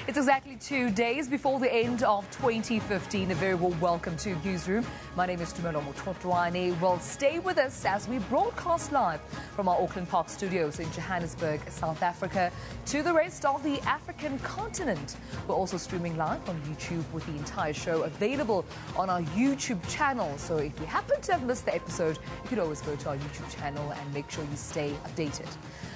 It's exactly 2 days before the end of 2015. A very warm welcome to Newsroom. My name is Tumelo Mototwane. Well, stay with us as we broadcast live from our Auckland Park studios in Johannesburg, South Africa, to the rest of the African continent. We're also streaming live on YouTube with the entire show available on our YouTube channel. So if you happen to have missed the episode, you can always go to our YouTube channel and make sure you stay updated.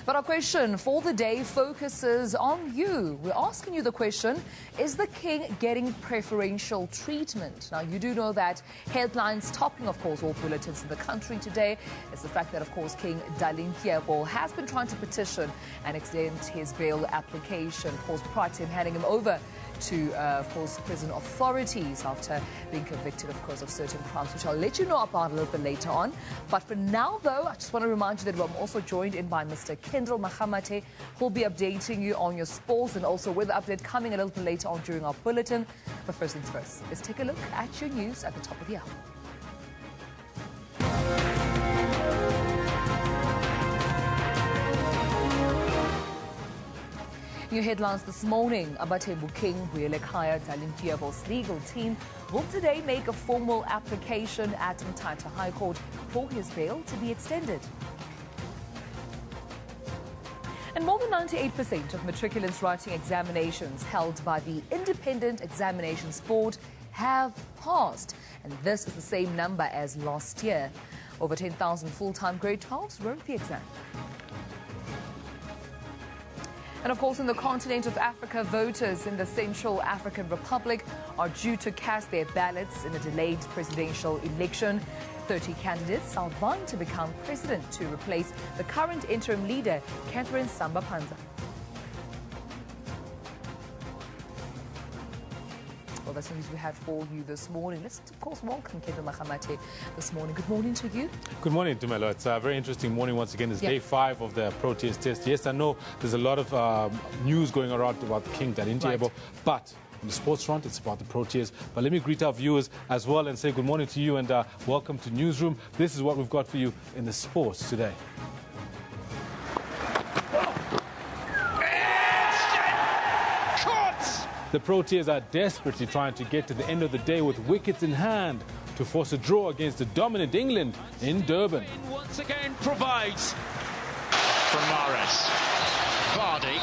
But our question for the day focuses on you. We're asking you the question, is the king getting preferential treatment? Now, you do know that headlines topping, of course, all bulletins in the country today is the fact that, of course, King Dalindyebo has been trying to petition and extend his bail application, of course, prior to him handing him over to, of course, prison authorities after being convicted, of course, of certain crimes, which I'll let you know about a little bit later on. But for now, though, I just want to remind you that I'm also joined in by Mr. Kendall Mahamate, who'll be updating you on your sports and also weather update coming a little bit later on during our bulletin. But first things first, let's take a look at your news at the top of the hour. New headlines this morning. Abatembu King Buelekhaya Dalindyebo's legal team will today make a formal application at Mthatha High Court for his bail to be extended. And more than 98% of matriculants writing examinations held by the Independent Examinations Board have passed. And this is the same number as last year. Over 10,000 full-time grade 12s wrote the exam. And of course, in the continent of Africa, voters in the Central African Republic are due to cast their ballots in a delayed presidential election. 30 candidates are vying to become president to replace the current interim leader, Catherine Samba-Panza. Well, that's the news we had for you this morning. Let's, of course, welcome Kendall Mahamate this morning. Good morning to you. Good morning, Tumelo. It's a very interesting morning once again. It's day 5 of the Proteas test. Yes, I know there's a lot of news going around about the King Dalindyebo, but on the sports front, it's about the Proteas. But let me greet our viewers as well and say good morning to you and welcome to Newsroom. This is what we've got for you in the sports today. The Proteas are desperately trying to get to the end of the day with wickets in hand to force a draw against the dominant England in Durban. Once again provides from Maris. Vardy.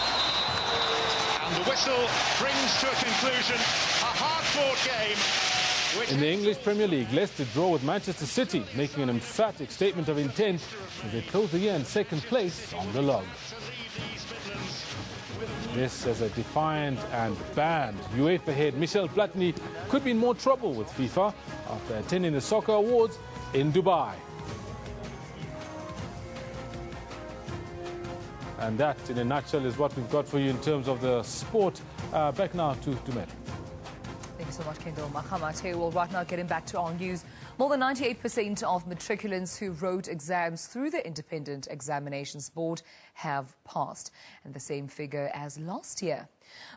And the whistle brings to a conclusion a hard-fought game. In the English Premier League, Leicester draw with Manchester City, making an emphatic statement of intent as they close the year in second place on the log. This as a defiant and banned UEFA head Michel Platini could be in more trouble with FIFA after attending the Soccer Awards in Dubai. And that, in a nutshell, is what we've got for you in terms of the sport. Back now to Dumet. Thank you so much, Kendall Mahamate. Well, right now, getting back to our news. More than 98% of matriculants who wrote exams through the Independent Examinations Board have passed, and the same figure as last year.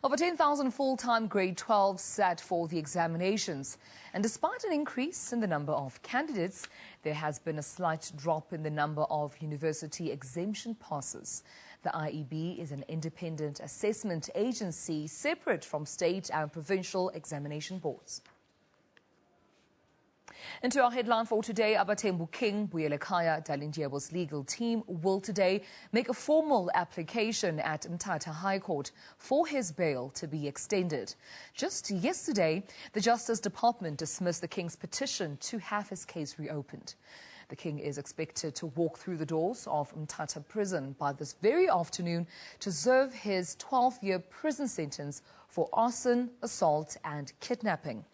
Over 10,000 full-time grade 12s sat for the examinations, and despite an increase in the number of candidates, there has been a slight drop in the number of university exemption passes. The IEB is an independent assessment agency separate from state and provincial examination boards. And to our headline for today, Abatembu King Buelekhaya Dalindyebo's legal team will today make a formal application at Mthatha High Court for his bail to be extended. Just yesterday, the Justice Department dismissed the King's petition to have his case reopened. The King is expected to walk through the doors of Mthatha prison by this very afternoon to serve his 12-year prison sentence for arson, assault and kidnapping.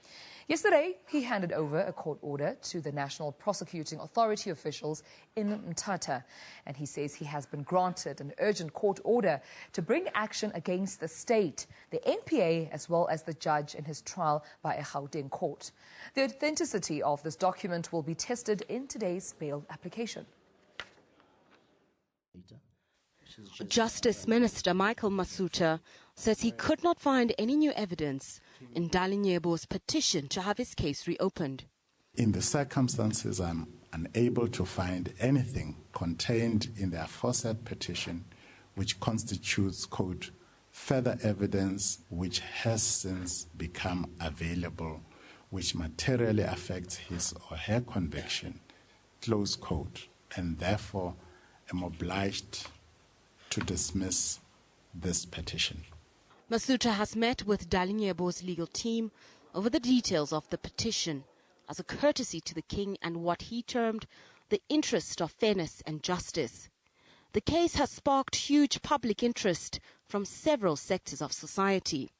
Yesterday, he handed over a court order to the National Prosecuting Authority officials in Mthatha, and he says he has been granted an urgent court order to bring action against the state, the NPA, as well as the judge in his trial by a Gauteng court. The authenticity of this document will be tested in today's bail application. Justice Minister Michael Masuta says he could not find any new evidence in Dalindyebo's petition to have his case reopened. In the circumstances, I'm unable to find anything contained in the aforesaid petition which constitutes, quote, further evidence which has since become available, which materially affects his or her conviction, close quote, and therefore am obliged to dismiss this petition. Masuta has met with Dalindyebo's legal team over the details of the petition as a courtesy to the king and what he termed the interest of fairness and justice. The case has sparked huge public interest from several sectors of society.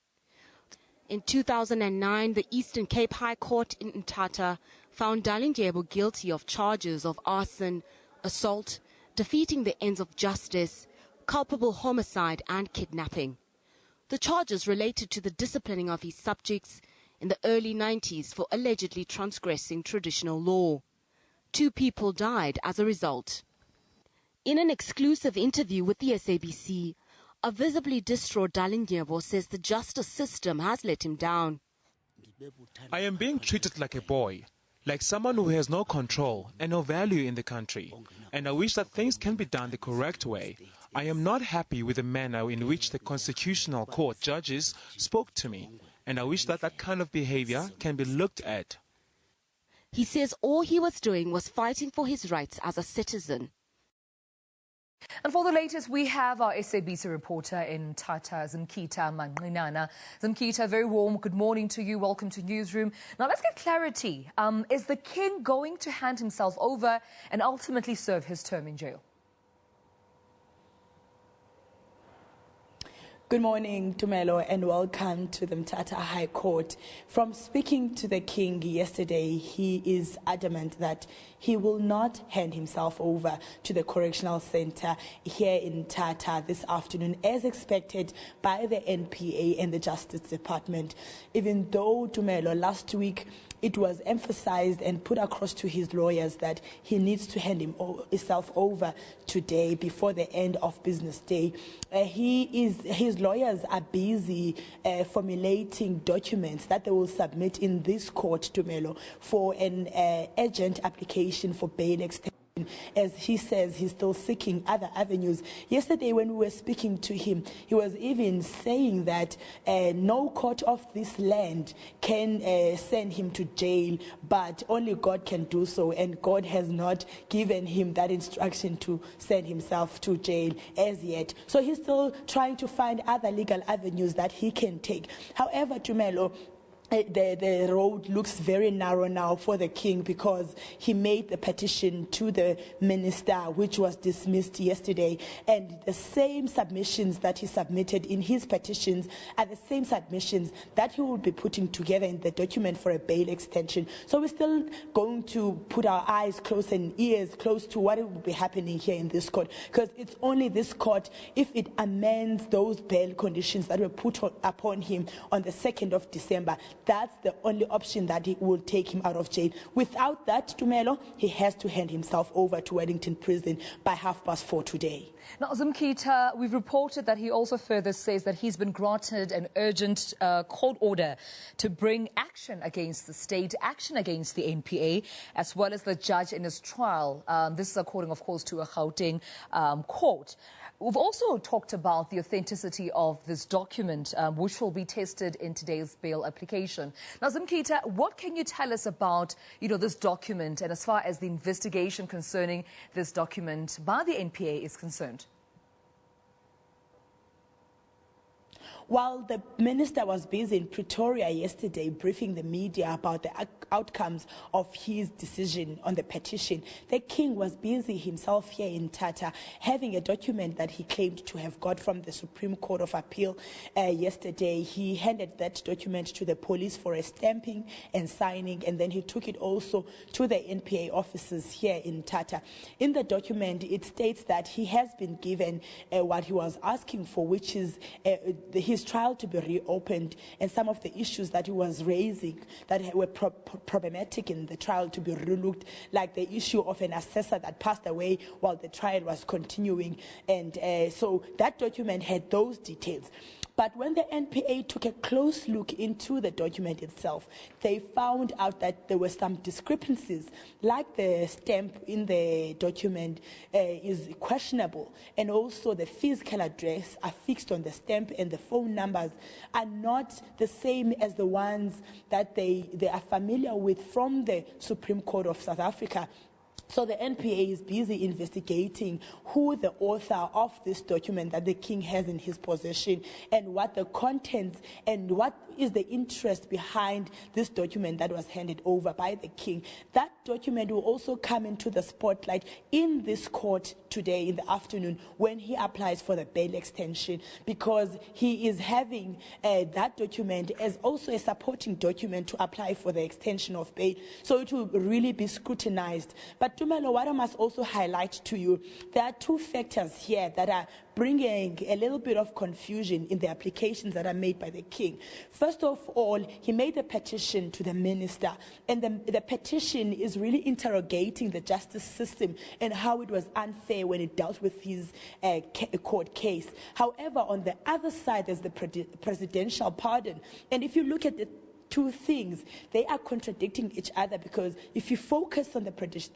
In 2009, the Eastern Cape High Court in Mthatha found Dalindyebo guilty of charges of arson, assault, defeating the ends of justice, culpable homicide and kidnapping. The charges related to the disciplining of his subjects in the early 90s for allegedly transgressing traditional law. 2 people died as a result. In an exclusive interview with the SABC, a visibly distraught Dalindyebo says the justice system has let him down. I am being treated like a boy, like someone who has no control and no value in the country, and I wish that things can be done the correct way. I am not happy with the manner in which the Constitutional Court judges spoke to me, and I wish that that kind of behavior can be looked at. He says all he was doing was fighting for his rights as a citizen. And for the latest, we have our SABC reporter in Mthatha, Zimkhitha Manqinana. Zimkhitha, very warm good morning to you. Welcome to Newsroom. Now, let's get clarity. Is the king going to hand himself over and ultimately serve his term in jail? Good morning, Tumelo, and welcome to the Mthatha High Court. From speaking to the king yesterday, he is adamant that he will not hand himself over to the correctional center here in Mthatha this afternoon, as expected by the NPA and the Justice Department. Even though, Tumelo, last week it was emphasized and put across to his lawyers that he needs to hand himself over today before the end of business day. His lawyers are busy formulating documents that they will submit in this court, Tumelo, for an urgent application for bail extension. As he says, he's still seeking other avenues. Yesterday, when we were speaking to him, he was even saying that no court of this land can send him to jail, but only God can do so, and God has not given him that instruction to send himself to jail as yet. So he's still trying to find other legal avenues that he can take. However, Tumelo, the road looks very narrow now for the king, because he made the petition to the minister, which was dismissed yesterday, and the same submissions that he submitted in his petitions are the same submissions that he will be putting together in the document for a bail extension. So we're still going to put our eyes close and ears close to what will be happening here in this court, because it's only this court, if it amends those bail conditions that were put upon him on the 2nd of December, that's the only option that it will take him out of jail. Without that, Tumelo, he has to hand himself over to Wellington Prison by 4:30 today. Now, Zimkhitha, we've reported that he also further says that he's been granted an urgent court order to bring action against the state, action against the NPA, as well as the judge in his trial. This is according, of course, to a Gauteng court. We've also talked about the authenticity of this document, which will be tested in today's bail application. Now, Zimkhitha, what can you tell us about, this document, and as far as the investigation concerning this document by the NPA is concerned? While the minister was busy in Pretoria yesterday briefing the media about the outcomes of his decision on the petition, the king was busy himself here in Mthatha, having a document that he claimed to have got from the Supreme Court of Appeal yesterday. He handed that document to the police for a stamping and signing, and then he took it also to the NPA offices here in Mthatha. In the document, it states that he has been given what he was asking for, which is his trial to be reopened, and some of the issues that he was raising that were problematic in the trial to be relooked, like the issue of an assessor that passed away while the trial was continuing. And so that document had those details. But when the NPA took a close look into the document itself, they found out that there were some discrepancies, like the stamp in the document is questionable, and also the physical address affixed on the stamp and the phone numbers are not the same as the ones that they are familiar with from the Supreme Court of South Africa. So the NPA is busy investigating who the author of this document that the king has in his possession and what the contents and what is the interest behind this document that was handed over by the king. That document will also come into the spotlight in this court today in the afternoon when he applies for the bail extension, because he is having that document as also a supporting document to apply for the extension of bail. So it will really be scrutinized. But Tumelo, what I must also highlight to you, there are two factors here that are bringing a little bit of confusion in the applications that are made by the king. First of all, he made a petition to the minister, and the petition is really interrogating the justice system and how it was unfair when it dealt with his court case. However, on the other side, there's the presidential pardon. And if you look at the two things, they are contradicting each other, because if you focus on the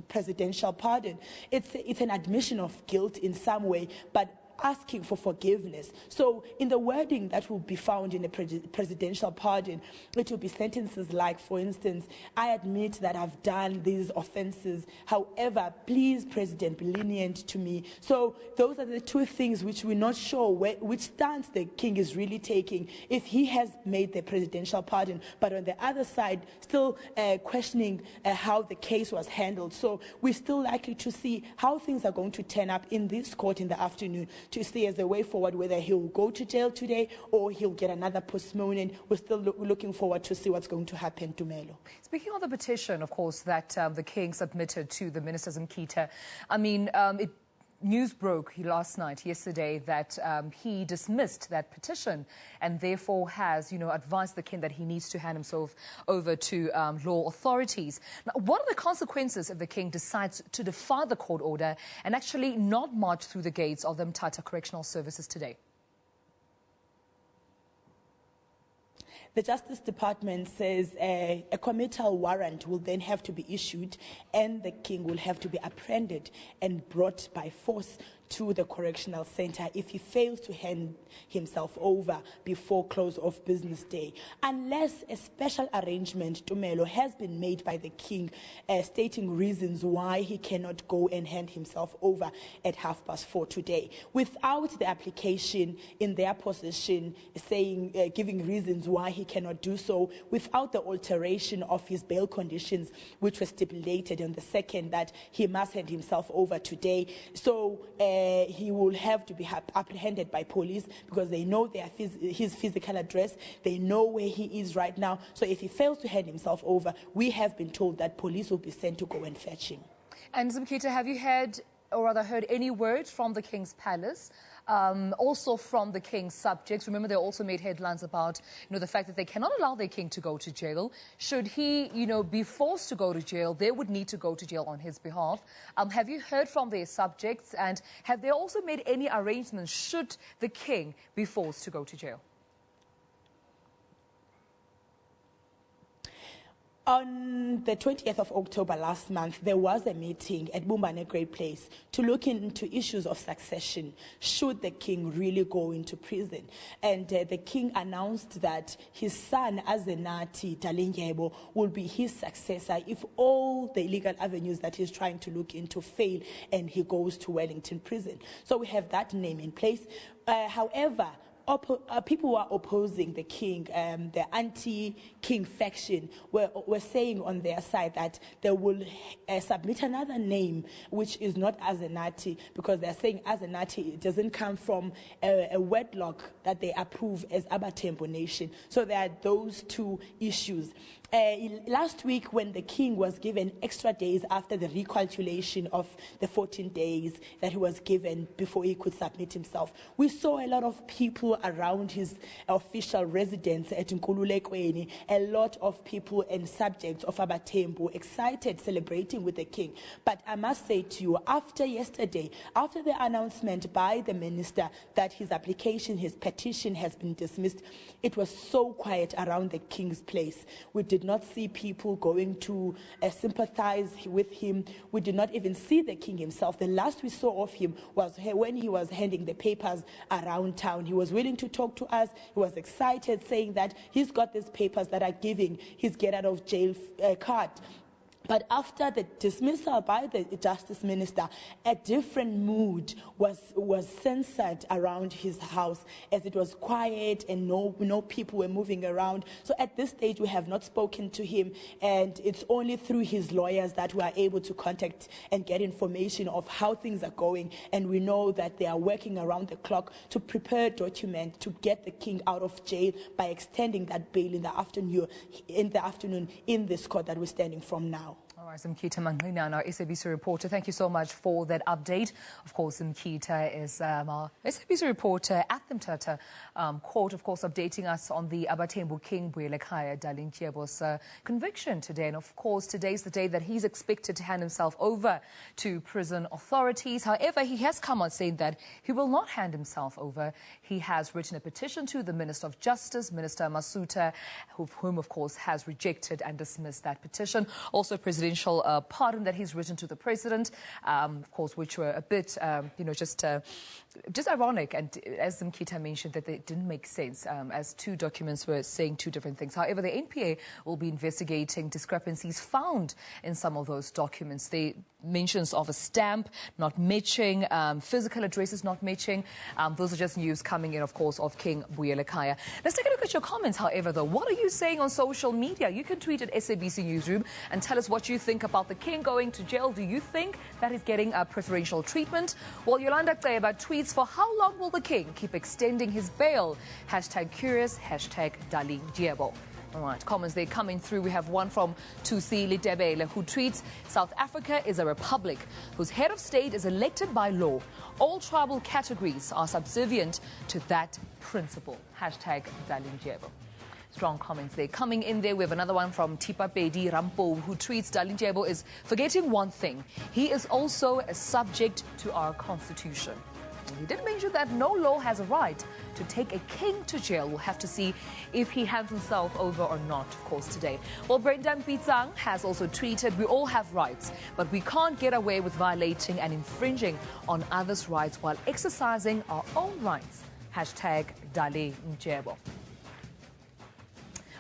presidential pardon, it's an admission of guilt in some way, but asking for forgiveness. So in the wording that will be found in the presidential pardon, it will be sentences like, for instance, I admit that I've done these offenses. However, please, President, be lenient to me. So those are the two things which we're not sure which stance the king is really taking, if he has made the presidential pardon, but on the other side, still questioning how the case was handled. So we're still likely to see how things are going to turn up in this court in the afternoon, to see as a way forward whether he'll go to jail today or he'll get another postponement. We're still looking forward to see what's going to happen to Melo. Speaking of the petition, of course, that the king submitted to the ministers in Kita, I mean, news broke yesterday, that he dismissed that petition and therefore has, advised the king that he needs to hand himself over to law authorities. Now, what are the consequences if the king decides to defy the court order and actually not march through the gates of the Mthatha Correctional Services today? The Justice Department says a committal warrant will then have to be issued, and the king will have to be apprehended and brought by force to the correctional center if he fails to hand himself over before close of business day, unless a special arrangement, Tumelo, has been made by the king stating reasons why he cannot go and hand himself over at 4:30 today. Without the application in their possession saying, giving reasons why he cannot do so, without the alteration of his bail conditions, which was stipulated on the 2nd that he must hand himself over today. So he will have to be apprehended by police, because they know his physical address, they know where he is right now. So if he fails to hand himself over, we have been told that police will be sent to go and fetch him. And Zimkita, have you heard any word from the King's Palace? Also from the king's subjects? Remember, they also made headlines about, the fact that they cannot allow their king to go to jail. Should he, be forced to go to jail, they would need to go to jail on his behalf. Have you heard from their subjects, and have they also made any arrangements should the king be forced to go to jail? On the 20th of October last month, there was a meeting at Bumbane Great Place to look into issues of succession should the king really go into prison. And the king announced that his son, Azenati Dalindyebo, will be his successor if all the legal avenues that he's trying to look into fail and he goes to Wellington prison. So we have that name in place. However, people who are opposing the king, the anti-king faction, were saying on their side that they will submit another name, which is not Azenati, because they're saying Azenati doesn't come from a wedlock that they approve as Abatembo nation. So there are those two issues. Last week, when the king was given extra days after the recalculation of the 14 days that he was given before he could submit himself, we saw a lot of people around his official residence at Nkululekweni, a lot of people and subjects of Abatembu excited, celebrating with the king. But I must say to you, after yesterday, after the announcement by the minister that his application, his petition has been dismissed, it was so quiet around the king's place. We did not see people going to sympathize with him. We did not even see the king himself. The last we saw of him was when he was handing the papers around town. He was willing to talk to us. He was excited, saying that he's got these papers that are giving his get out of jail card. But after the dismissal by the justice minister, a different mood was censored around his house, as it was quiet and no people were moving around. So at this stage, we have not spoken to him, and it's only through his lawyers that we are able to contact and get information of how things are going. And we know that they are working around the clock to prepare a document to get the king out of jail by extending that bail in the afternoon in this court that we're standing from now. All right, Mkita Manglina, our SABC reporter. Thank you so much for that update. Of course, Mkita is our SABC reporter at the Mthatha court, of course, updating us on the Abatembu King Buelekhaya Dalindyebo's conviction today. And of course, today's the day that he's expected to hand himself over to prison authorities. However, he has come out saying that he will not hand himself over. He has written a petition to the Minister of Justice, Minister Masuta, whom, of course, has rejected and dismissed that petition. Also, presidential pardon that he's written to the president, of course, which were a bit, just ironic. And as Mkita mentioned, that they didn't make sense, as two documents were saying two different things. However, the NPA will be investigating discrepancies found in some of those documents. They mentions of a stamp not matching, physical addresses not matching. Those are just news coming in, of course, of King Buelekhaya. Let's take a look at your comments, however, though. What are you saying on social media? You can tweet at SABC Newsroom and tell us what you think about the king going to jail. Do you think that he's getting a preferential treatment? Well, Yolanda Tseba tweets, for how long will the king keep extending his bail? Hashtag curious, hashtag Dalindyebo. All right, comments they're coming through. We have one from Tusi Litebele, who tweets, South Africa is a republic whose head of state is elected by law. All tribal categories are subservient to that principle. Hashtag Dalindyebo. Strong comments there. Coming in there, we have another one from Tipa Pedi Rampo, who tweets, Dalindyebo is forgetting one thing. He is also a subject to our constitution. He did mention that no law has a right to take a king to jail. We'll have to see if he hands himself over or not, of course, today. Well, Brendan Pitsang has also tweeted, we all have rights, but we can't get away with violating and infringing on others' rights while exercising our own rights. Hashtag Dalindyebo.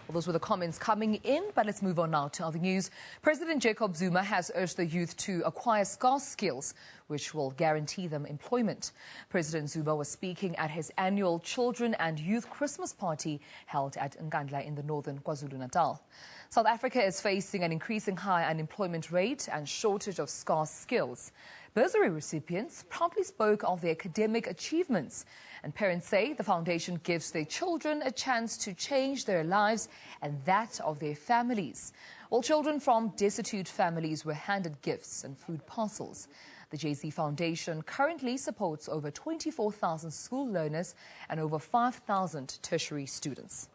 Well, those were the comments coming in, but let's move on now to other news. President Jacob Zuma has urged the youth to acquire scarce skills which will guarantee them employment. President Zuma was speaking at his annual Children and Youth Christmas party held at Nkandla in the northern KwaZulu-Natal. South Africa is facing an increasing high unemployment rate and shortage of scarce skills. Bursary recipients proudly spoke of their academic achievements, and parents say the foundation gives their children a chance to change their lives and that of their families. All children from destitute families were handed gifts and food parcels. The JZ Foundation currently supports over 24,000 school learners and over 5,000 tertiary students.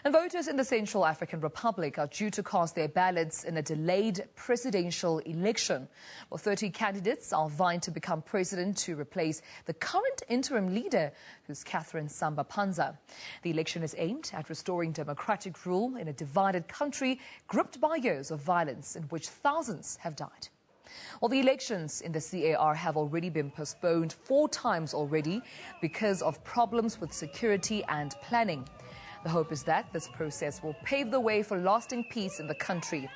And voters in the Central African Republic are due to cast their ballots in a delayed presidential election. Well, 30 candidates are vying to become president to replace the current interim leader, who's Catherine Samba-Panza. The election is aimed at restoring democratic rule in a divided country gripped by years of violence in which thousands have died. Well, the elections in the CAR have already been postponed 4 times already because of problems with security and planning. The hope is that this process will pave the way for lasting peace in the country.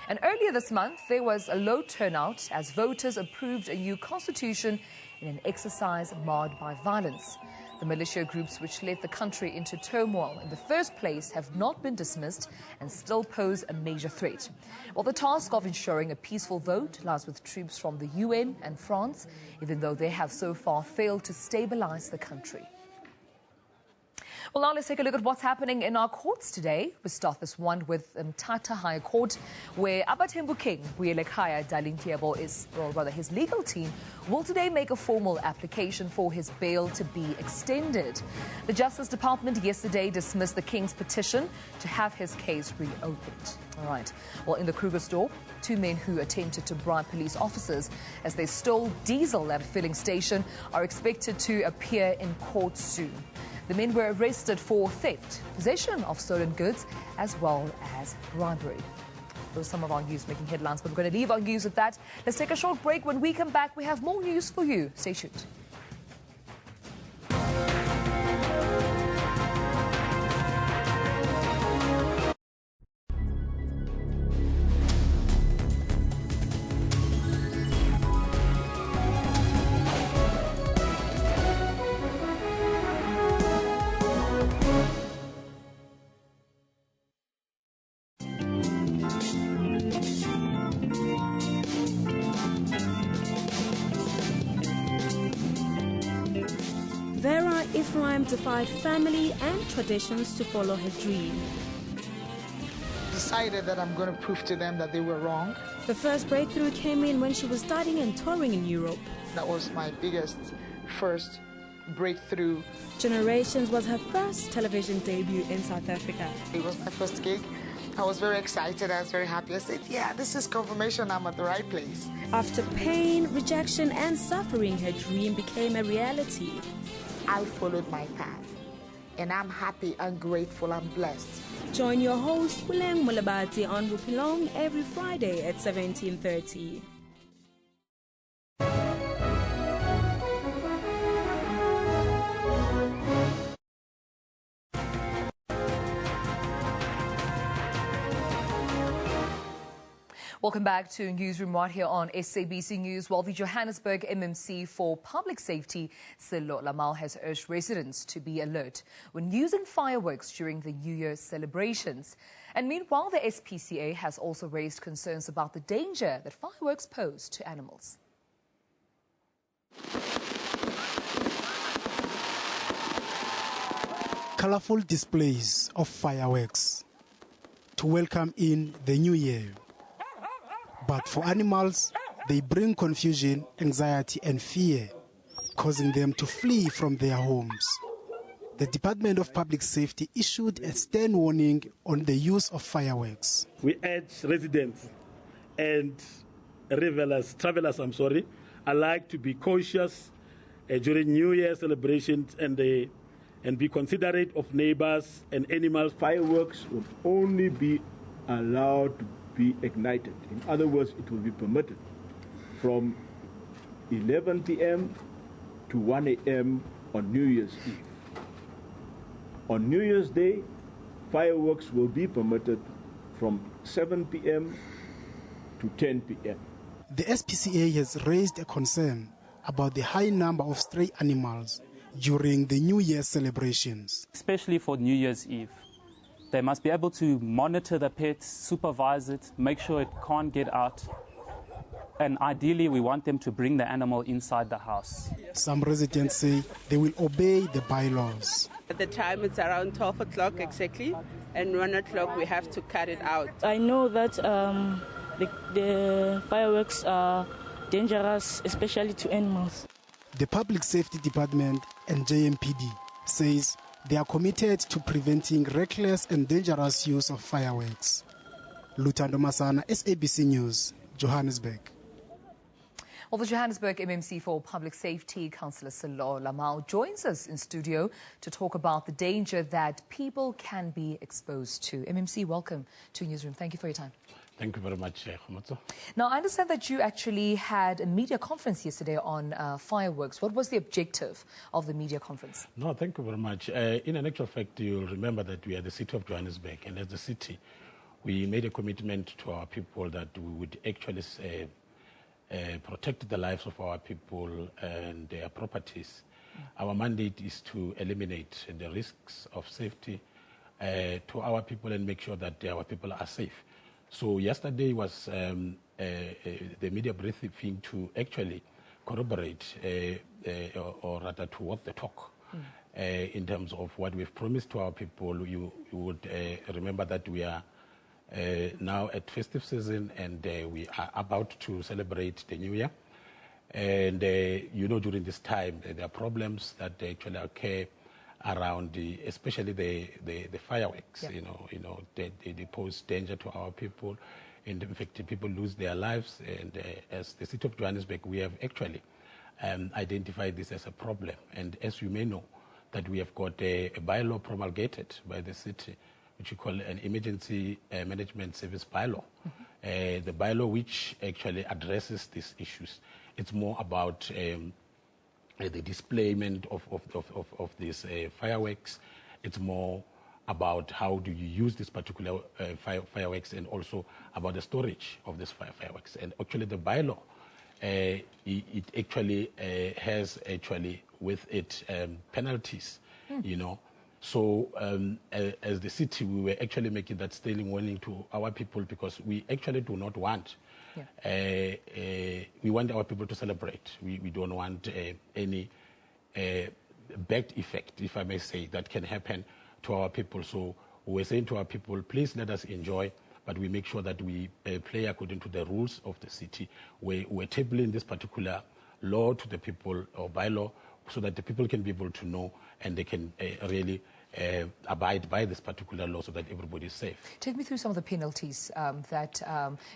And earlier this month, there was a low turnout as voters approved a new constitution in an exercise marred by violence. The militia groups which led the country into turmoil in the first place have not been dismissed and still pose a major threat. Well, the task of ensuring a peaceful vote lies with troops from the UN and France, even though they have so far failed to stabilize the country. Well, now let's take a look at what's happening in our courts today. We start this one with Mthatha High Court, where Abathembu King Buyelekhaya Dalindyebo or rather his legal team, will today make a formal application for his bail to be extended. The Justice Department yesterday dismissed the King's petition to have his case reopened. All right. Well, in the Krugersdorp, 2 men who attempted to bribe police officers as they stole diesel at a filling station are expected to appear in court soon. The men were arrested for theft, possession of stolen goods, as well as bribery. Those are some of our news making headlines, but we're going to leave our news at that. Let's take a short break. When we come back, we have more news for you. Stay tuned. Vera Ephraim defied family and traditions to follow her dream. Decided that I'm going to prove to them that they were wrong. The first breakthrough came in when she was studying and touring in Europe. That was my first breakthrough. Generations was her first television debut in South Africa. It was my first gig. I was very excited. I was very happy. I said, yeah, this is confirmation I'm at the right place. After pain, rejection, and suffering, her dream became a reality. I followed my path, and I'm happy and grateful and blessed. Join your host, Puleng Mulabati, on Rupilong every Friday at 17:30. Welcome back to Newsroom right here on SABC News. Well, the Johannesburg MMC for Public Safety, Sello Lamau, has urged residents to be alert when using fireworks during the New Year celebrations. And meanwhile, the SPCA has also raised concerns about the danger that fireworks pose to animals. Colorful displays of fireworks to welcome in the new year. But for animals, they bring confusion, anxiety and fear, causing them to flee from their homes. The Department of Public Safety issued a stern warning on the use of fireworks. We urge residents and travelers, alike to be cautious during New Year celebrations and be considerate of neighbors and animals. Fireworks would only be allowed to be ignited. In other words, it will be permitted from 11 p.m. to 1 a.m. on New Year's Eve. On New Year's Day, fireworks will be permitted from 7 p.m. to 10 p.m. The SPCA has raised a concern about the high number of stray animals during the New Year celebrations. Especially for New Year's Eve. They must be able to monitor the pets, supervise it, make sure it can't get out. And ideally, we want them to bring the animal inside the house. Some residents say they will obey the bylaws. At the time, it's around 12 o'clock exactly, and 1 o'clock we have to cut it out. I know that the fireworks are dangerous, especially to animals. The Public Safety Department and JMPD says they are committed to preventing reckless and dangerous use of fireworks. Lutando Masana, SABC News, Johannesburg. Well, the Johannesburg MMC for Public Safety, Councillor Sello Lamau, joins us in studio to talk about the danger that people can be exposed to. MMC, welcome to Newsroom. Thank you for your time. Thank you very much, Khomotso. Now, I understand that you actually had a media conference yesterday on fireworks. What was the objective of the media conference? No, thank you very much. In an actual fact, you'll remember that we are the city of Johannesburg, and as the city, we made a commitment to our people that we would actually protect the lives of our people and their properties. Our mandate is to eliminate the risks of safety to our people and make sure that our people are safe. So yesterday was the media briefing to actually corroborate or rather to walk the talk in terms of what we've promised to our people. You would remember that we are now at festive season, and we are about to celebrate the New Year. And during this time, there are problems that actually occur around especially the fireworks. They pose danger to our people, and in fact, people lose their lives. And as the city of Johannesburg, we have actually identified this as a problem. And as you may know, that we have got a bylaw promulgated by the city, which we call an emergency management service bylaw. The bylaw which actually addresses these issues. It's more about the displayment of these fireworks. It's more about how do you use this particular fireworks, and also about the storage of these fireworks. And actually the bylaw, it actually has actually with it penalties, So as the city, we were actually making that sterling warning to our people, because we actually do not want, we want our people to celebrate. We don't want any bad effect, if I may say, that can happen to our people. So we're saying to our people, please let us enjoy, but we make sure that we play according to the rules of the city. We're tabling this particular law to the people, or bylaw, so that the people can be able to know, and they can really abide by this particular law, so that everybody is safe. Take me through some of the penalties that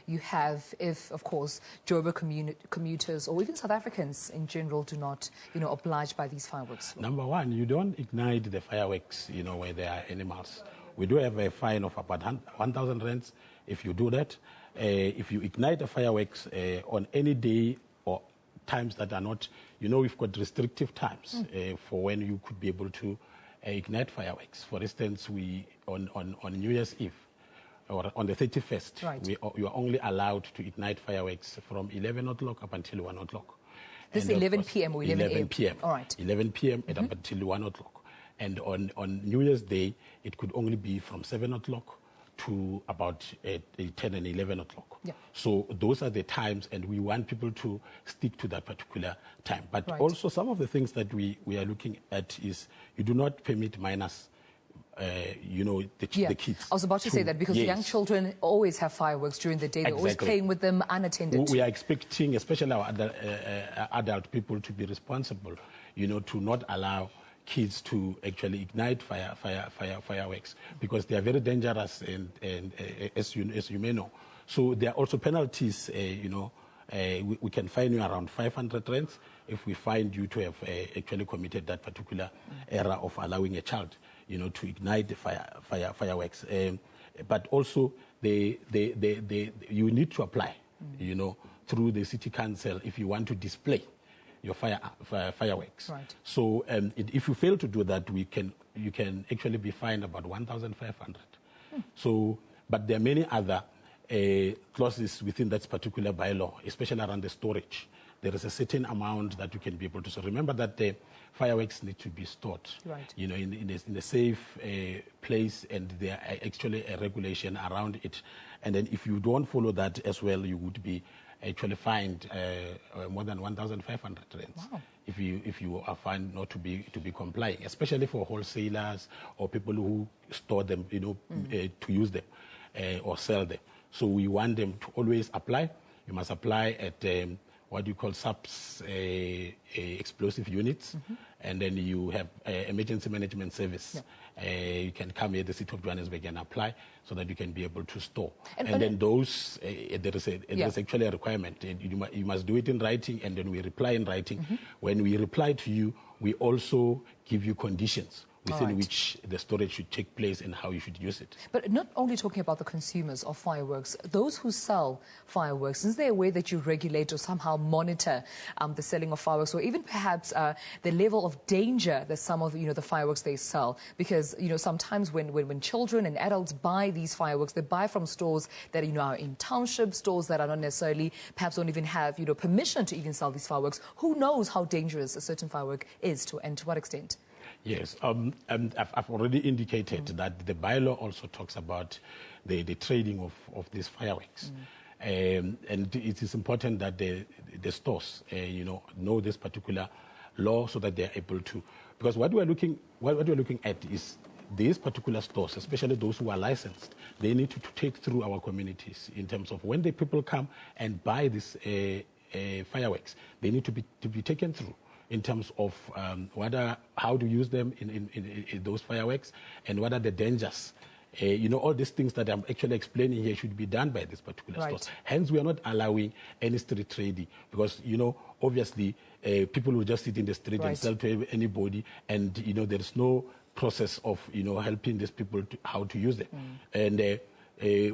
you have if, of course, Joburg commuters or even South Africans in general do not, oblige by these fireworks. Number one, you don't ignite the fireworks, where there are animals. We do have a fine of about 1,000 rands if you do that. If you ignite the fireworks on any day or times that are not, we've got restrictive times for when you could be able to ignite fireworks. For instance, we on New Year's Eve, or on the 31st, you are only allowed to ignite fireworks from 11 o'clock up until 1 o'clock. This is 11 p.m. or 11 p.m. All right. 11 p.m. and up until 1 o'clock. And on New Year's Day, it could only be from 7 o'clock to about 10 and 11 o'clock. Yeah. So those are the times, and we want people to stick to that particular time. But also some of the things that we are looking at is you do not permit minors, the kids. I was about to say that, because young children always have fireworks during the day. They're always playing with them unattended. We are expecting, especially our adult people, to be responsible, to not allow kids to actually ignite fireworks, because they are very dangerous, and as you may know. So there are also penalties. We can fine you around 500 rands if we find you to have actually committed that particular error of allowing a child, to ignite the fireworks. But also you need to apply, through the city council if you want to display your fireworks. Right. So if you fail to do that, you can actually be fined about 1,500. So, but there are many other clauses within that particular bylaw, especially around the storage. There is a certain amount that you can be able to. So remember that the fireworks need to be stored, in a safe place, and there are actually a regulation around it. And then if you don't follow that as well, you would be actually fined more than 1,500 rands. Wow. If you are found not to be complying, especially for wholesalers or people who store them, to use them or sell them. So we want them to always apply. You must apply at what you call SABC explosive units, and then you have emergency management service. You can come here, the city of Johannesburg, and apply, so that you can be able to store. And then those, there is actually a requirement. You must do it in writing, and then we reply in writing. When we reply to you, we also give you conditions within which the storage should take place and how you should use it. But not only talking about the consumers of fireworks, those who sell fireworks, is there a way that you regulate or somehow monitor the selling of fireworks, or even perhaps the level of danger that some of the fireworks they sell? Because sometimes when children and adults buy these fireworks, they buy from stores that are in township, stores that are not necessarily, perhaps don't even have permission to even sell these fireworks. Who knows how dangerous a certain firework is and to what extent? Yes, and I've already indicated that the bylaw also talks about the trading of these fireworks. And it is important that the stores, know this particular law, so that they are able to Because what we're looking at is these particular stores, especially those who are licensed, they need to take through our communities in terms of when the people come and buy this fireworks, they need to be taken through in terms of how to use them in those fireworks and what are the dangers. All these things that I'm actually explaining here should be done by this particular stores. Hence, we are not allowing any street trading because, obviously, people will just sit in the street and sell to anybody, and, there is no process of, helping these people how to use them. And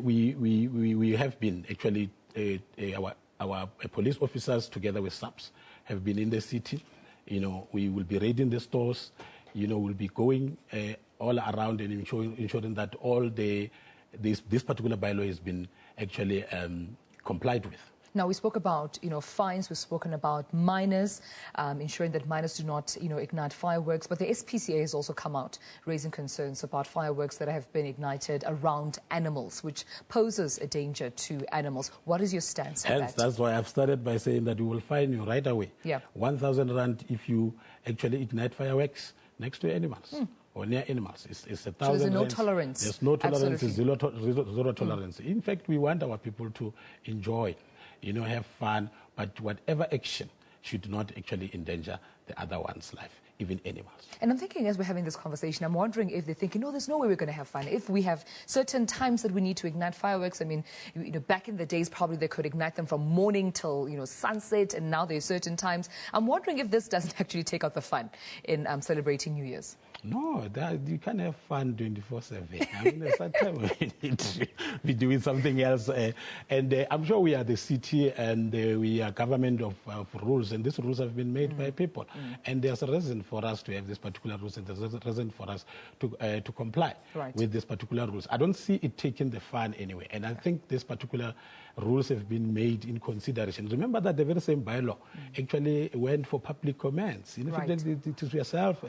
we have been actually, our police officers together with SABC have been in the city. We will be raiding the stores. We'll be going all around and ensuring that all this particular bylaw has been actually complied with. Now, we spoke about, fines. We've spoken about minors, ensuring that minors do not, ignite fireworks. But the SPCA has also come out raising concerns about fireworks that have been ignited around animals, which poses a danger to animals. What is your stance on that? That's why I've started by saying that we will fine you right away. Yeah. 1,000 rand if you actually ignite fireworks next to animals. Or near animals. It's 1,000 So there's no tolerance? There's no tolerance. Absolutely. It's zero tolerance. In fact, we want our people to enjoy, have fun, but whatever action should not actually endanger the other one's life, even animals. And I'm thinking, as we're having this conversation, I'm wondering if they're thinking, no, there's no way we're going to have fun. If we have certain times that we need to ignite fireworks, I mean, back in the days, probably they could ignite them from morning till, sunset, and now there's certain times. I'm wondering if this doesn't actually take out the fun in celebrating New Year's. No, you can't have fun 24/7. I mean, at some time we need to be doing something else. And I'm sure we are the city and we are government of rules, and these rules have been made by people. And there's a reason for us to have this particular rules, and there's a reason for us to comply with this particular rules. I don't see it taking the fun anyway. And I think this particular rules have been made in consideration. Remember that the very same bylaw actually went for public comments. In fact, it is yourself,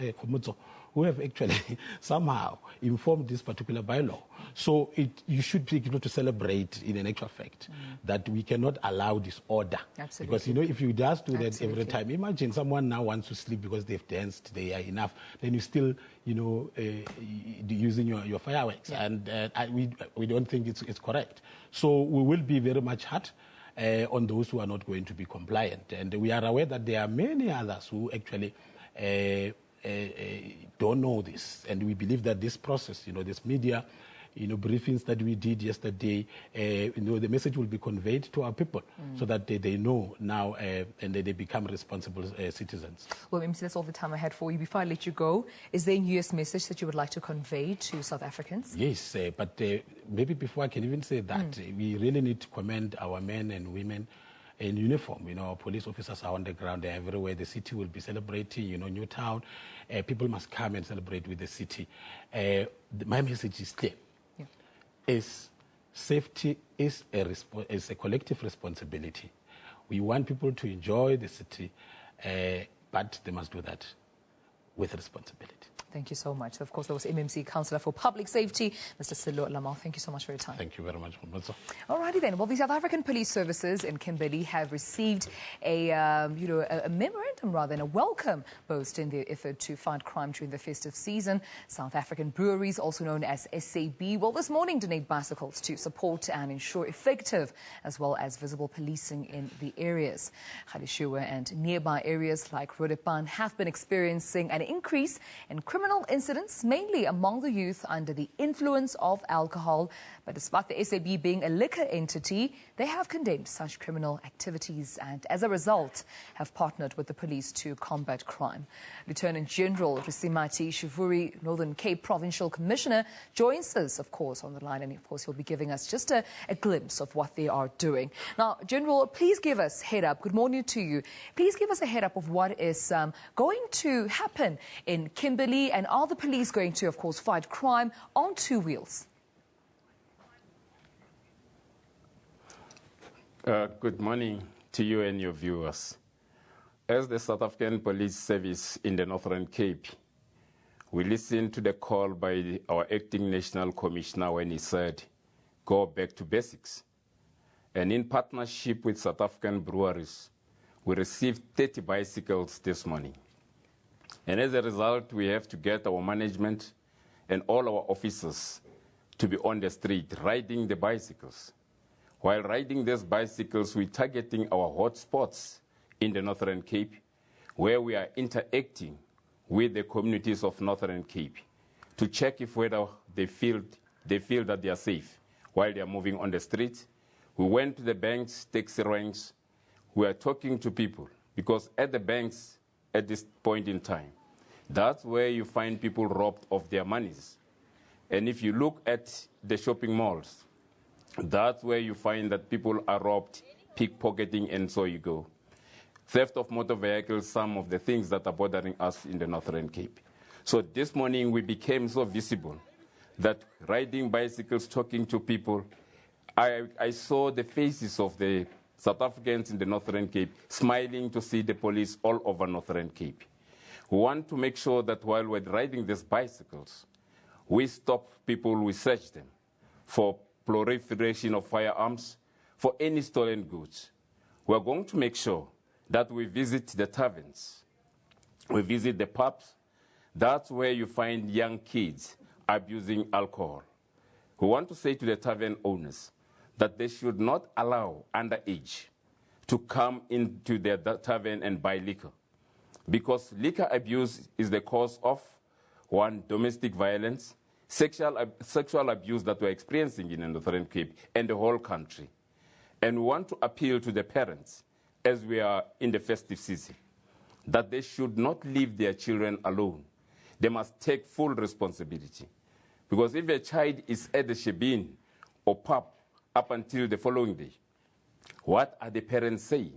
who have actually somehow informed this particular bylaw. So you should be able to celebrate in an actual fact that we cannot allow disorder. Absolutely. Because, if you just do that every time, imagine someone now wants to sleep because they've danced, they are enough, then you still, using your fireworks. And we don't think it's correct. So we will be very much hard on those who are not going to be compliant. And we are aware that there are many others who actually don't know this, and we believe that this process, this media, briefings that we did yesterday, the message will be conveyed to our people so that they know now and they become responsible citizens. Well, MC, that's all the time I had for you. Before I let you go, is there a New Year's message that you would like to convey to South Africans? Yes, but maybe before I can even say that, we really need to commend our men and women in uniform. Our police officers are on the ground. They're everywhere. The city will be celebrating, New Town. People must come and celebrate with the city. My message is clear. Safety is a collective responsibility. We want people to enjoy the city, but they must do that with responsibility. Thank you so much. Of course, that was MMC Councillor for Public Safety, Mr. Silo Lamar. Thank you so much for your time. Thank you very much, Mr. Alrighty then. Well, the South African Police Services in Kimberley have received a memorandum, rather, and a welcome boast in their effort to fight crime during the festive season. South African breweries, also known as SAB, will this morning donate bicycles to support and ensure effective as well as visible policing in the areas. Khalishiwe and nearby areas like Rodepan have been experiencing an increase in criminal incidents, mainly among the youth under the influence of alcohol. But despite the SAB being a liquor entity, they have condemned such criminal activities and, as a result, have partnered with the police to combat crime. Lieutenant General Risimati Shivuri, Northern Cape Provincial Commissioner, joins us, of course, on the line, and of course he'll be giving us just a glimpse of what they are doing. Now, General, please give us a head up. Good morning to you. Please give us a head up of what is going to happen in Kimberley, and are the police going to, of course, fight crime on two wheels? Good morning to you and your viewers. As the South African Police Service in the Northern Cape, we listened to the call by our acting National Commissioner when he said, go back to basics. And in partnership with South African breweries, we received 30 bicycles this morning. And as a result, we have to get our management and all our officers to be on the street, riding the bicycles. While riding these bicycles, we're targeting our hotspots in the Northern Cape, where we are interacting with the communities of Northern Cape to check if whether they feel that they are safe while they are moving on the streets. We went to the banks, taxi ranks. We are talking to people, because at the banks, at this point in time, that's where you find people robbed of their monies. And if you look at the shopping malls, that's where you find that people are robbed, pickpocketing, and so you go. Theft of motor vehicles, some of the things that are bothering us in the Northern Cape. So this morning we became so visible that riding bicycles, talking to people, I saw the faces of the South Africans in the Northern Cape smiling to see the police all over Northern Cape. We want to make sure that while we're riding these bicycles, we stop people, we search them for proliferation of firearms, for any stolen goods. We're going to make sure that we visit the taverns, we visit the pubs. That's where you find young kids abusing alcohol. We want to say to the tavern owners that they should not allow underage to come into their tavern and buy liquor, because liquor abuse is the cause of, one, domestic violence, sexual abuse that we're experiencing in the Northern Cape and the whole country. And we want to appeal to the parents, as we are in the festive season, that they should not leave their children alone. They must take full responsibility. Because if a child is at the shebeen or pub up until the following day, what are the parents saying?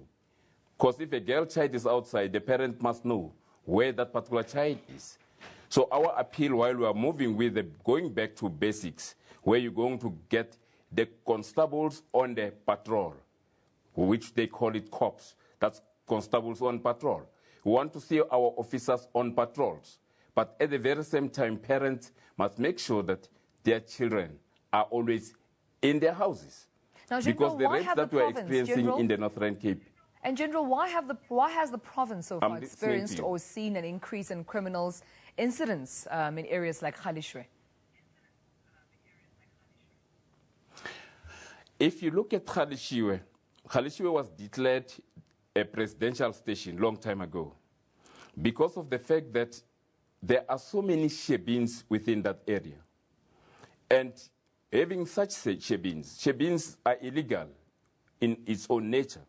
Because if a girl child is outside, the parent must know where that particular child is. So our appeal, while we are moving with going back to basics, where you're going to get the constables on the patrol, which they call it cops. That's constables on patrol. We want to see our officers on patrols. But at the very same time, parents must make sure that their children are always in their houses. Now, General, because the rates that we're experiencing in the Northern Cape. And General, why has the province so far experienced or seen an increase in criminals incidents in areas like Galishwe? If you look at Galishwe, Galishwe was declared a presidential station long time ago because of the fact that there are so many shebeens within that area. And having such shebeens are illegal in its own nature.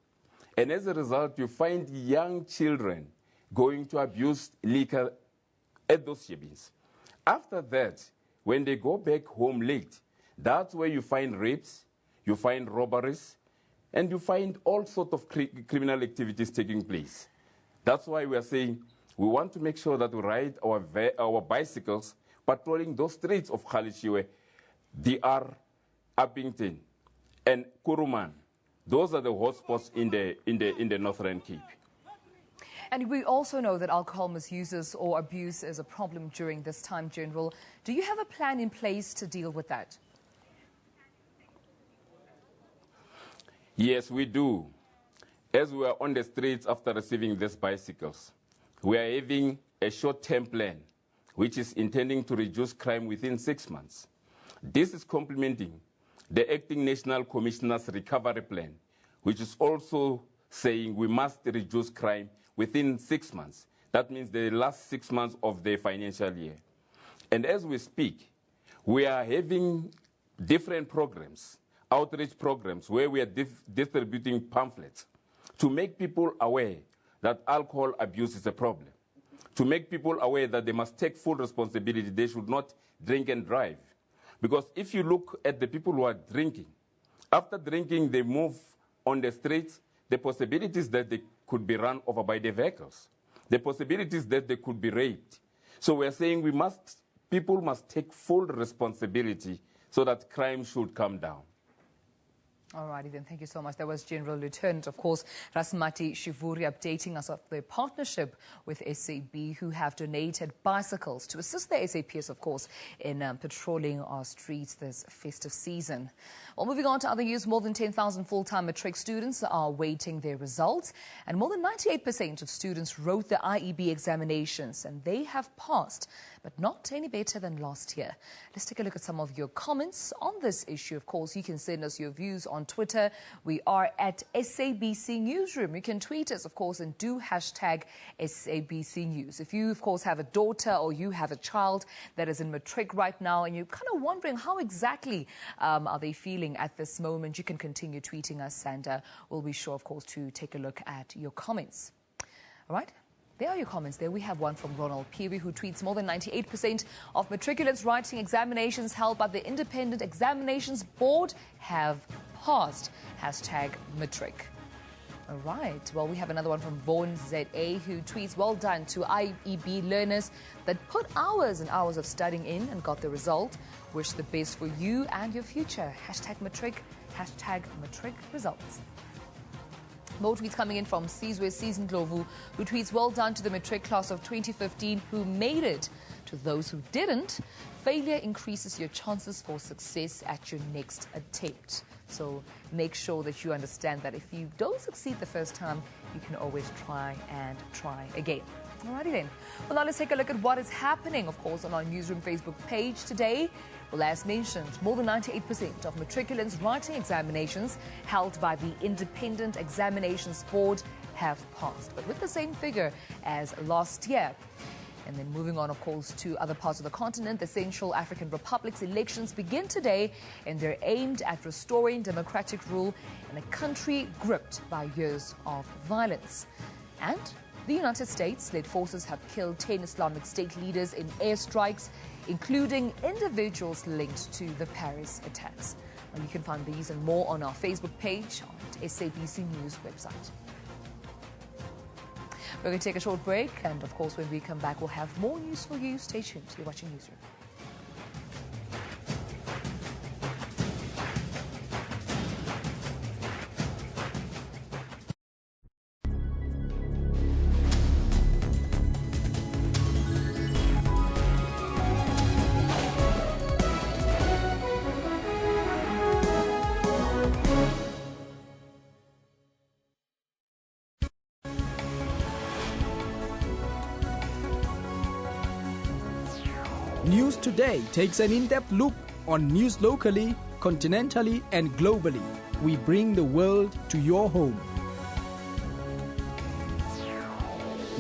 And as a result, you find young children going to abuse liquor at those shebeens. After that, when they go back home late, that's where you find rapes, you find robberies, and you find all sorts of criminal activities taking place. That's why we are saying we want to make sure that we ride our bicycles patrolling those streets of Galishwe, DR, Abington, and Kuruman. Those are the hotspots in the Northern Cape. And we also know that alcohol misuse or abuse is a problem during this time, General. Do you have a plan in place to deal with that? Yes, we do. As we are on the streets after receiving these bicycles, we are having a short-term plan, which is intending to reduce crime within 6 months. This is complementing the Acting National Commissioner's Recovery Plan, which is also saying we must reduce crime within 6 months. That means the last 6 months of the financial year. And as we speak, we are having different programs, outreach programs, where we are distributing pamphlets to make people aware that alcohol abuse is a problem, to make people aware that they must take full responsibility. They should not drink and drive. Because if you look at the people who are drinking, after drinking, they move on the streets, the possibilities that they could be run over by the vehicles, the possibilities that they could be raped. So we're saying people must take full responsibility so that crime should come down. Alrighty then, thank you so much. That was General Lieutenant, of course, Rasmati Shivuri, updating us of their partnership with SAB, who have donated bicycles to assist the SAPS, of course, in patrolling our streets this festive season. Well, moving on to other news, more than 10,000 full-time Matric students are awaiting their results, and more than 98% of students wrote the IEB examinations, and they have passed, but not any better than last year. Let's take a look at some of your comments on this issue. Of course, you can send us your views on Twitter. We are at SABC Newsroom. You can tweet us, of course, and do hashtag SABC News. If you, of course, have a daughter or you have a child that is in Matric right now and you're kind of wondering how exactly are they feeling at this moment, you can continue tweeting us, and we'll be sure, of course, to take a look at your comments. All right? There are your comments there. We have one from Ronald Peary, who tweets, more than 98% of matriculants writing examinations held by the Independent Examinations Board have passed. Hashtag Matric. All right. Well, we have another one from Vaughan ZA, who tweets, well done to IEB learners that put hours and hours of studying in and got the result. Wish the best for you and your future. Hashtag Matric. Hashtag Matric results. More tweets coming in from Sizwe Season Glovu, who tweets, well done to the Matric class of 2015 who made it. To those who didn't, failure increases your chances for success at your next attempt. So make sure that you understand that if you don't succeed the first time, you can always try and try again. Alrighty then. Well, now let's take a look at what is happening, of course, on our Newsroom Facebook page today. Well, as mentioned, more than 98% of matriculants writing examinations held by the Independent Examinations Board have passed, but with the same figure as last year. And then moving on, of course, to other parts of the continent, the Central African Republic's elections begin today, and they're aimed at restoring democratic rule in a country gripped by years of violence. And the United States-led forces have killed 10 Islamic State leaders in airstrikes, including individuals linked to the Paris attacks. Well, you can find these and more on our Facebook page on the SABC News website. We're going to take a short break, and of course, when we come back, we'll have more news for you. Stay tuned. You're watching Newsroom. News Today takes an in-depth look on news locally, continentally, and globally. We bring the world to your home.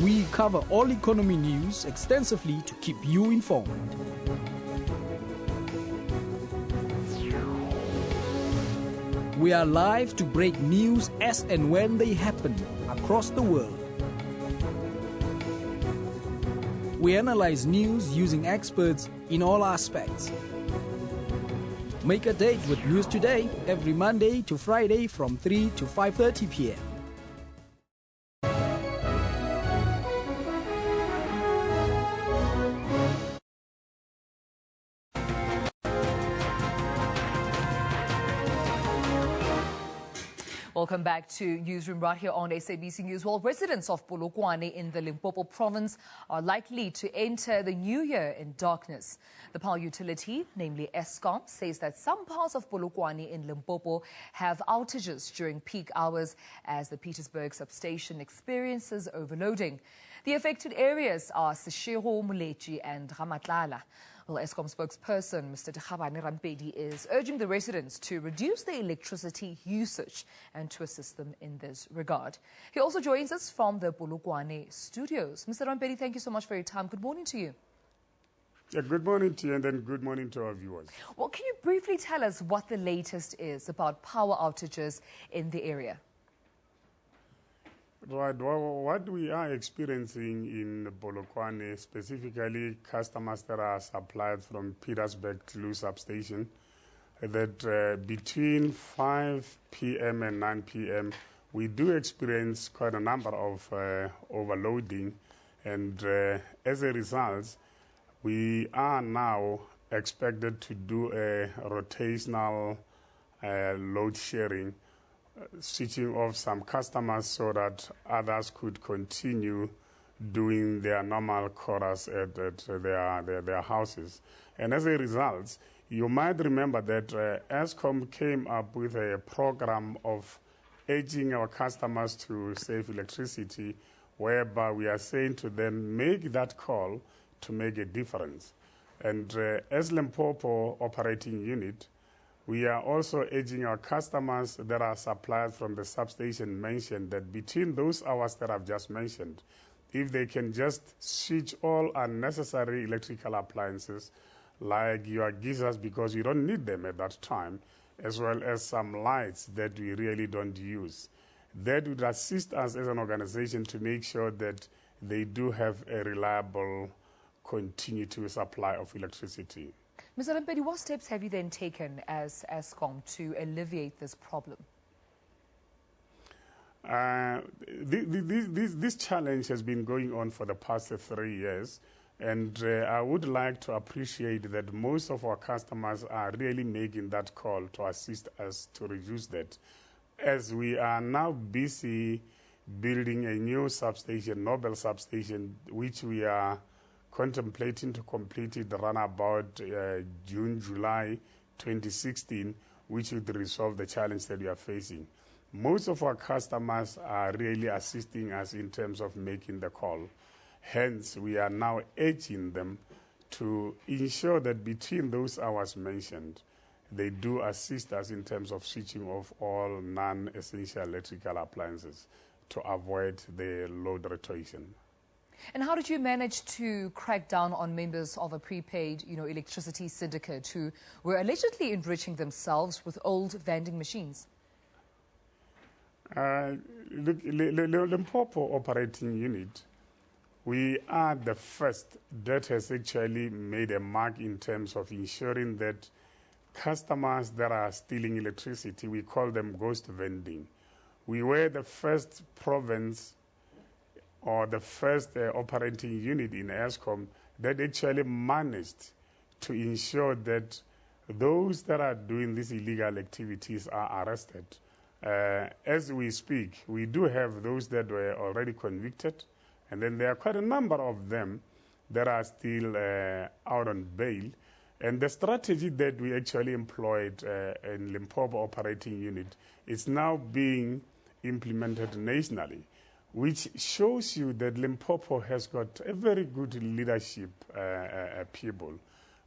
We cover all economy news extensively to keep you informed. We are live to break news as and when they happen across the world. We analyze news using experts in all aspects. Make a date with News Today every Monday to Friday from 3 to 5:30 p.m. Welcome back to Newsroom right here on SABC News. Well, residents of Polokwane in the Limpopo province are likely to enter the new year in darkness. The power utility, namely Eskom, says that some parts of Polokwane in Limpopo have outages during peak hours as the Petersburg substation experiences overloading. The affected areas are Seshego, Molechi and Ramatlala. Well, Eskom spokesperson Mr. Dikhabane Rampedi is urging the residents to reduce their electricity usage and to assist them in this regard. He also joins us from the Polokwane studios. Mr. Rampedi, thank you so much for your time. Good morning to you. Yeah, good morning to you, and then good morning to our viewers. Well, can you briefly tell us what the latest is about power outages in the area? Right. Well, what we are experiencing in Polokwane, specifically customers that are supplied from Petersburg Clue substation, that between 5 p.m. and 9 p.m. we do experience quite a number of overloading, and as a result, we are now expected to do a rotational load sharing, switching off some customers so that others could continue doing their normal chorus at their houses. And as a result, you might remember that Eskom came up with a program of urging our customers to save electricity, whereby we are saying to them, make that call to make a difference. And as Limpopo operating unit, we are also urging our customers that are supplied from the substation mentioned that between those hours that I've just mentioned, if they can just switch all unnecessary electrical appliances like your geysers, because you don't need them at that time, as well as some lights that we really don't use. That would assist us as an organization to make sure that they do have a reliable, continuous supply of electricity. Mr. Rampedi, what steps have you then taken as Eskom to alleviate this problem? This challenge has been going on for the past 3 years, and I would like to appreciate that most of our customers are really making that call to assist us to reduce that. As we are now busy building a new substation, Nobel substation, which we are contemplating to complete it around about June, July 2016, which would resolve the challenge that we are facing. Most of our customers are really assisting us in terms of making the call. Hence, we are now urging them to ensure that between those hours mentioned, they do assist us in terms of switching off all non-essential electrical appliances to avoid the load rotation. And how did you manage to crack down on members of a prepaid, electricity syndicate who were allegedly enriching themselves with old vending machines? Limpopo operating unit, we are the first that has actually made a mark in terms of ensuring that customers that are stealing electricity, we call them ghost vending. We were the first province or the first operating unit in Eskom that actually managed to ensure that those that are doing these illegal activities are arrested. As we speak, we do have those that were already convicted, and then there are quite a number of them that are still out on bail. And the strategy that we actually employed in Limpopo operating unit is now being implemented nationally, which shows you that Limpopo has got a very good leadership people.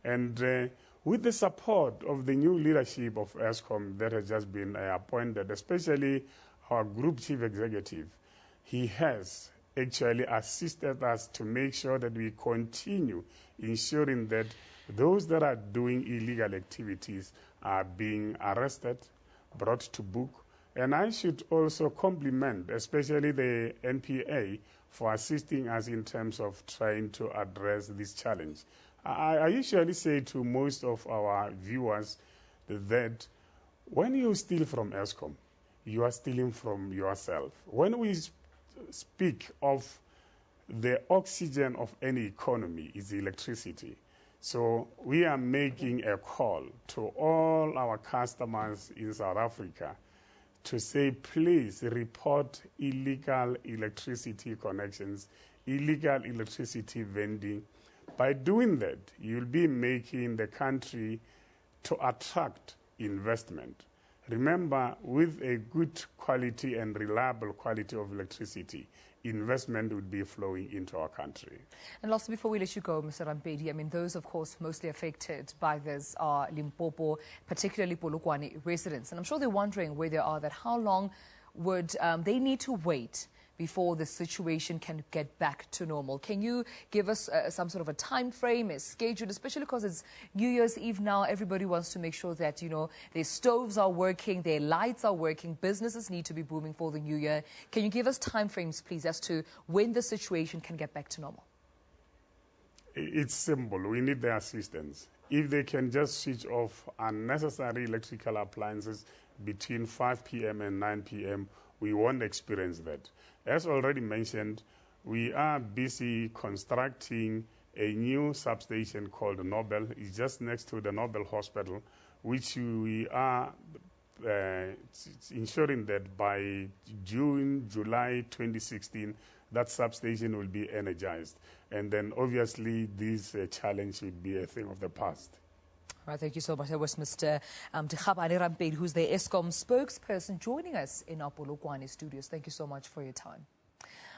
And with the support of the new leadership of Eskom that has just been appointed, especially our group chief executive, he has actually assisted us to make sure that we continue ensuring that those that are doing illegal activities are being arrested, brought to book. And I should also compliment especially the NPA for assisting us in terms of trying to address this challenge. I usually say to most of our viewers that when you steal from Eskom, you are stealing from yourself. When we speak of the oxygen of any economy is electricity. So we are making a call to all our customers in South Africa to say, please report illegal electricity connections, illegal electricity vending. By doing that, you'll be making the country to attract investment. Remember, with a good quality and reliable quality of electricity, investment would be flowing into our country. And lastly, before we let you go, Mr. Rampedi, those, of course, mostly affected by this are Limpopo, particularly Polokwane residents. And I'm sure they're wondering where they are, that how long would they need to wait before the situation can get back to normal? Can you give us some sort of a time frame, a schedule, especially because it's New Year's Eve now? Everybody wants to make sure that, their stoves are working, their lights are working, businesses need to be booming for the new year. Can you give us time frames, please, as to when the situation can get back to normal? It's simple. We need their assistance. If they can just switch off unnecessary electrical appliances between 5 p.m. and 9 p.m., we won't experience that. As already mentioned, we are busy constructing a new substation called Nobel. It's just next to the Nobel Hospital, which we are ensuring that by June, July 2016, that substation will be energized. And then obviously this challenge would be a thing of the past. All right, thank you so much. That was Mr. Dikgabane Rampedi, who's the Eskom spokesperson, joining us in our Polokwane studios. Thank you so much for your time.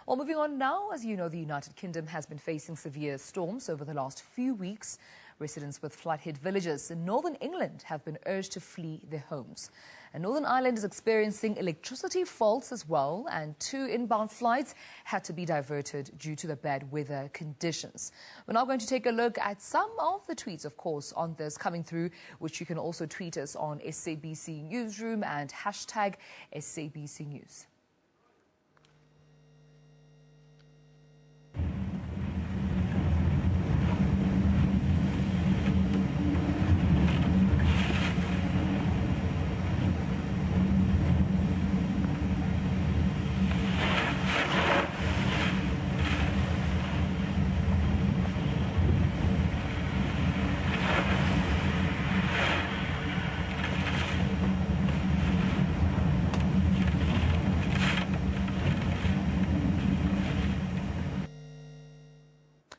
Well, moving on now, as you know, the United Kingdom has been facing severe storms over the last few weeks. Residents with flood-hit villages in northern England have been urged to flee their homes. And Northern Ireland is experiencing electricity faults as well, and 2 inbound flights had to be diverted due to the bad weather conditions. We're now going to take a look at some of the tweets, of course, on this coming through, which you can also tweet us on SABC Newsroom and hashtag SABC News.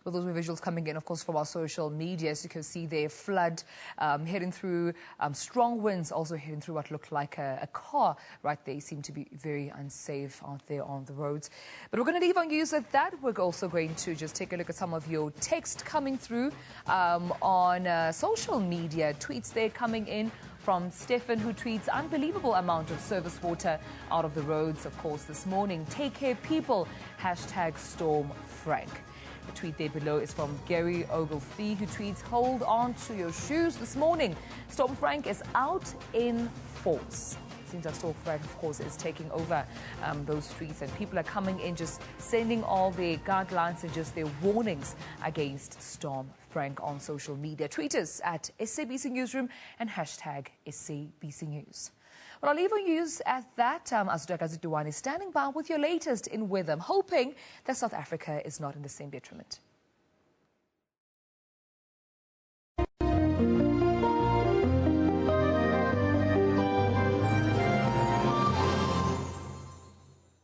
Well, those were visuals coming in, of course, from our social media. As you can see there, flood heading through, strong winds also heading through what looked like a car right there. Seem to be very unsafe out there on the roads. But we're going to leave on news at that. We're also going to just take a look at some of your text coming through on social media. Tweets there coming in from Stefan, who tweets, unbelievable amount of service water out of the roads, of course, this morning. Take care, people. Hashtag Storm Frank. The tweet there below is from Gary Ogilvie, who tweets, hold on to your shoes this morning. Storm Frank is out in force. Seems like Storm Frank, of course, is taking over those streets, and people are coming in just sending all their guidelines and just their warnings against Storm Frank on social media. Tweet us at SABC Newsroom and hashtag SABC News. Well, I'll leave our news at that. Azudakazi Duwane is standing by with your latest in weather, hoping that South Africa is not in the same detriment.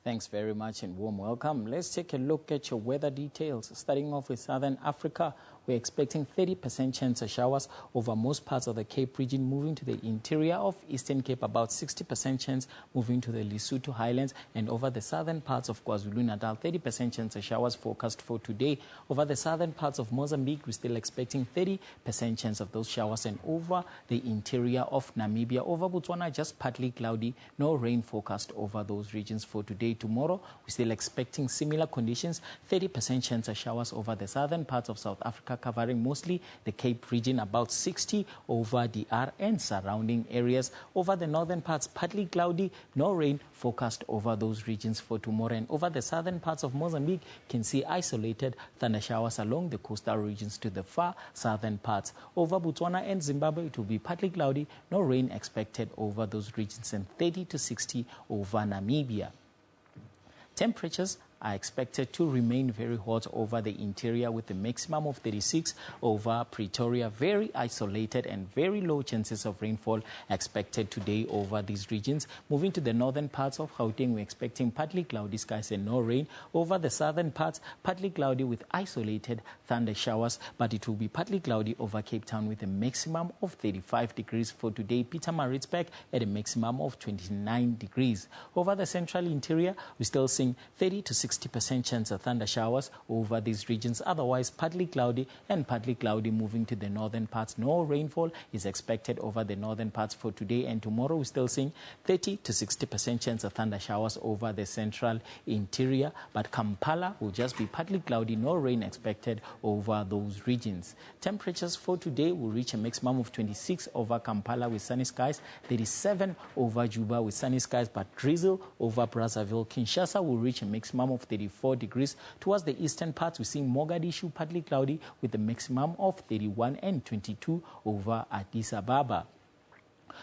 Thanks very much and warm welcome. Let's take a look at your weather details. Starting off with Southern Africa, we're expecting 30% chance of showers over most parts of the Cape region, moving to the interior of Eastern Cape, about 60% chance moving to the Lesotho Highlands, and over the southern parts of KwaZulu-Natal, 30% chance of showers forecast for today. Over the southern parts of Mozambique, we're still expecting 30% chance of those showers, and over the interior of Namibia. Over Botswana, just partly cloudy, no rain forecast over those regions for today. Tomorrow, we're still expecting similar conditions, 30% chance of showers over the southern parts of South Africa, covering mostly the Cape region, about 60 over DR and surrounding areas. Over the northern parts, partly cloudy, no rain forecast over those regions for tomorrow. And over the southern parts of Mozambique, you can see isolated thunder showers along the coastal regions to the far southern parts. Over Botswana and Zimbabwe, it will be partly cloudy, no rain expected over those regions, and 30 to 60 over Namibia. Temperatures are expected to remain very hot over the interior, with the maximum of 36 over Pretoria. Very isolated and very low chances of rainfall expected today over these regions. Moving to the northern parts of Gauteng, we're expecting partly cloudy skies and no rain. Over the southern parts, partly cloudy with isolated thunder showers, but it will be partly cloudy over Cape Town with a maximum of 35 degrees for today. Pietermaritzburg at a maximum of 29 degrees. Over the central interior, we're still seeing 30 to 60% chance of thunder showers over these regions. Otherwise, partly cloudy and partly cloudy moving to the northern parts. No rainfall is expected over the northern parts for today and tomorrow. We're still seeing 30 to 60% chance of thunder showers over the central interior. But Kampala will just be partly cloudy, no rain expected over those regions. Temperatures for today will reach a maximum of 26 over Kampala with sunny skies, 37 over Juba with sunny skies, but drizzle over Brazzaville. Kinshasa will reach a maximum of 34 degrees. Towards the eastern parts, we're seeing Mogadishu partly cloudy with a maximum of 31 and 22 over Addis Ababa.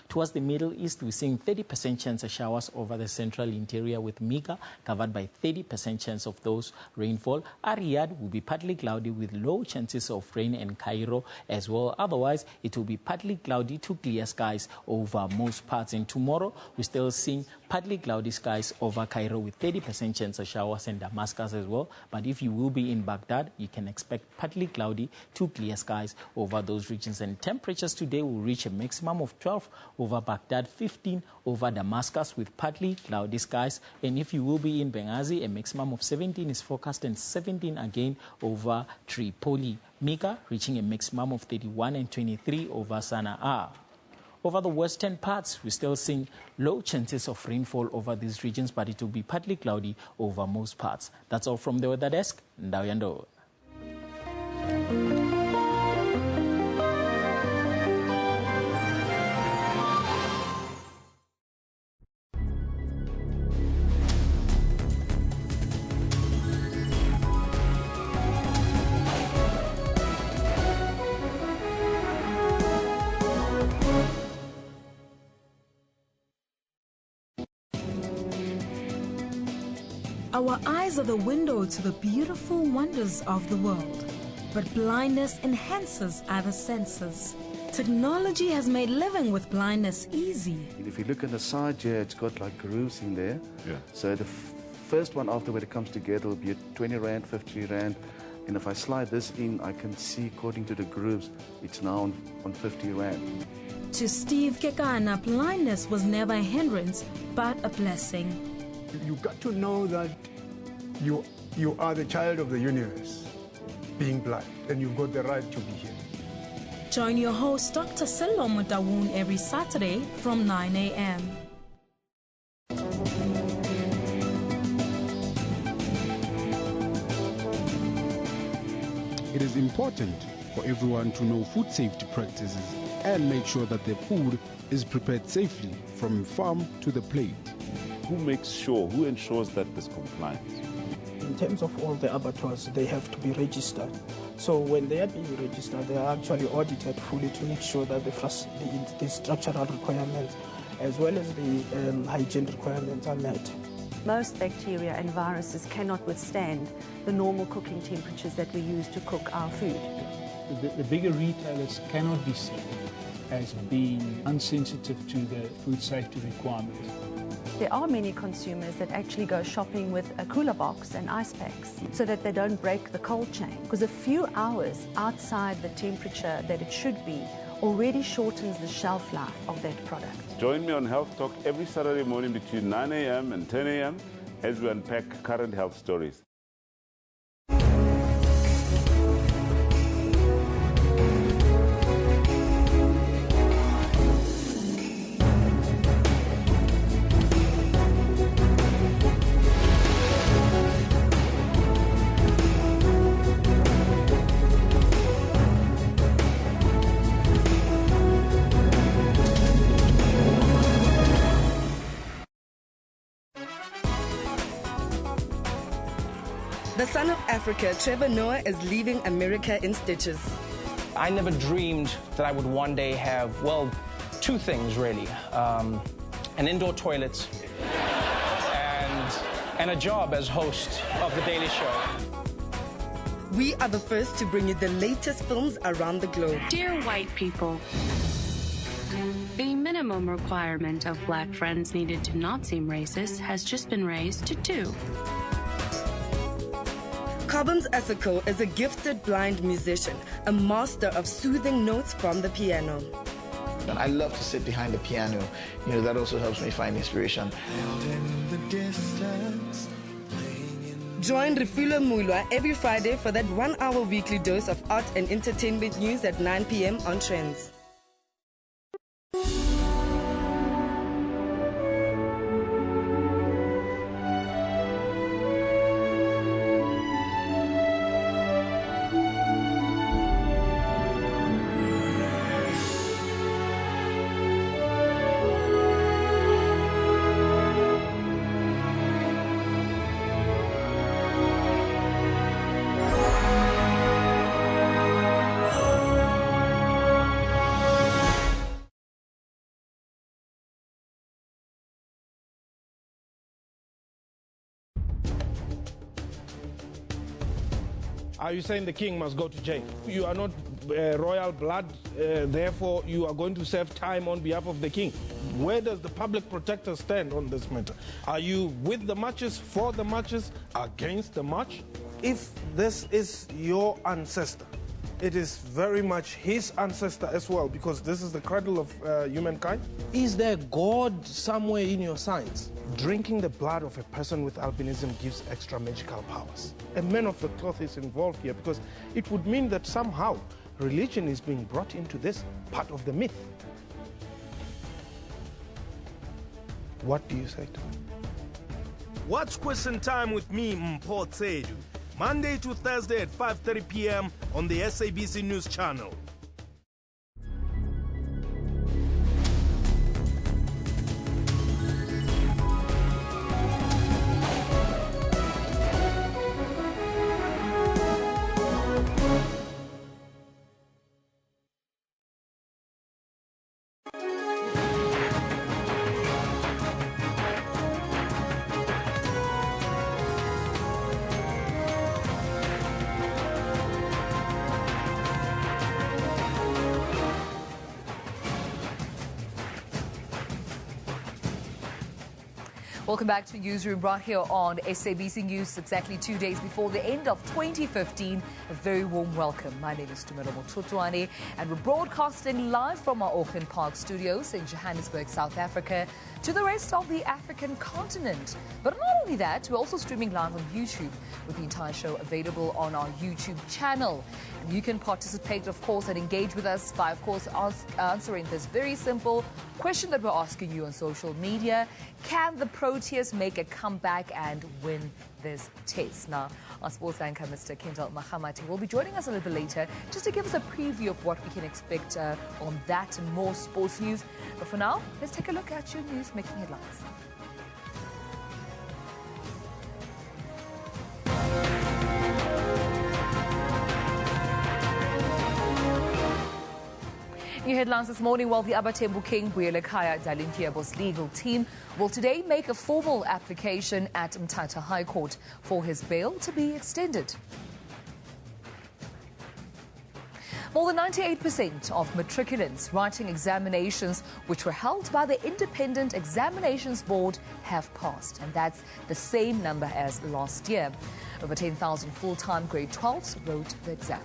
Towards the Middle East, we're seeing 30% chance of showers over the central interior, with Mika covered by 30% chance of those rainfall. Riyadh will be partly cloudy with low chances of rain, and Cairo as well. Otherwise, it will be partly cloudy to clear skies over most parts. And tomorrow, we're still seeing partly cloudy skies over Cairo with 30% chance of showers, and Damascus as well. But if you will be in Baghdad, you can expect partly cloudy to clear skies over those regions. And temperatures today will reach a maximum of 12 over Baghdad, 15 over Damascus with partly cloudy skies. And if you will be in Benghazi, a maximum of 17 is forecast, and 17 again over Tripoli. Mika reaching a maximum of 31 and 23 over Sana'a. Over the western parts, we're still seeing low chances of rainfall over these regions, but it will be partly cloudy over most parts. That's all from the weather desk. Ndawiyando. Our eyes are the window to the beautiful wonders of the world, but blindness enhances other senses. Technology has made living with blindness easy. If you look at the side here, it's got like grooves in there. Yeah. So the first one after when it comes together will be at 20 Rand, 50 Rand. And if I slide this in, I can see according to the grooves, it's now on 50 Rand. To Steve Kekana, blindness was never a hindrance, but a blessing. You've got to know that you are the child of the universe, being blind, and you've got the right to be here. Join your host, Dr. Sello Mutawun, every Saturday from 9 a.m. It is important for everyone to know food safety practices and make sure that their food is prepared safely from farm to the plate. Who ensures that there's compliance? In terms of all the abattoirs, they have to be registered. So when they are being registered, they are actually audited fully to make sure that the structural requirements as well as the hygiene requirements are met. Most bacteria and viruses cannot withstand the normal cooking temperatures that we use to cook our food. The bigger retailers cannot be seen as being insensitive to the food safety requirements. There are many consumers that actually go shopping with a cooler box and ice packs so that they don't break the cold chain, because a few hours outside the temperature that it should be already shortens the shelf life of that product. Join me on Health Talk every Saturday morning between 9 a.m. and 10 a.m. as we unpack current health stories. The son of Africa, Trevor Noah, is leaving America in stitches. I never dreamed that I would one day have, well, two things really. An indoor toilet and a job as host of The Daily Show. We are the first to bring you the latest films around the globe. Dear white people, the minimum requirement of black friends needed to not seem racist has just been raised to 2. Cobhams Asako is a gifted blind musician, a master of soothing notes from the piano. And I love to sit behind the piano. You know, that also helps me find inspiration. Join Refulo Mulwa every Friday for that 1-hour weekly dose of art and entertainment news at 9 p.m. on Trends. Are you saying the king must go to jail? You are not royal blood, therefore you are going to serve time on behalf of the king. Where does the public protector stand on this matter? Are you with the marches, for the marches, against the march? If this is your ancestor, it is very much his ancestor as well, because this is the cradle of humankind. Is there God somewhere in your science? Drinking the blood of a person with albinism gives extra magical powers. A man of the cloth is involved here because it would mean that somehow religion is being brought into this part of the myth. What do you say to me? Watch Question Time with me, Mpho Tsedu, Monday to Thursday at 5:30 p.m. on the SABC News Channel. Welcome back to Newsroom right here on SABC News, exactly 2 days before the end of 2015. A very warm welcome. My name is Tumelo Mototwane, and we're broadcasting live from our Auckland Park studios in Johannesburg, South Africa, to the rest of the African continent. But not only that, we're also streaming live on YouTube, with the entire show available on our YouTube channel. And you can participate, of course, and engage with us by, of course, answering this very simple question that we're asking you on social media. Can the Proteas make a comeback and win this test? Now, our sports anchor, Mr. Kendall Mahamati, will be joining us a little bit later just to give us a preview of what we can expect on that and more sports news. But for now, let's take a look at your news making headlines. New headlines this morning. While the Abatembu King Dalindyebo's legal team will today make a formal application at Mthatha High Court for his bail to be extended. More than 98% of matriculants writing examinations which were held by the Independent Examinations Board have passed, and that's the same number as last year. Over 10,000 full-time grade 12s wrote the exam.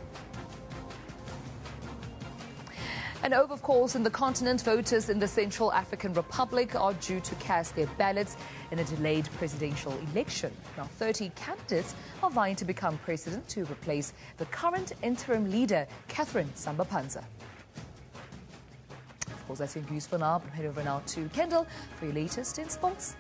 And over, of course, in the continent, voters in the Central African Republic are due to cast their ballots in a delayed presidential election. Now, 30 candidates are vying to become president to replace the current interim leader, Catherine Samba-Panza. Of course, that's your news for now. Head over now to Kendall for your latest in sports.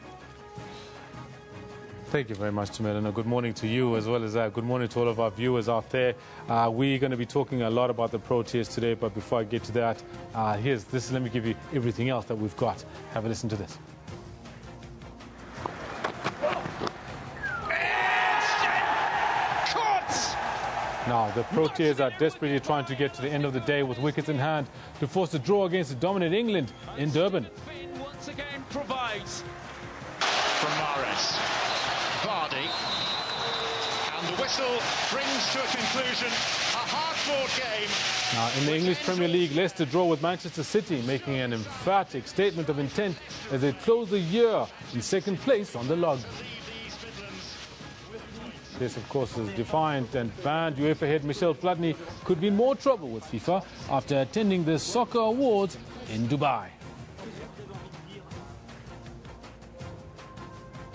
Thank you very much, Tumelo. Good morning to you, as well as good morning to all of our viewers out there. We're going to be talking a lot about the Proteas today, but before I get to that, let me give you everything else that we've got. Have a listen to this. Now, the Proteas are desperately trying to get to the end of the day with wickets in hand to force a draw against the dominant England in Durban. Once again provides from Maris. Vardy, and the whistle brings to a conclusion a hard-fought game. Now, in the English Premier League, Leicester draw with Manchester City, making an emphatic statement of intent as they close the year in second place on the log. This, of course, is defiant and banned UEFA head Michel Platini could be in more trouble with FIFA after attending the Soccer Awards in Dubai.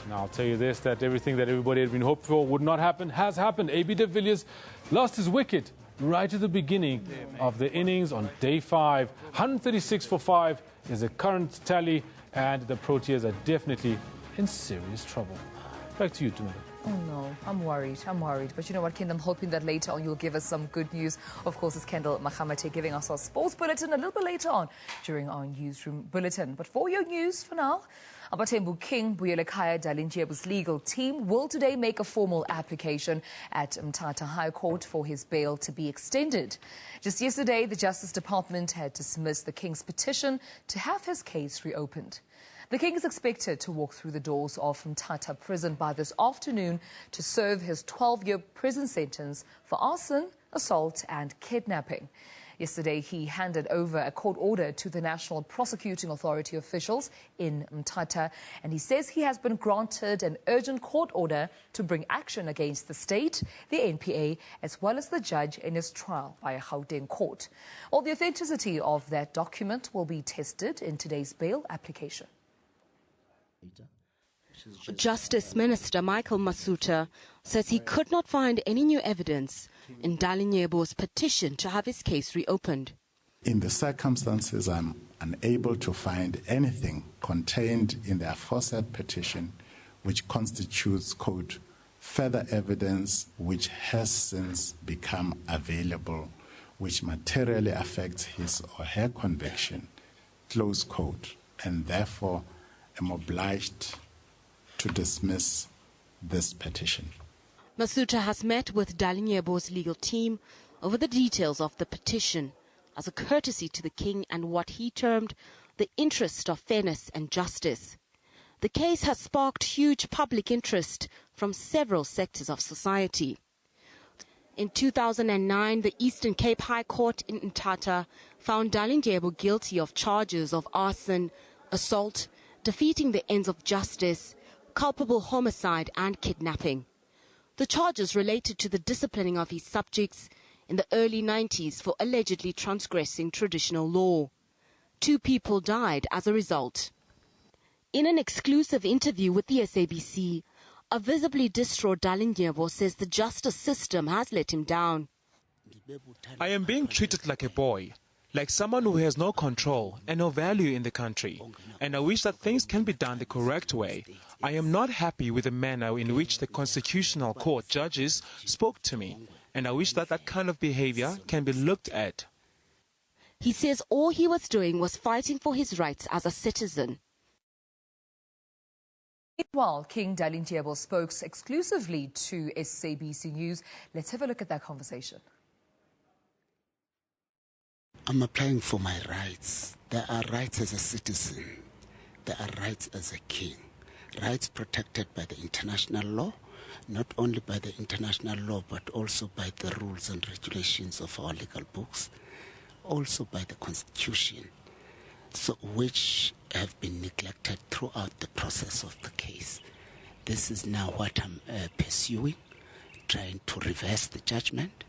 Now, I'll tell you this, that everything that everybody had been hoping for would not happen has happened. AB de Villiers lost his wicket right at the beginning of the innings on day 5. 136 for 5 is the current tally, and the Proteas are definitely in serious trouble. Back to you, Tumelo. Oh no, I'm worried. But you know what, Ken, I'm hoping that later on you'll give us some good news. Of course, it's Kendall Mahamate giving us our sports bulletin a little bit later on during our newsroom bulletin. But for your news for now, Abatembu King Dalindyebo's legal team will today make a formal application at Mthatha High Court for his bail to be extended. Just yesterday, the Justice Department had dismissed the King's petition to have his case reopened. The king is expected to walk through the doors of Mthatha prison by this afternoon to serve his 12-year prison sentence for arson, assault and kidnapping. Yesterday, he handed over a court order to the National Prosecuting Authority officials in Mthatha, and he says he has been granted an urgent court order to bring action against the state, the NPA, as well as the judge in his trial by a Gauteng court. Well, the authenticity of that document will be tested in today's bail application. Justice Minister Michael Masuta says he could not find any new evidence in Dalindyebo's petition to have his case reopened. In the circumstances, I'm unable to find anything contained in the aforesaid petition which constitutes, quote, further evidence which has since become available, which materially affects his or her conviction, close quote, and therefore am obliged to dismiss this petition. Masuta has met with Dalindyebo's legal team over the details of the petition as a courtesy to the king and what he termed the interest of fairness and justice. The case has sparked huge public interest from several sectors of society. In 2009, the Eastern Cape High Court in Mthatha found Dalindyebo guilty of charges of arson, assault, defeating the ends of justice, culpable homicide and kidnapping. The charges related to the disciplining of his subjects in the early 90s for allegedly transgressing traditional law. 2 people died as a result. In an exclusive interview with the SABC, a visibly distraught Dalindyebo says the justice system has let him down. I am being treated like a boy, like someone who has no control and no value in the country, and I wish that things can be done the correct way. I am not happy with the manner in which the Constitutional Court judges spoke to me, and I wish that that kind of behavior can be looked at. He says all he was doing was fighting for his rights as a citizen. While King Dalindyebo spoke exclusively to SABC News, let's have a look at that conversation. I'm applying for my rights. There are rights as a citizen. There are rights as a king. Rights protected by the international law, not only by the international law, but also by the rules and regulations of our legal books, also by the Constitution, so which have been neglected throughout the process of the case. This is now what I'm pursuing, trying to reverse the judgment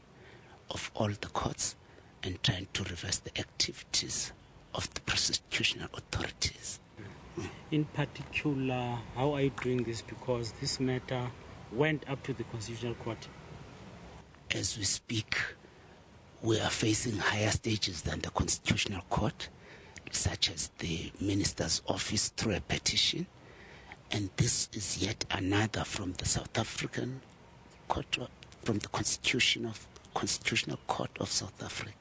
of all the courts and trying to reverse the activities of the prosecutional authorities. In particular, how are you doing this? Because this matter went up to the Constitutional Court. As we speak, we are facing higher stages than the Constitutional Court, such as the Minister's Office through a petition. And this is yet another from the South African Court, from the Constitutional Court of South Africa.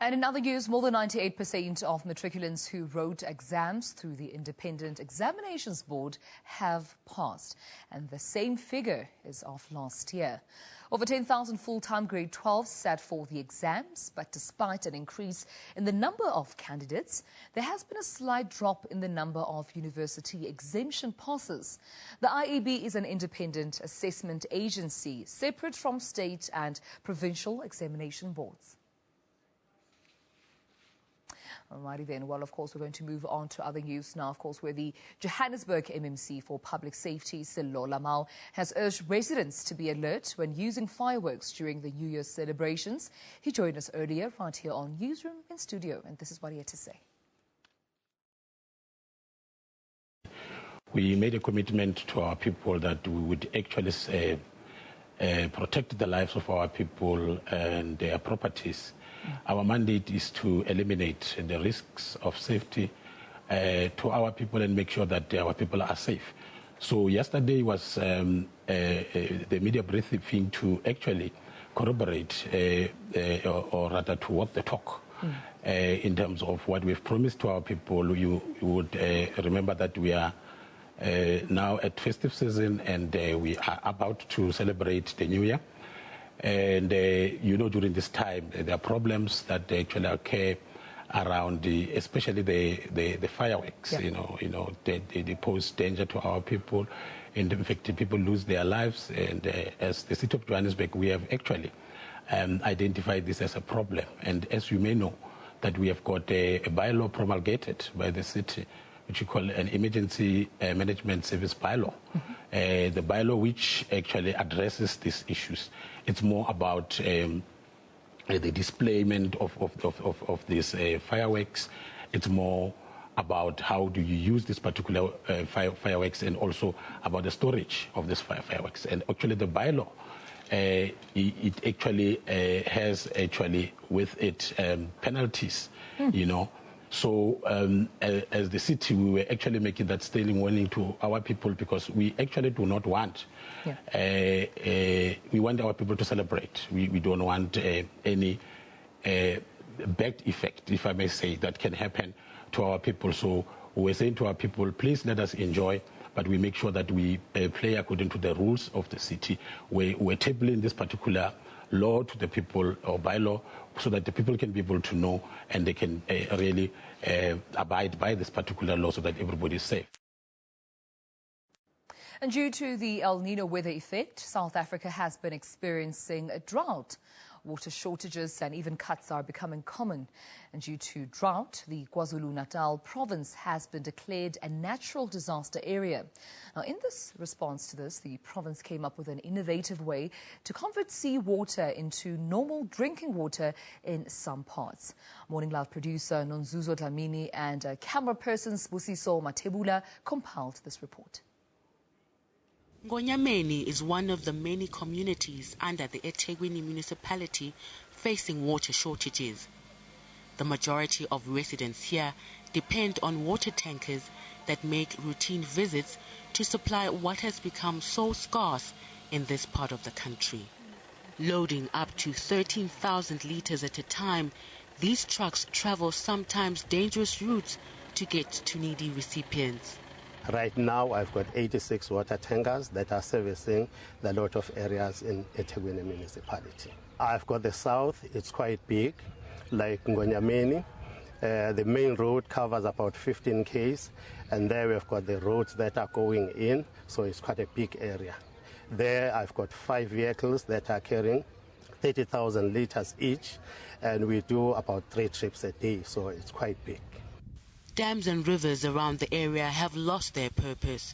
And in other news, more than 98% of matriculants who wrote exams through the Independent Examinations Board have passed. And the same figure is of last year. Over 10,000 full-time grade 12s sat for the exams, but despite an increase in the number of candidates, there has been a slight drop in the number of university exemption passes. The IEB is an independent assessment agency, separate from state and provincial examination boards. Alrighty then. Well, of course, we're going to move on to other news now, of course, where the Johannesburg MMC for Public Safety, Sello Lamau, has urged residents to be alert when using fireworks during the New Year's celebrations. He joined us earlier right here on Newsroom in studio, and this is what he had to say. We made a commitment to our people that we would actually protect the lives of our people and their properties. Our mandate is to eliminate the risks of safety to our people and make sure that our people are safe. So yesterday was the media briefing to actually corroborate or rather to walk the talk in terms of what we've promised to our people. You would remember that we are now at festive season and we are about to celebrate the New Year. And, you know, during this time, there are problems that actually occur around especially the fireworks. Yeah. They pose danger to our people, and in fact, people lose their lives. And as the city of Johannesburg, we have actually identified this as a problem. And as you may know, that we have got a bylaw promulgated by the city, which we call an emergency management service bylaw. The bylaw which actually addresses these issues. It's more about the displayment of these fireworks. It's more about how do you use this particular fireworks, and also about the storage of these fireworks. And actually the bylaw, it actually has actually with it penalties, So as the city, we were actually making that stating warning to our people, because we actually do not want, we want our people to celebrate. We don't want any bad effect, if I may say, that can happen to our people. So we're saying to our people, please let us enjoy, but we make sure that we play according to the rules of the city. We're tabling this particular law to the people, or bylaw, so that the people can be able to know, and they can really abide by this particular law, so that everybody is safe. And due to the El Nino weather effect, South Africa has been experiencing a drought. Water shortages and even cuts are becoming common. And due to drought, the KwaZulu-Natal province has been declared a natural disaster area. Now, in this response to this, the province came up with an innovative way to convert seawater into normal drinking water in some parts. Morning Live producer Nonzuzo Dlamini and camera person Sbusiso Matebula compiled this report. Ngonyameni is one of the many communities under the eThekwini municipality facing water shortages. The majority of residents here depend on water tankers that make routine visits to supply what has become so scarce in this part of the country. Loading up to 13,000 litres at a time, these trucks travel sometimes dangerous routes to get to needy recipients. Right now, I've got 86 water tankers that are servicing the lot of areas in eThekwini municipality. I've got the south, it's quite big, like Ngonyameni. The main road covers about 15 km, and there we've got the roads that are going in, so it's quite a big area. There I've got 5 vehicles that are carrying 30,000 litres each, and we do about 3 trips a day, so it's quite big. Dams and rivers around the area have lost their purpose.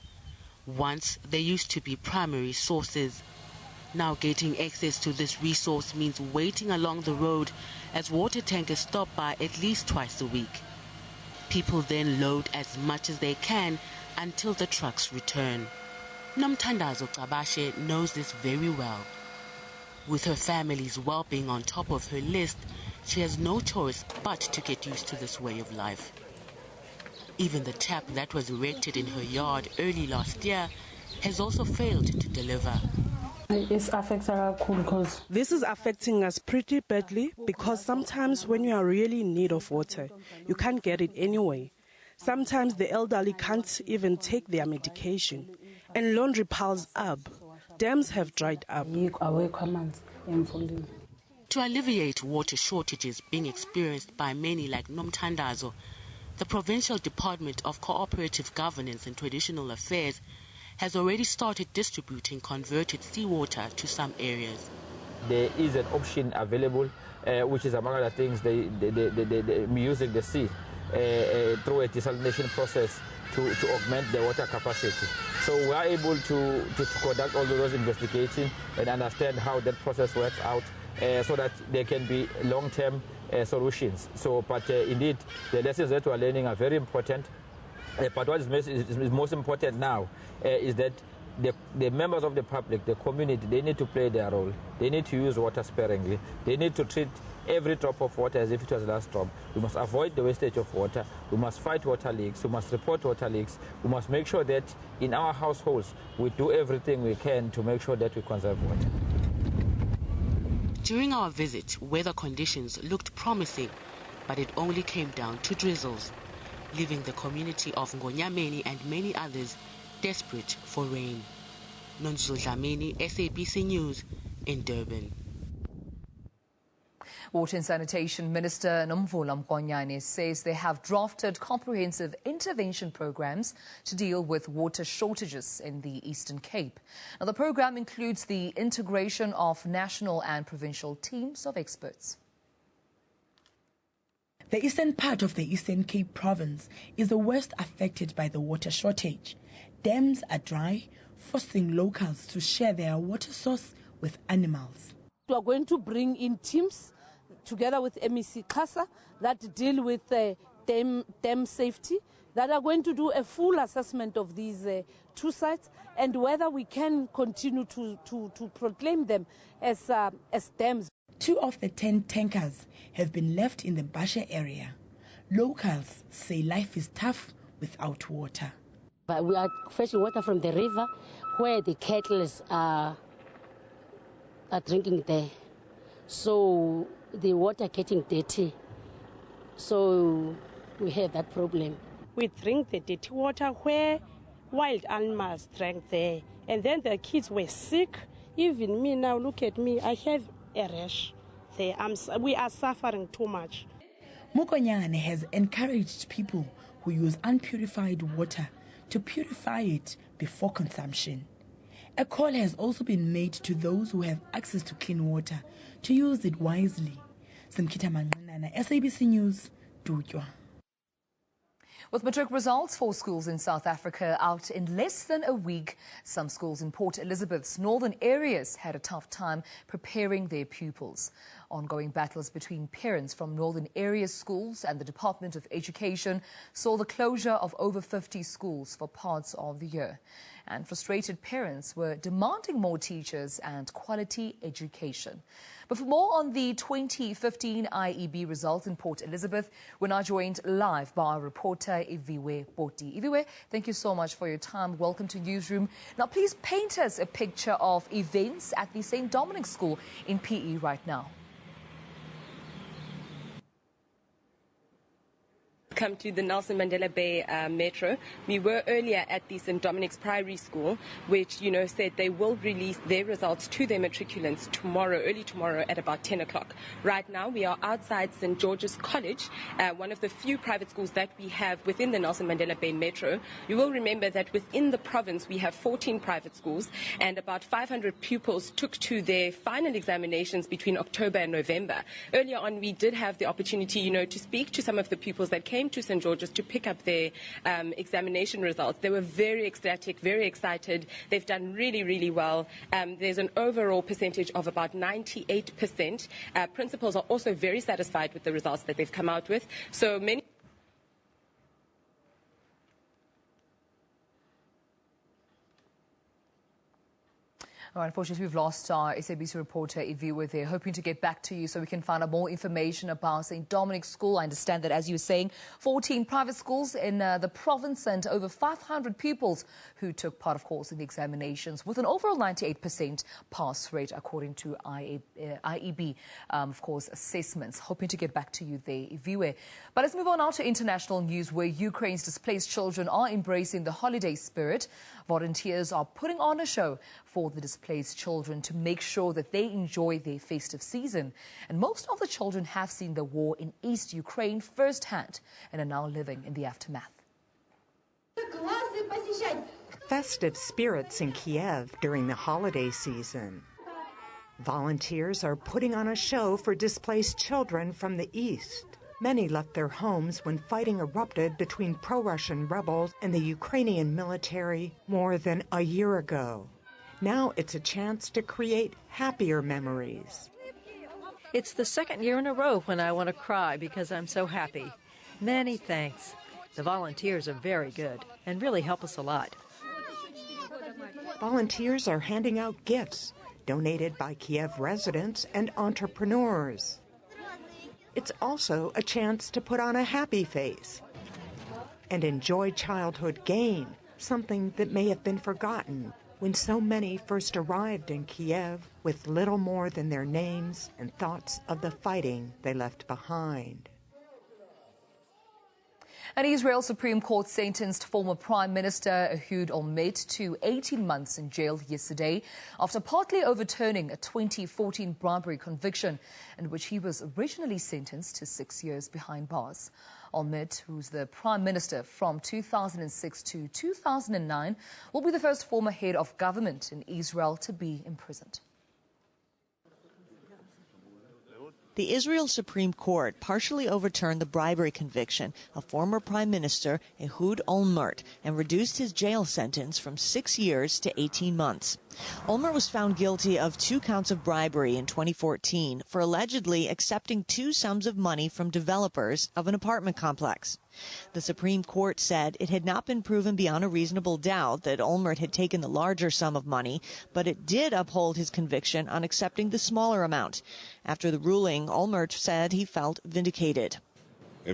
Once they used to be primary sources. Now getting access to this resource means waiting along the road as water tankers stop by at least twice a week. People then load as much as they can until the trucks return. Nomthandazo Cabashe knows this very well. With her family's well-being on top of her list, she has no choice but to get used to this way of life. Even the tap that was erected in her yard early last year has also failed to deliver. This is affecting us pretty badly because sometimes when you are really in need of water, you can't get it anyway. Sometimes the elderly can't even take their medication, and laundry piles up. Dams have dried up. To alleviate water shortages being experienced by many like Nomthandazo, the Provincial Department of Cooperative Governance and Traditional Affairs has already started distributing converted seawater to some areas. There is an option available, which is among other things, using the sea through a desalination process to augment the water capacity. So we are able to conduct all those investigations and understand how that process works out so that there can be long-term solutions. So, but indeed, the lessons that we are learning are very important. But what is most important now is that the members of the public, the community, they need to play their role. They need to use water sparingly. They need to treat every drop of water as if it was the last drop. We must avoid the wastage of water. We must fight water leaks. We must report water leaks. We must make sure that in our households we do everything we can to make sure that we conserve water. During our visit, weather conditions looked promising, but it only came down to drizzles, leaving the community of Ngonyameni and many others desperate for rain. Nonzuzo Dlamini, SABC News in Durban. Water and Sanitation Minister Nomvula Mkonyane says they have drafted comprehensive intervention programs to deal with water shortages in the Eastern Cape. Now, the program includes the integration of national and provincial teams of experts. The eastern part of the Eastern Cape province is the worst affected by the water shortage. Dams are dry, forcing locals to share their water source with animals. We are going to bring in teams together with MEC CASA that deal with dam safety, that are going to do a full assessment of these two sites and whether we can continue to proclaim them as dams. 2 of the 10 tankers have been left in the Basha area. Locals say life is tough without water. But we are fetching water from the river where the cattle are drinking there. So the water getting dirty. So we have that problem. We drink the dirty water where wild animals drank there. And then the kids were sick. Even me now, look at me, I have a rash there. We are suffering too much. Mukonyane has encouraged people who use unpurified water to purify it before consumption. A call has also been made to those who have access to clean water to use it wisely. Simkita Manganana, SABC News, Dutwa. With Matric results for schools in South Africa out in less than a week, some schools in Port Elizabeth's northern areas had a tough time preparing their pupils. Ongoing battles between parents from northern area schools and the Department of Education saw the closure of over 50 schools for parts of the year. And frustrated parents were demanding more teachers and quality education. But for more on the 2015 IEB results in Port Elizabeth, we're now joined live by our reporter Iviwe Boti. Iviwe, thank you so much for your time. Welcome to Newsroom. Now, please paint us a picture of events at the St. Dominic School in PE right now. Come to the Nelson Mandela Bay Metro. We were earlier at the St. Dominic's Priory School, which, said they will release their results to their matriculants tomorrow, early tomorrow at about 10 o'clock. Right now, we are outside St. George's College, one of the few private schools that we have within the Nelson Mandela Bay Metro. You will remember that within the province, we have 14 private schools, and about 500 pupils took to their final examinations between October and November. Earlier on, we did have the opportunity, to speak to some of the pupils that came to St. George's to pick up their examination results. They were very ecstatic, very excited. They've done really, really well. There's an overall percentage of about 98%. Principals are also very satisfied with the results that they've come out with. So many. Oh, unfortunately, we've lost our SABC reporter, Iviwe, there. Hoping to get back to you so we can find out more information about St. Dominic's School. I understand that, as you were saying, 14 private schools in the province and over 500 pupils who took part, of course, in the examinations with an overall 98% pass rate, according to IEB, of course, assessments. Hoping to get back to you there, Iviwe. But let's move on now to international news, where Ukraine's displaced children are embracing the holiday spirit. Volunteers are putting on a show for the displaced children to make sure that they enjoy their festive season. And most of the children have seen the war in East Ukraine firsthand and are now living in the aftermath. Festive spirits in Kiev during the holiday season. Volunteers are putting on a show for displaced children from the east. Many left their homes when fighting erupted between pro-Russian rebels and the Ukrainian military more than a year ago. Now it's a chance to create happier memories. It's the second year in a row when I want to cry because I'm so happy. Many thanks. The volunteers are very good and really help us a lot. Volunteers are handing out gifts donated by Kiev residents and entrepreneurs. It's also a chance to put on a happy face and enjoy childhood gain, something that may have been forgotten when so many first arrived in Kiev with little more than their names and thoughts of the fighting they left behind. An Israel Supreme Court sentenced former Prime Minister Ehud Olmert to 18 months in jail yesterday after partly overturning a 2014 bribery conviction in which he was originally sentenced to 6 years behind bars. Olmert, who's the Prime Minister from 2006 to 2009, will be the first former head of government in Israel to be imprisoned. The Israel Supreme Court partially overturned the bribery conviction of former Prime Minister Ehud Olmert and reduced his jail sentence from 6 years to 18 months. Olmert was found guilty of 2 counts of bribery in 2014 for allegedly accepting 2 sums of money from developers of an apartment complex. The Supreme Court said it had not been proven beyond a reasonable doubt that Olmert had taken the larger sum of money, but it did uphold his conviction on accepting the smaller amount. After the ruling, Olmert said he felt vindicated. A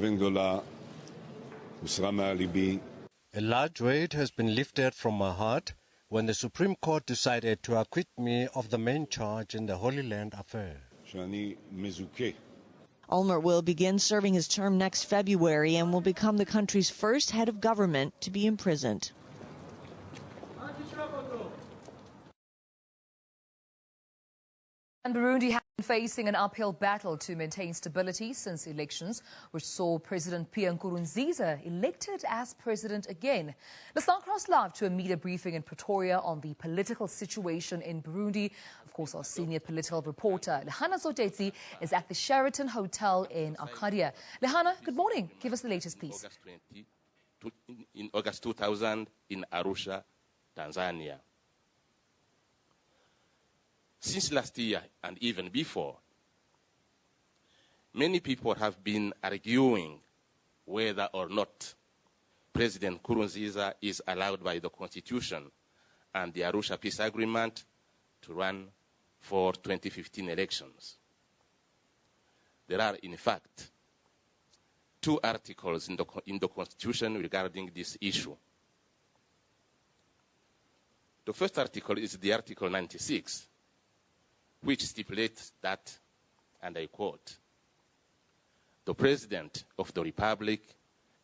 large weight has been lifted from my heart when the Supreme Court decided to acquit me of the main charge in the Holy Land affair. Olmert will begin serving his term next February and will become the country's first head of government to be imprisoned. And Burundi has been facing an uphill battle to maintain stability since elections, which saw President Pierre Nkurunziza elected as president again. Let's now cross live to a media briefing in Pretoria on the political situation in Burundi. Of course, our senior political reporter, Lehana Sotetsi, is at the Sheraton Hotel in Arcadia. Lehana, good morning. Give us the latest, please. In August 2000 in Arusha, Tanzania. Since last year and even before, many people have been arguing whether or not President Nkurunziza is allowed by the Constitution and the Arusha Peace Agreement to run for 2015 elections. There are, in fact, 2 articles in the Constitution regarding this issue. The first article is the Article 96, which stipulates that, and I quote, "The President of the Republic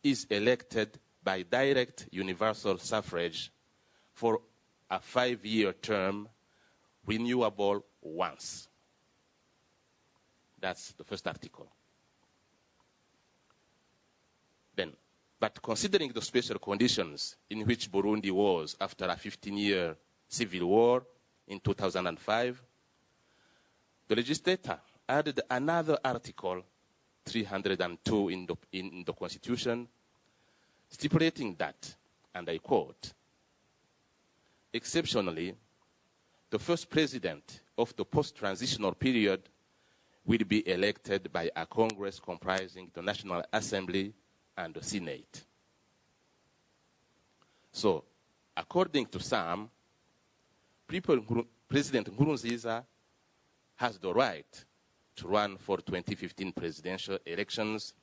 is elected by direct universal suffrage for a 5-year term, renewable once." That's the first article. Then, but considering the special conditions in which Burundi was after a 15-year civil war in 2005, the legislator added another article, 302 in the Constitution, stipulating that, and I quote, "Exceptionally, the first president of the post-transitional period will be elected by a Congress comprising the National Assembly and the Senate." So, according to some, President Nkurunziza has the right to run for 2015 presidential elections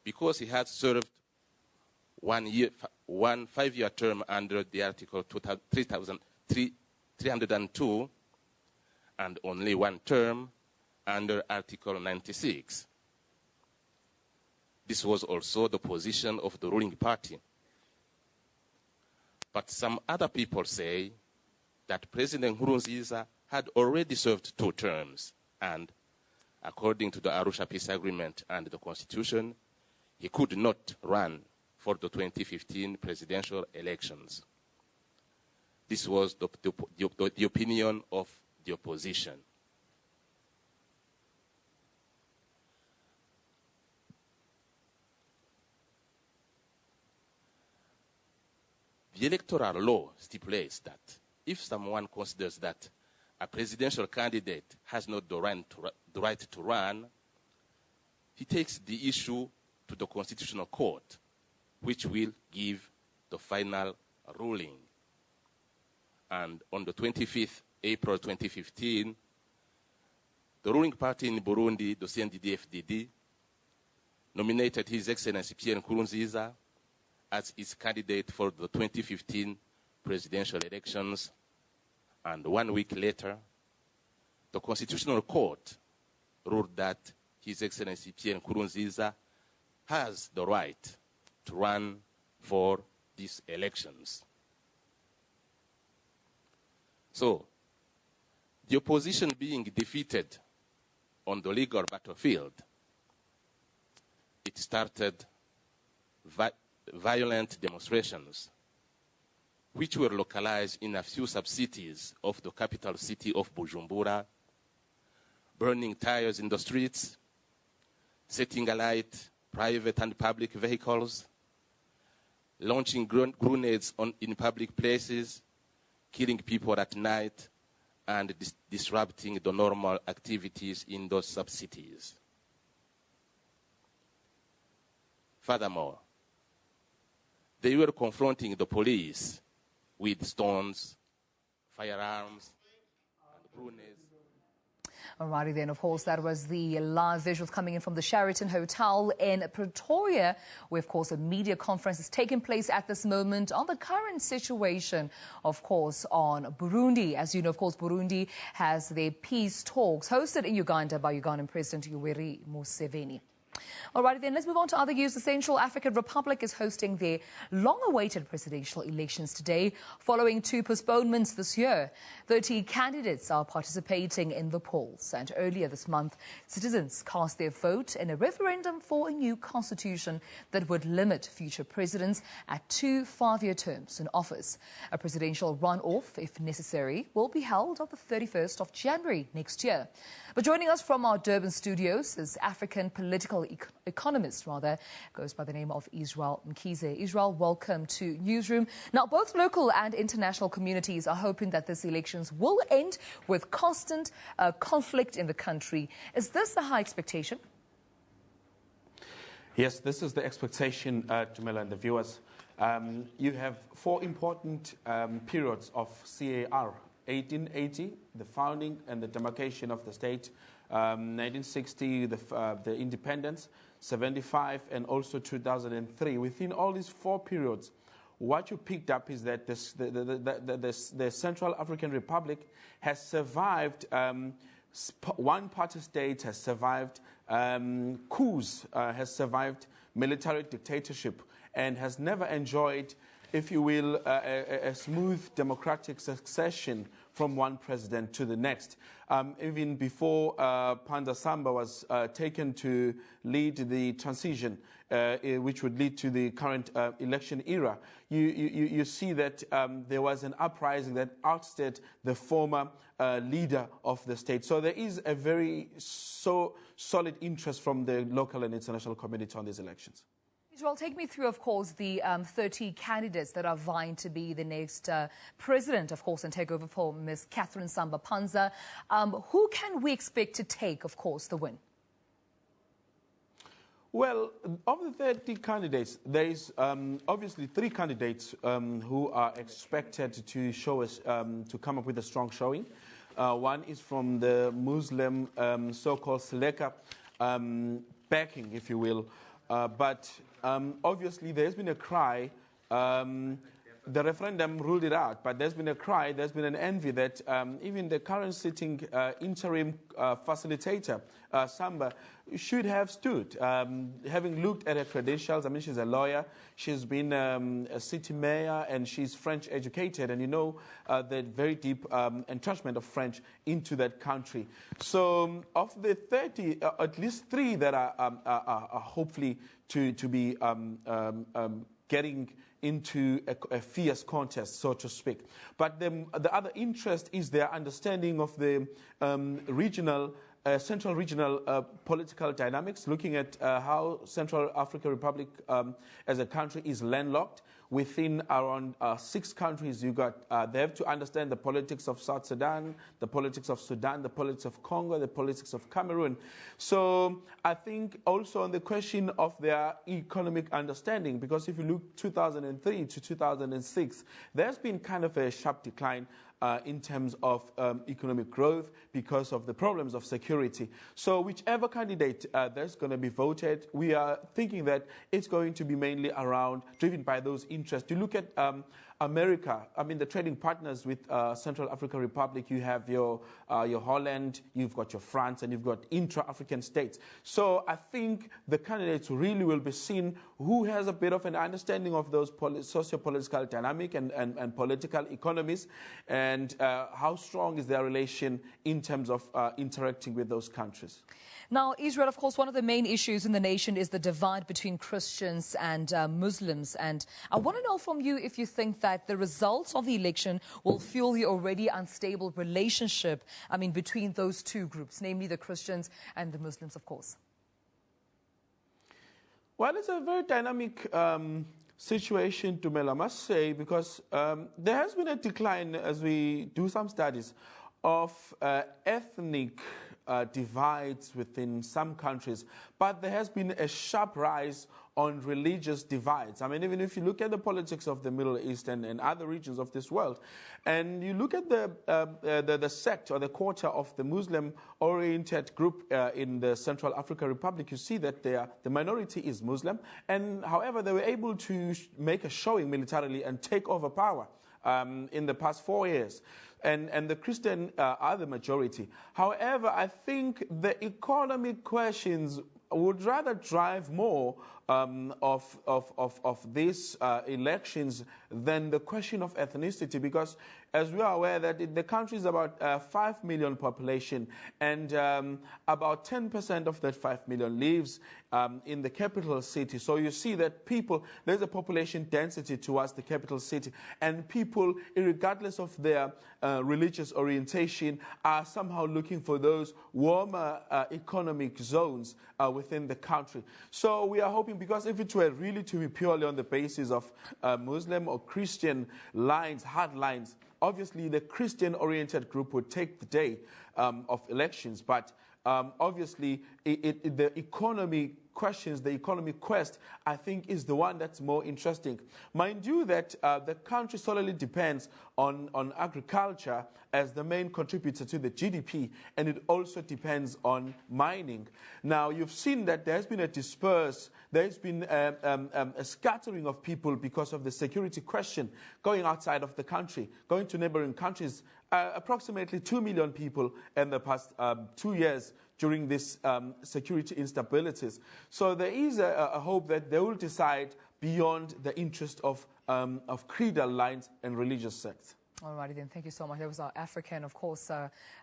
because he has served 1 5-year term under the Article 302 and only 1 term under Article 96. This was also the position of the ruling party. But some other people say that President Nkurunziza had already served 2 terms, and according to the Arusha Peace Agreement and the Constitution, he could not run for the 2015 presidential elections. This was the opinion of the opposition. The electoral law stipulates that if someone considers that a presidential candidate has not the right to run, he takes the issue to the Constitutional Court, which will give the final ruling. And on the 25th April 2015, the ruling party in Burundi, the CNDD-FDD, nominated His Excellency Pierre Nkurunziza as its candidate for the 2015 presidential elections. And 1 week later, the Constitutional Court ruled that His Excellency Pierre Nkurunziza has the right to run for these elections. So, the opposition being defeated on the legal battlefield, it started violent demonstrations, which were localized in a few sub-cities of the capital city of Bujumbura, burning tires in the streets, setting alight private and public vehicles, launching grenades in public places, killing people at night, and disrupting the normal activities in those sub-cities. Furthermore, they were confronting the police with stones, firearms, and grenades. Alrighty then, of course, that was the live visuals coming in from the Sheraton Hotel in Pretoria, where, of course, a media conference is taking place at this moment on the current situation, of course, on Burundi. As you know, of course, Burundi has their peace talks hosted in Uganda by Ugandan President Yoweri Museveni. Alrighty then, let's move on to other news. The Central African Republic is hosting their long-awaited presidential elections today, following 2 postponements this year. 30 candidates are participating in the polls. And earlier this month, citizens cast their vote in a referendum for a new constitution that would limit future presidents at 2 5-year terms in office. A presidential runoff, if necessary, will be held on the 31st of January next year. But joining us from our Durban studios is African political economist, goes by the name of Israel Mkhize. Israel, welcome to Newsroom. Now, both local and international communities are hoping that this elections will end with constant conflict in the country. Is this a high expectation? Yes, this is the expectation, Tumela and the viewers. You have 4 important periods of CAR. 1880, the founding and the demarcation of the state, 1960, the independence, 75, and also 2003. Within all these 4 periods, what you picked up is that the Central African Republic has survived, one-party state has survived, coups has survived military dictatorship, and has never enjoyed, if you will, a smooth democratic succession from one president to the next. Even before Panza Samba was taken to lead the transition, which would lead to the current election era, you see that there was an uprising that ousted the former leader of the state. So there is a very solid interest from the local and international community on these elections. Israel, take me through, of course, the 30 candidates that are vying to be the next president, of course, and take over for Ms. Catherine Samba Panza. Who can we expect to take, of course, the win? Well, of the 30 candidates, there is obviously 3 candidates who are expected to show us, to come up with a strong showing. One is from the Muslim so-called Seleka backing, if you will. But obviously there's been a cry, the referendum ruled it out, but there's been a cry, there's been an envy that even the current sitting interim facilitator, Samba, should have stood. Having looked at her credentials, I mean, she's a lawyer, she's been a city mayor, and she's French educated, and you know the very deep entrenchment of French into that country. So of the 30, at least 3 that are hopefully to be getting into a fierce contest, so to speak. But the other interest is their understanding of the central regional political dynamics, looking at how Central African Republic as a country is landlocked. Within around 6 countries, they have to understand the politics of South Sudan, the politics of Sudan, the politics of Congo, the politics of Cameroon. So I think also on the question of their economic understanding, because if you look 2003 to 2006, there's been kind of a sharp decline in terms of economic growth because of the problems of security. So whichever candidate that's going to be voted, we are thinking that it's going to be mainly driven by those interests. You look at America, I mean, the trading partners with Central African Republic, you have your Holland, you've got your France, and you've got intra-African states. So I think the candidates really will be seen who has a bit of an understanding of those socio-political dynamic and political economies, and how strong is their relation in terms of interacting with those countries. Now, Israel, of course, one of the main issues in the nation is the divide between Christians and Muslims. And I want to know from you if you think that the results of the election will fuel the already unstable relationship, between those two groups, namely the Christians and the Muslims, of course. Well, it's a very dynamic situation, Tumela, I must say, because there has been a decline, as we do some studies, of ethnic divides within some countries, but there has been a sharp rise on religious divides. I mean, even if you look at the politics of the Middle East and other regions of this world, and you look at the sect or the quarter of the Muslim-oriented group in the Central African Republic, you see that the minority is Muslim, and however, they were able to make a showing militarily and take over power in the past 4 years. And the Christian are the majority. However, I think the economic questions would rather drive more of these elections than the question of ethnicity, because as we are aware that the country is about 5 million population, and about 10% of that 5 million lives in the capital city. So you see that there's a population density towards the capital city, and people, regardless of their religious orientation, are somehow looking for those warmer economic zones within the country. So we are hoping, because if it were really to be purely on the basis of Muslim or Christian lines, hard lines, obviously the Christian-oriented group would take the day of elections, but obviously the economy questions, the economic quest, I think, is the one that's more interesting. Mind you that the country solely depends on agriculture as the main contributor to the GDP, and it also depends on mining. Now, you've seen that there's been a scattering of people because of the security question, going outside of the country, going to neighboring countries, approximately 2 million people in the past 2 years during this security instabilities. So there is a hope that they will decide beyond the interest of creedal lines and religious sects. All righty then, thank you so much. That was our African, of course,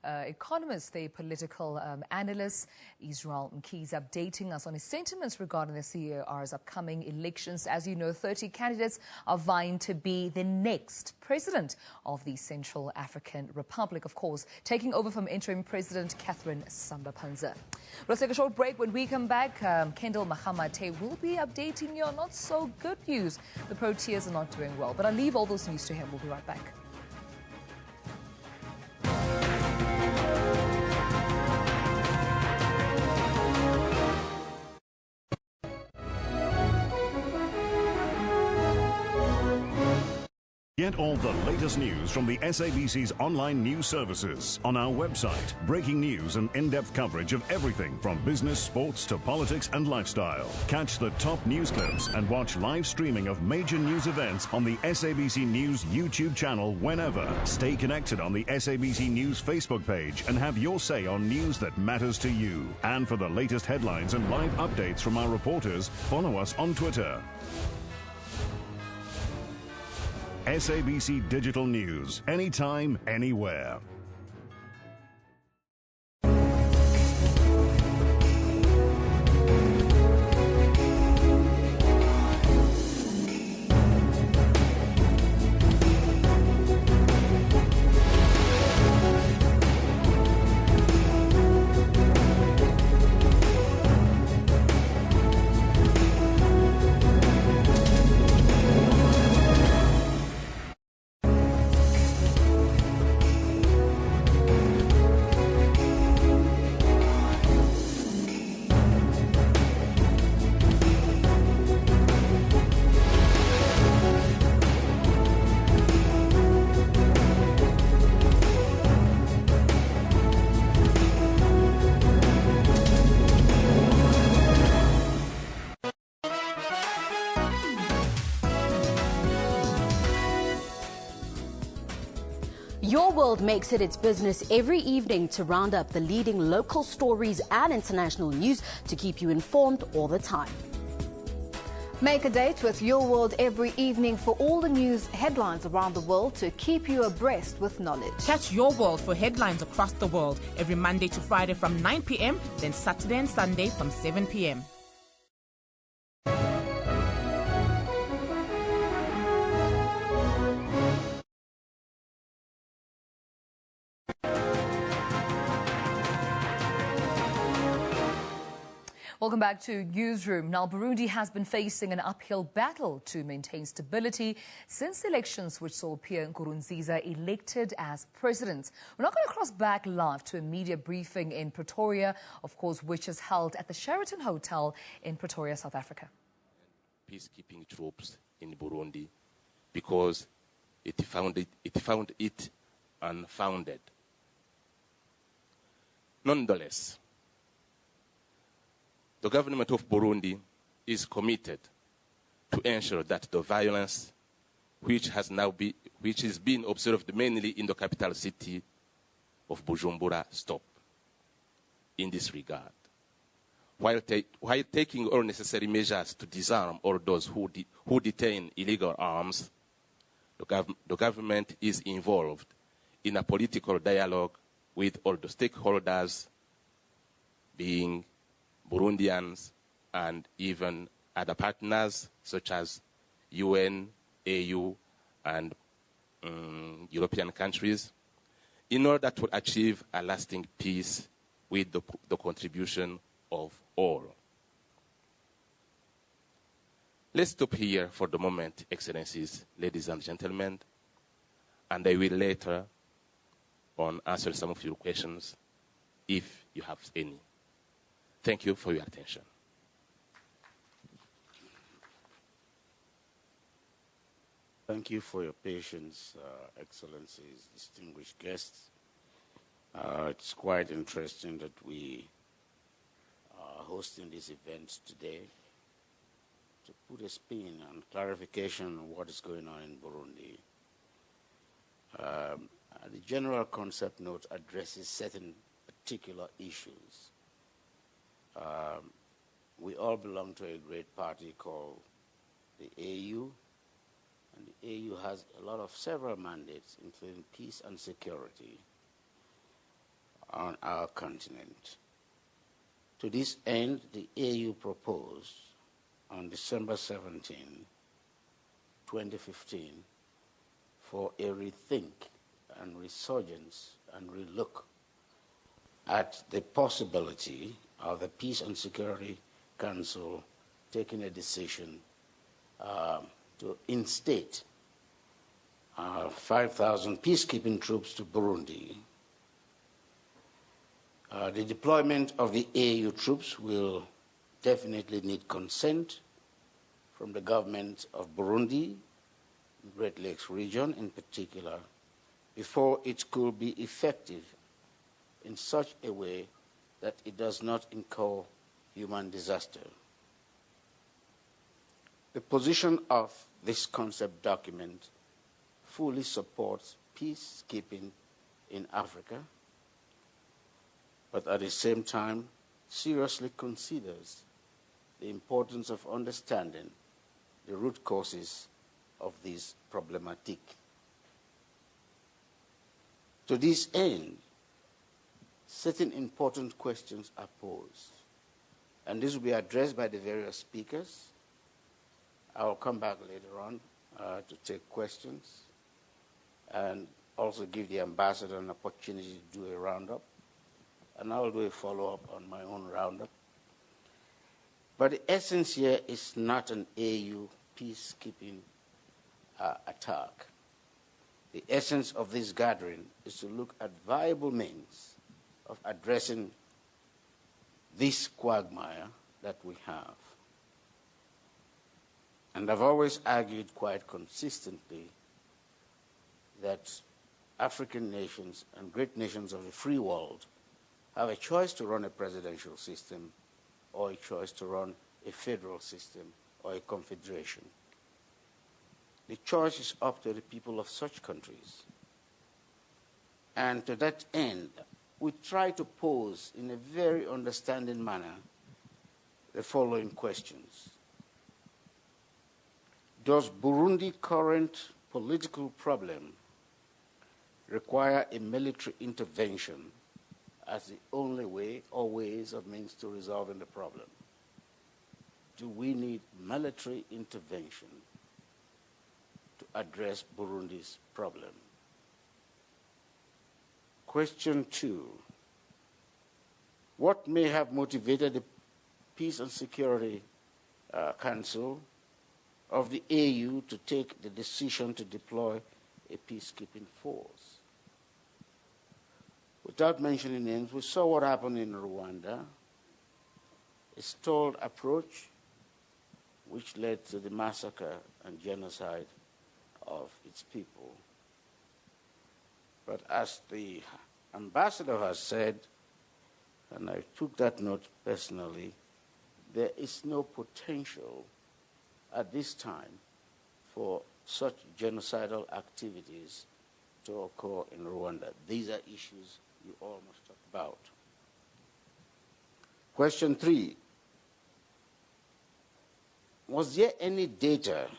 economist, the political analyst, Israel Mkhize, updating us on his sentiments regarding the CAR's upcoming elections. As you know, 30 candidates are vying to be the next president of the Central African Republic, of course, taking over from interim President Catherine Samba-Panza. We'll take a short break. When we come back, Kendall Mahamate will be updating you on not so good news. The Proteas are not doing well, but I'll leave all those news to him. We'll be right back. Get all the latest news from the SABC's online news services on our website. Breaking news and in-depth coverage of everything from business, sports to politics and lifestyle. Catch the top news clips and watch live streaming of major news events on the SABC News YouTube channel whenever. Stay connected on the SABC News Facebook page and have your say on news that matters to you. And for the latest headlines and live updates from our reporters, follow us on Twitter. SABC Digital News, anytime, anywhere. Your World makes it its business every evening to round up the leading local stories and international news to keep you informed all the time. Make a date with Your World every evening for all the news headlines around the world to keep you abreast with knowledge. Catch Your World for headlines across the world every Monday to Friday from 9 p.m., then Saturday and Sunday from 7 p.m. Welcome back to Newsroom. Now, Burundi has been facing an uphill battle to maintain stability since elections which saw Pierre Nkurunziza elected as president. We're not going to cross back live to a media briefing in Pretoria, of course, which is held at the Sheraton Hotel in Pretoria, South Africa. Peacekeeping troops in Burundi because it found it unfounded. Nonetheless, the government of Burundi is committed to ensure that the violence which is being observed mainly in the capital city of Bujumbura stop. In this regard, while taking all necessary measures to disarm all those who detain illegal arms, the government is involved in a political dialogue with all the stakeholders, being Burundians and even other partners such as UN, AU, and European countries in order to achieve a lasting peace with the contribution of all. Let's stop here for the moment, Excellencies, ladies and gentlemen, and I will later on answer some of your questions if you have any. Thank you for your attention. Thank you for your patience, Excellencies, distinguished guests. It's quite interesting that we are hosting this event today to put a spin and clarification on what is going on in Burundi. The general concept note addresses certain particular issues. We all belong to a great party called the AU, and the AU has several mandates, including peace and security on our continent. To this end, the AU proposed on December 17, 2015, for a rethink and resurgence and relook at the possibility of the Peace and Security Council taking a decision to instate 5,000 peacekeeping troops to Burundi. The deployment of the AU troops will definitely need consent from the government of Burundi, Great Lakes region in particular, before it could be effective in such a way that it does not incur human disaster. The position of this concept document fully supports peacekeeping in Africa, but at the same time seriously considers the importance of understanding the root causes of this problematic. To this end, certain important questions are posed, and this will be addressed by the various speakers. I will come back later on to take questions and also give the ambassador an opportunity to do a roundup, and I will do a follow-up on my own roundup. But the essence here is not an AU peacekeeping attack. The essence of this gathering is to look at viable means of addressing this quagmire that we have. And I've always argued quite consistently that African nations and great nations of the free world have a choice to run a presidential system or a choice to run a federal system or a confederation. The choice is up to the people of such countries. And to that end, we try to pose in a very understanding manner the following questions. Does Burundi's current political problem require a military intervention as the only way or ways of means to resolving the problem? Do we need military intervention to address Burundi's problem? Question 2. What may have motivated the Peace and Security Council of the AU to take the decision to deploy a peacekeeping force? Without mentioning names, we saw what happened in Rwanda, a stalled approach which led to the massacre and genocide of its people. But as the ambassador has said, and I took that note personally, there is no potential at this time for such genocidal activities to occur in Rwanda. These are issues you all must talk about. Question 3. Was there any data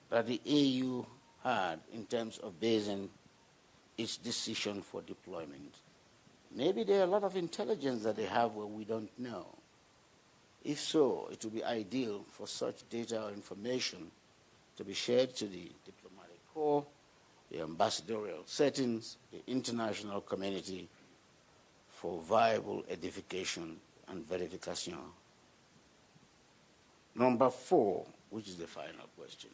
that the AU had in terms of basing its decision for deployment? Maybe there are a lot of intelligence that they have where we don't know. If so, it would be ideal for such data or information to be shared to the diplomatic corps, the ambassadorial settings, the international community for viable edification and verification. Number 4, which is the final question.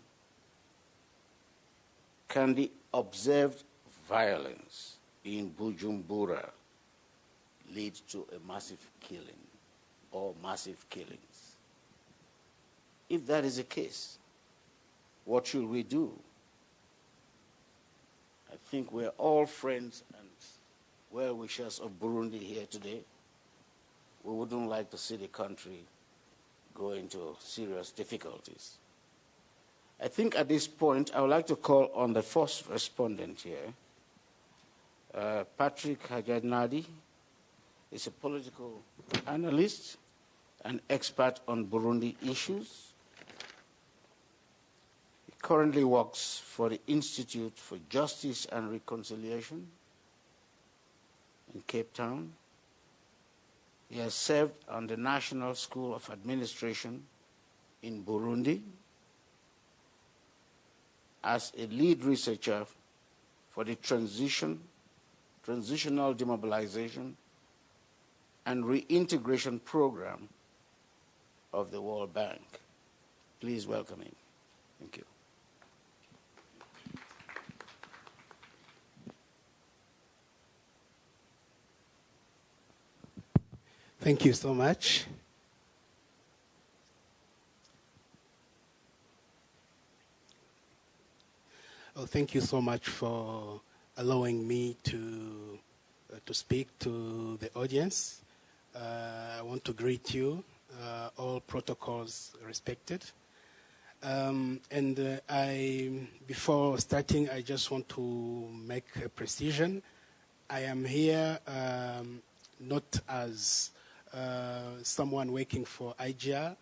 Can the observed violence in Bujumbura lead to a massive killing or massive killings? If that is the case, what should we do? I think we're all friends and well-wishers of Burundi here today. We wouldn't like to see the country go into serious difficulties. I think at this point, I would like to call on the first respondent here. Patrick Hajanadi is a political analyst and expert on Burundi issues. He currently works for the Institute for Justice and Reconciliation in Cape Town. He has served on the National School of Administration in Burundi as a lead researcher for the transitional demobilization and reintegration program of the World Bank. Please welcome him. Thank you. Thank you so much. Oh, thank you so much for allowing me to speak to the audience. I want to greet you, all protocols respected. Before starting, I just want to make a precision. I am here not as someone working for IGR,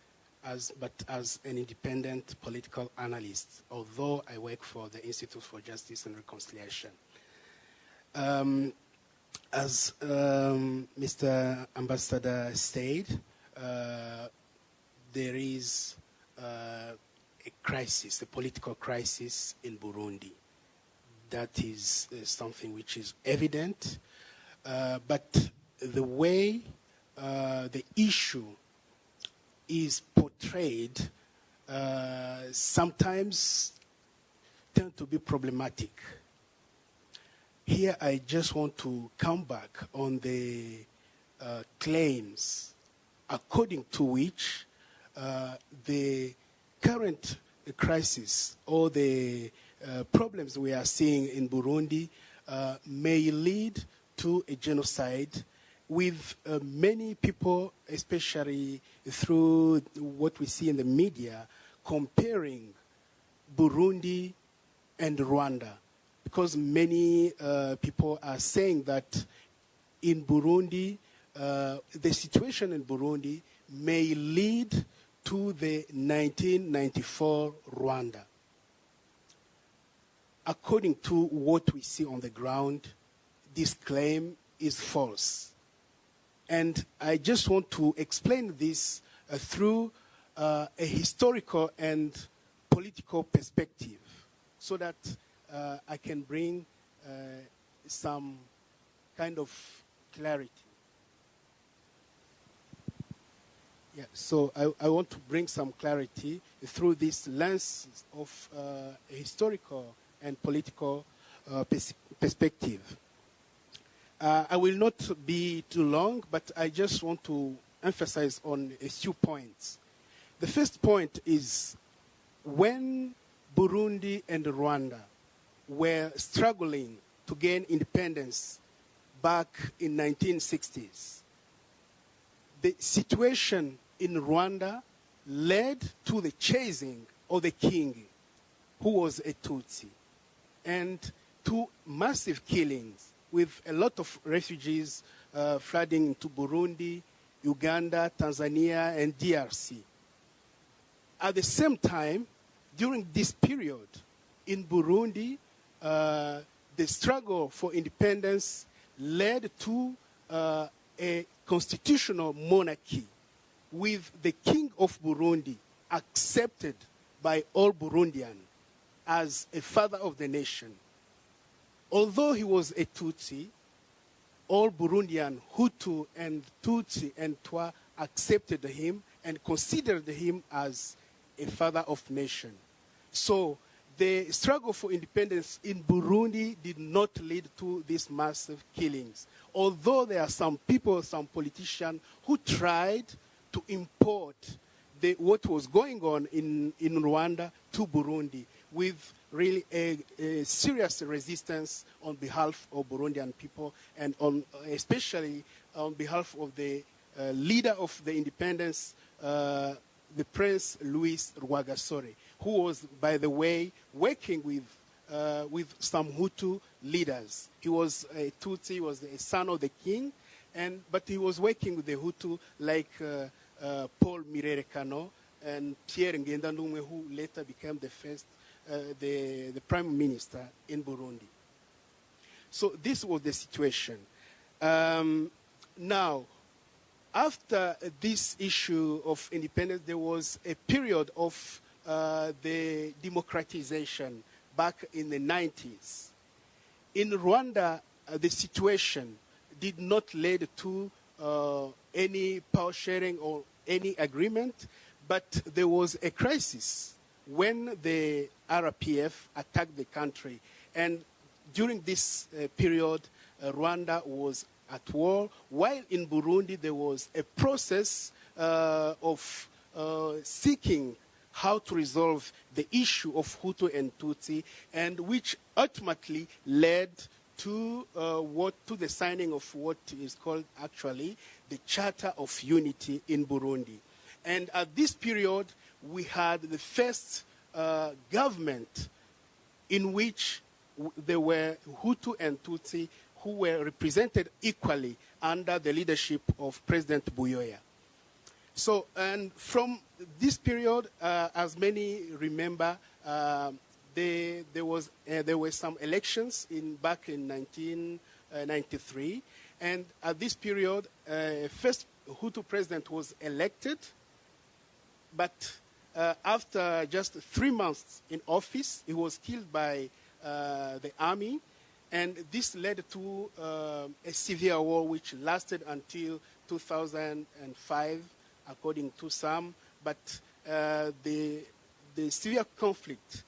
but as an independent political analyst, although I work for the Institute for Justice and Reconciliation. As Mr. Ambassador said, there is a crisis, a political crisis in Burundi. That is something which is evident, but the way the issue is portrayed sometimes tend to be problematic. Here I just want to come back on the claims according to which the current crisis or the problems we are seeing in Burundi may lead to a genocide, with many people, especially through what we see in the media, comparing Burundi and Rwanda. because many people are saying that in Burundi, the situation in Burundi may lead to the 1994 Rwanda. According to what we see on the ground, this claim is false. And I just want to explain this through a historical and political perspective so that I can bring some kind of clarity. Yeah, so I want to bring some clarity through this lens of a historical and political perspective. I will not be too long, but I just want to emphasize on a few points. The first point is when Burundi and Rwanda were struggling to gain independence back in 1960s, the situation in Rwanda led to the chasing of the king, who was a Tutsi, and to massive killings with a lot of refugees flooding into Burundi, Uganda, Tanzania, and DRC. At the same time, during this period in Burundi, the struggle for independence led to a constitutional monarchy with the king of Burundi accepted by all Burundians as a father of the nation. Although he was a Tutsi, all Burundian Hutu and Tutsi and Twa accepted him and considered him as a father of nation. So the struggle for independence in Burundi did not lead to these massive killings. Although there are some people, some politicians who tried to import what was going on in Rwanda to Burundi with really a serious resistance on behalf of Burundian people and especially on behalf of the leader of the independence, the Prince Louis Rwagasore, who was, by the way, working with some Hutu leaders. He was a Tutsi, he was a son of the king, but he was working with the Hutu like Paul Mirerekano and Pierre Ngendandumwe, who later became the prime minister in Burundi. So this was the situation. Now, after this issue of independence, there was a period of the democratization back in the 90s. In Rwanda, the situation did not lead to any power sharing or any agreement, but there was a crisis when the RPF attacked the country. And during this period, Rwanda was at war, while in Burundi there was a process of seeking how to resolve the issue of Hutu and Tutsi, and which ultimately led to the signing of what is called actually the Charter of Unity in Burundi. And at this period, we had the first government in which there were Hutu and Tutsi who were represented equally under the leadership of President Buyoya. So, and from this period, as many remember, there were some elections back in 1993, and at this period, first Hutu president was elected, but after just 3 months in office, he was killed by the army, and this led to a severe war which lasted until 2005, according to some. But the severe conflict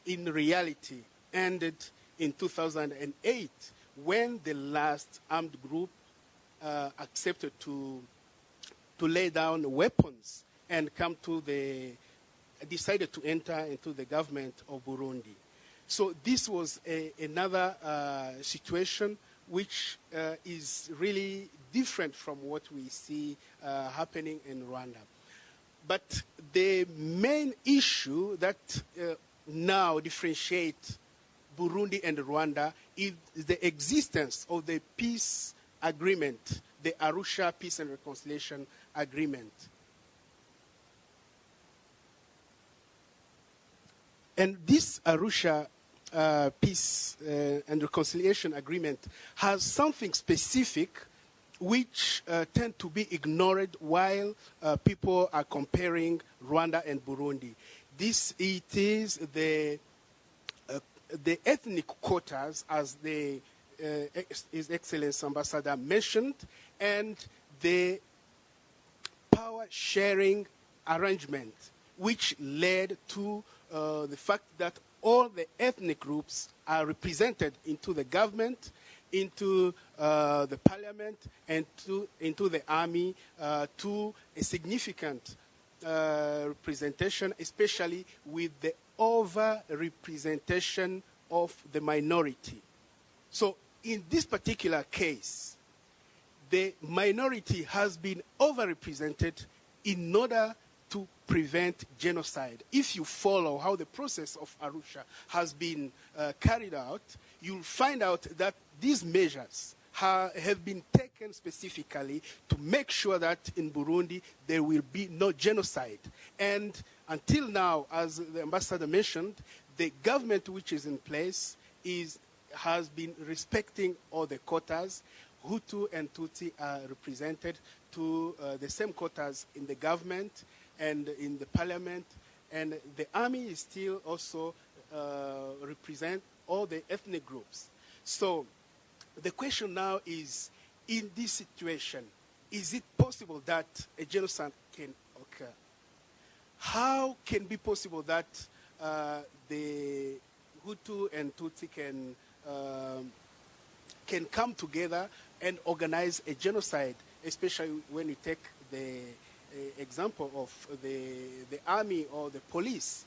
in reality ended in 2008 when the last armed group accepted to lay down weapons and decided to enter into the government of Burundi. So this was another situation which is really different from what we see happening in Rwanda. But the main issue that now differentiates Burundi and Rwanda is the existence of the peace agreement, the Arusha Peace and Reconciliation Agreement. And this Arusha Peace and Reconciliation Agreement has something specific which tend to be ignored while people are comparing Rwanda and Burundi. It is the ethnic quotas, as His Excellency Ambassador mentioned, and the power-sharing arrangement, which led to the fact that all the ethnic groups are represented into the government, into the parliament, and into the army, to a significant representation, especially with the over-representation of the minority. So in this particular case, the minority has been overrepresented in order to prevent genocide. If you follow how the process of Arusha has been carried out, you'll find out that these measures have been taken specifically to make sure that in Burundi there will be no genocide. And until now, as the ambassador mentioned, the government which is in place has been respecting all the quotas. Hutu and Tutsi are represented to the same quotas in the government and in the parliament, and the army is still also represent all the ethnic groups. So the question now is, in this situation, is it possible that a genocide can occur? How can it be possible that the Hutu and Tutsi can come together and organize a genocide, especially when you take the example of the army or the police?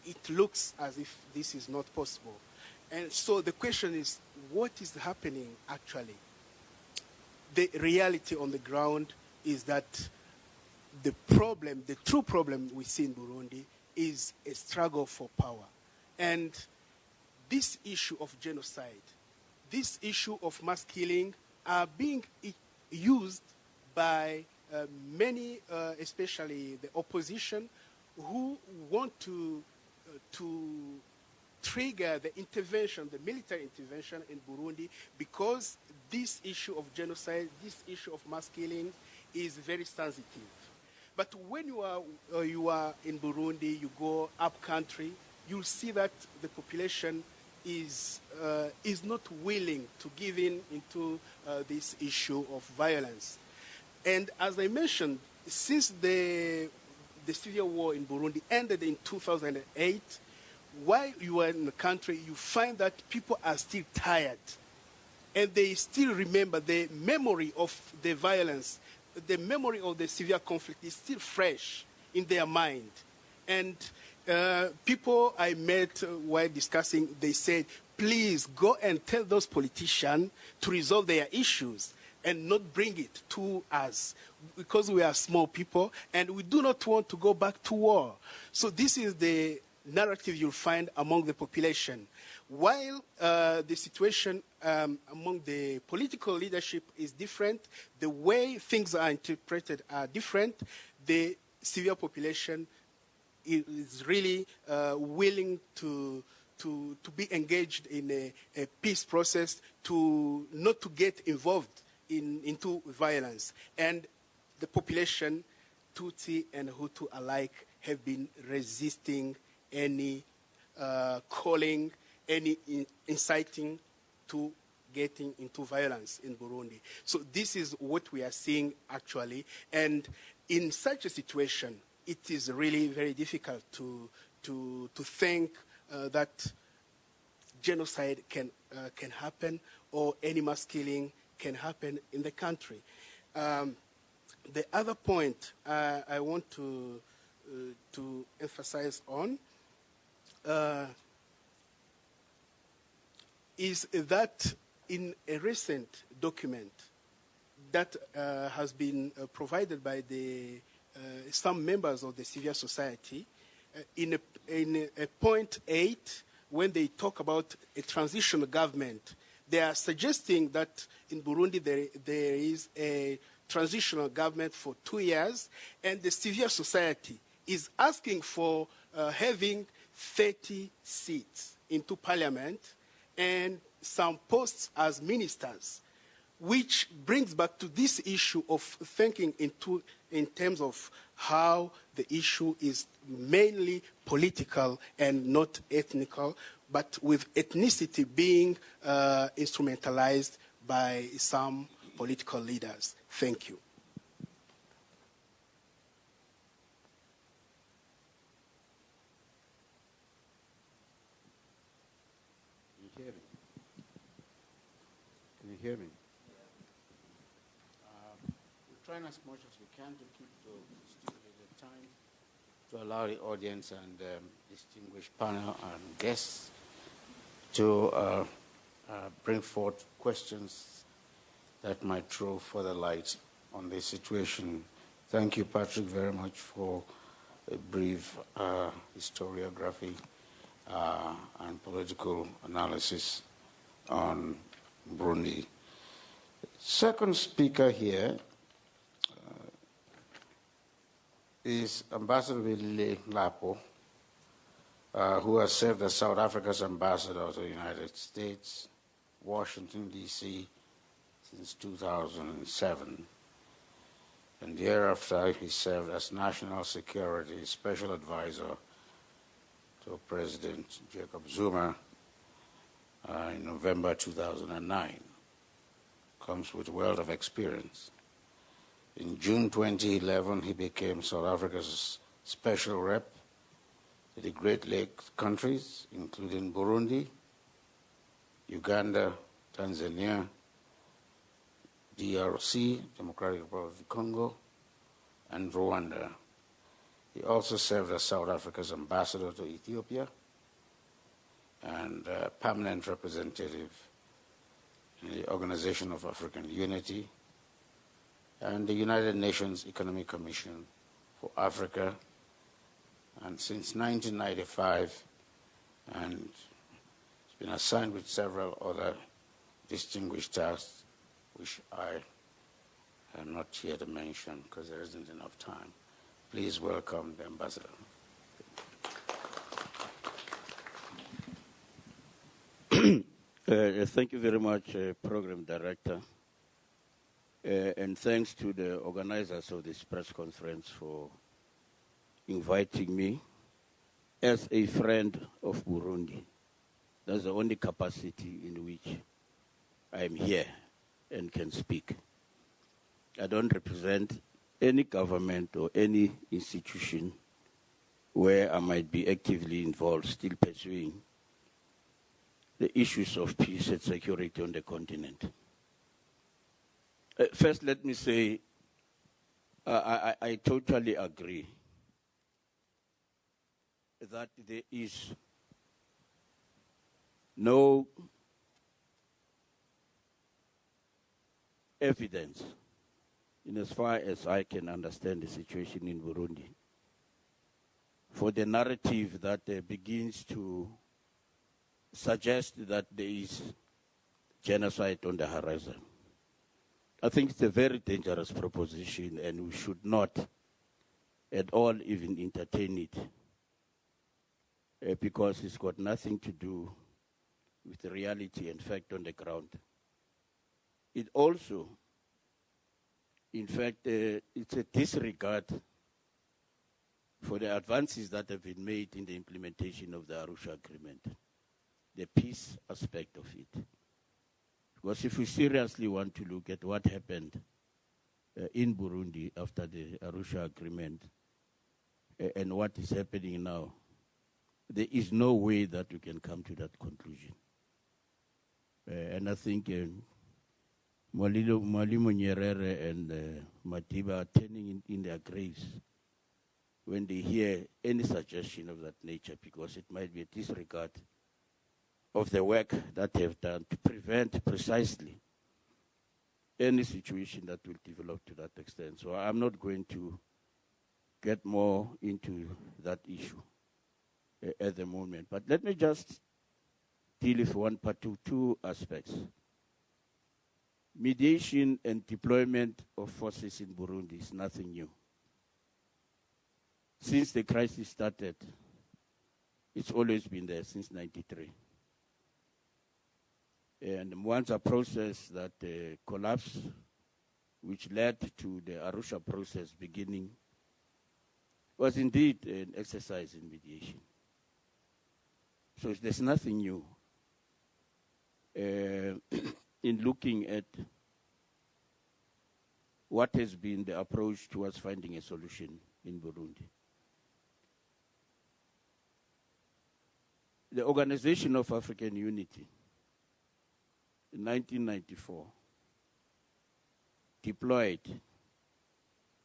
It looks as if this is not possible. And so the question is, what is happening actually? The reality on the ground is that the true problem we see in Burundi is a struggle for power. And this issue of genocide, this issue of mass killing are being used by many, especially the opposition, who want to trigger the intervention, the military intervention in Burundi, because this issue of genocide, this issue of mass killing is very sensitive. But when you are in Burundi, you go up country, you'll see that the population is not willing to give into this issue of violence. And as I mentioned, since the civil war in Burundi ended in 2008, while you are in the country, you find that people are still tired. And they still remember the memory of the violence, the memory of the severe conflict is still fresh in their mind. And people I met while discussing, they said, please go and tell those politicians to resolve their issues and not bring it to us, because we are small people and we do not want to go back to war. So this is the narrative you'll find among the population. While the situation among the political leadership is different, the way things are interpreted are different, the civil population is really willing to be engaged in a peace process, not to get involved into violence. And the population, Tutsi and Hutu alike, have been resisting any calling, any inciting to getting into violence in Burundi. So this is what we are seeing actually. And in such a situation, it is really very difficult to think that genocide can happen or any mass killing can happen in the country. The other point I want to emphasize on is that in a recent document that has been provided by some members of the civil society, in a point 8, when they talk about a transitional government, they are suggesting that in Burundi there is a transitional government for 2 years, and the civil society is asking for having 30 seats into parliament and some posts as ministers, which brings back to this issue of thinking in terms of how the issue is mainly political and not ethnical, but with ethnicity being instrumentalized by some political leaders. Thank you. Can you hear me? We're trying as much as we can to keep to stipulated time to allow the audience and distinguished panel and guests to bring forth questions that might throw further light on this situation. Thank you, Patrick, very much for a brief historiography and political analysis on Burundi. Second speaker here is Ambassador Willie Lapo, who has served as South Africa's ambassador to the United States, Washington, D.C., since 2007. And thereafter, he served as National Security Special Advisor to President Jacob Zuma in November 2009. Comes with a wealth of experience. In June 2011, he became South Africa's special rep to the Great Lakes countries, including Burundi, Uganda, Tanzania, DRC, Democratic Republic of the Congo, and Rwanda. He also served as South Africa's ambassador to Ethiopia and permanent representative in the Organization of African Unity and the United Nations Economic Commission for Africa, and since 1995, and it's been assigned with several other distinguished tasks, which I am not here to mention because there isn't enough time. Please welcome the ambassador. Thank you very much, Program Director. And thanks to the organizers of this press conference for inviting me as a friend of Burundi. That's the only capacity in which I'm here and can speak. I don't represent any government or any institution where I might be actively involved, still pursuing the issues of peace and security on the continent. First, let me say I totally agree that there is no evidence, in as far as I can understand the situation in Burundi, for the narrative that begins to suggest that there is genocide on the horizon. I think it's a very dangerous proposition, and we should not at all even entertain it, because it's got nothing to do with the reality and fact on the ground. It also, in fact, it's a disregard for the advances that have been made in the implementation of the Arusha Agreement, the peace aspect of it. Because if we seriously want to look at what happened in Burundi after the Arusha Agreement and what is happening now, there is no way that we can come to that conclusion. And I think Mwalimu Nyerere and Madiba are turning in their graves when they hear any suggestion of that nature, because it might be a disregard of the work that they have done to prevent precisely any situation that will develop to that extent. So I'm not going to get more into that issue at the moment. But let me just deal with two aspects. Mediation and deployment of forces in Burundi is nothing new. Since the crisis started, it's always been there since '93. And once a process that collapsed, which led to the Arusha process beginning, was indeed an exercise in mediation. So there's nothing new in looking at what has been the approach towards finding a solution in Burundi. The Organization of African Unity in 1994 deployed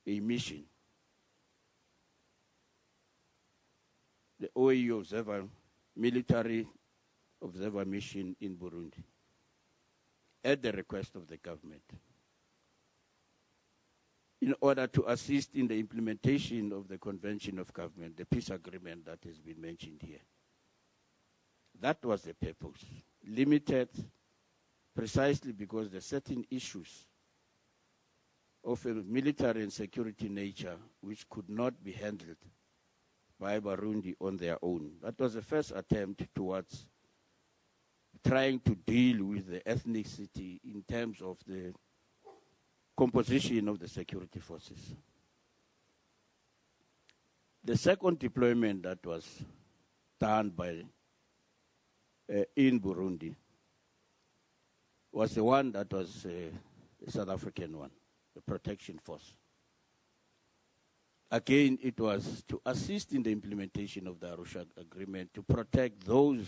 a mission, the OAU Observer, military observer mission in Burundi, at the request of the government, in order to assist in the implementation of the Convention of Government, the peace agreement that has been mentioned here. That was the purpose, limited precisely because there are certain issues of a military and security nature which could not be handled by Burundi on their own. That was the first attempt towards trying to deal with the ethnicity in terms of the composition of the security forces. The second deployment that was done by in Burundi was the one that was a South African one, the protection force. Again, it was to assist in the implementation of the Arusha Agreement, to protect those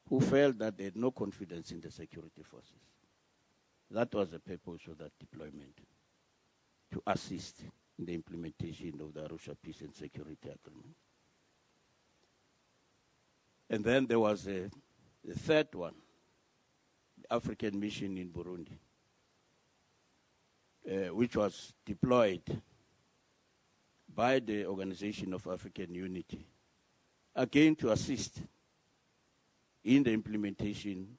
who felt that they had no confidence in the security forces. That was the purpose of that deployment, to assist in the implementation of the Arusha Peace and Security Agreement. And then there was the third one, the African mission in Burundi, which was deployed by the Organization of African Unity, again to assist in the implementation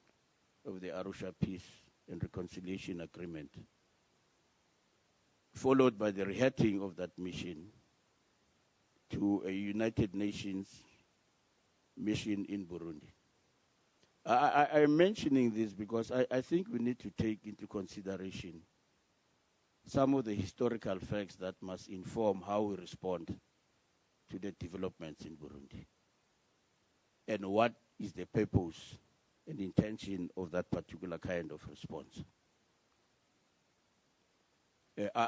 of the Arusha Peace and Reconciliation Agreement, followed by the reheading of that mission to a United Nations mission in Burundi. I'm mentioning this because I think we need to take into consideration some of the historical facts that must inform how we respond to the developments in Burundi, and what is the purpose and intention of that particular kind of response.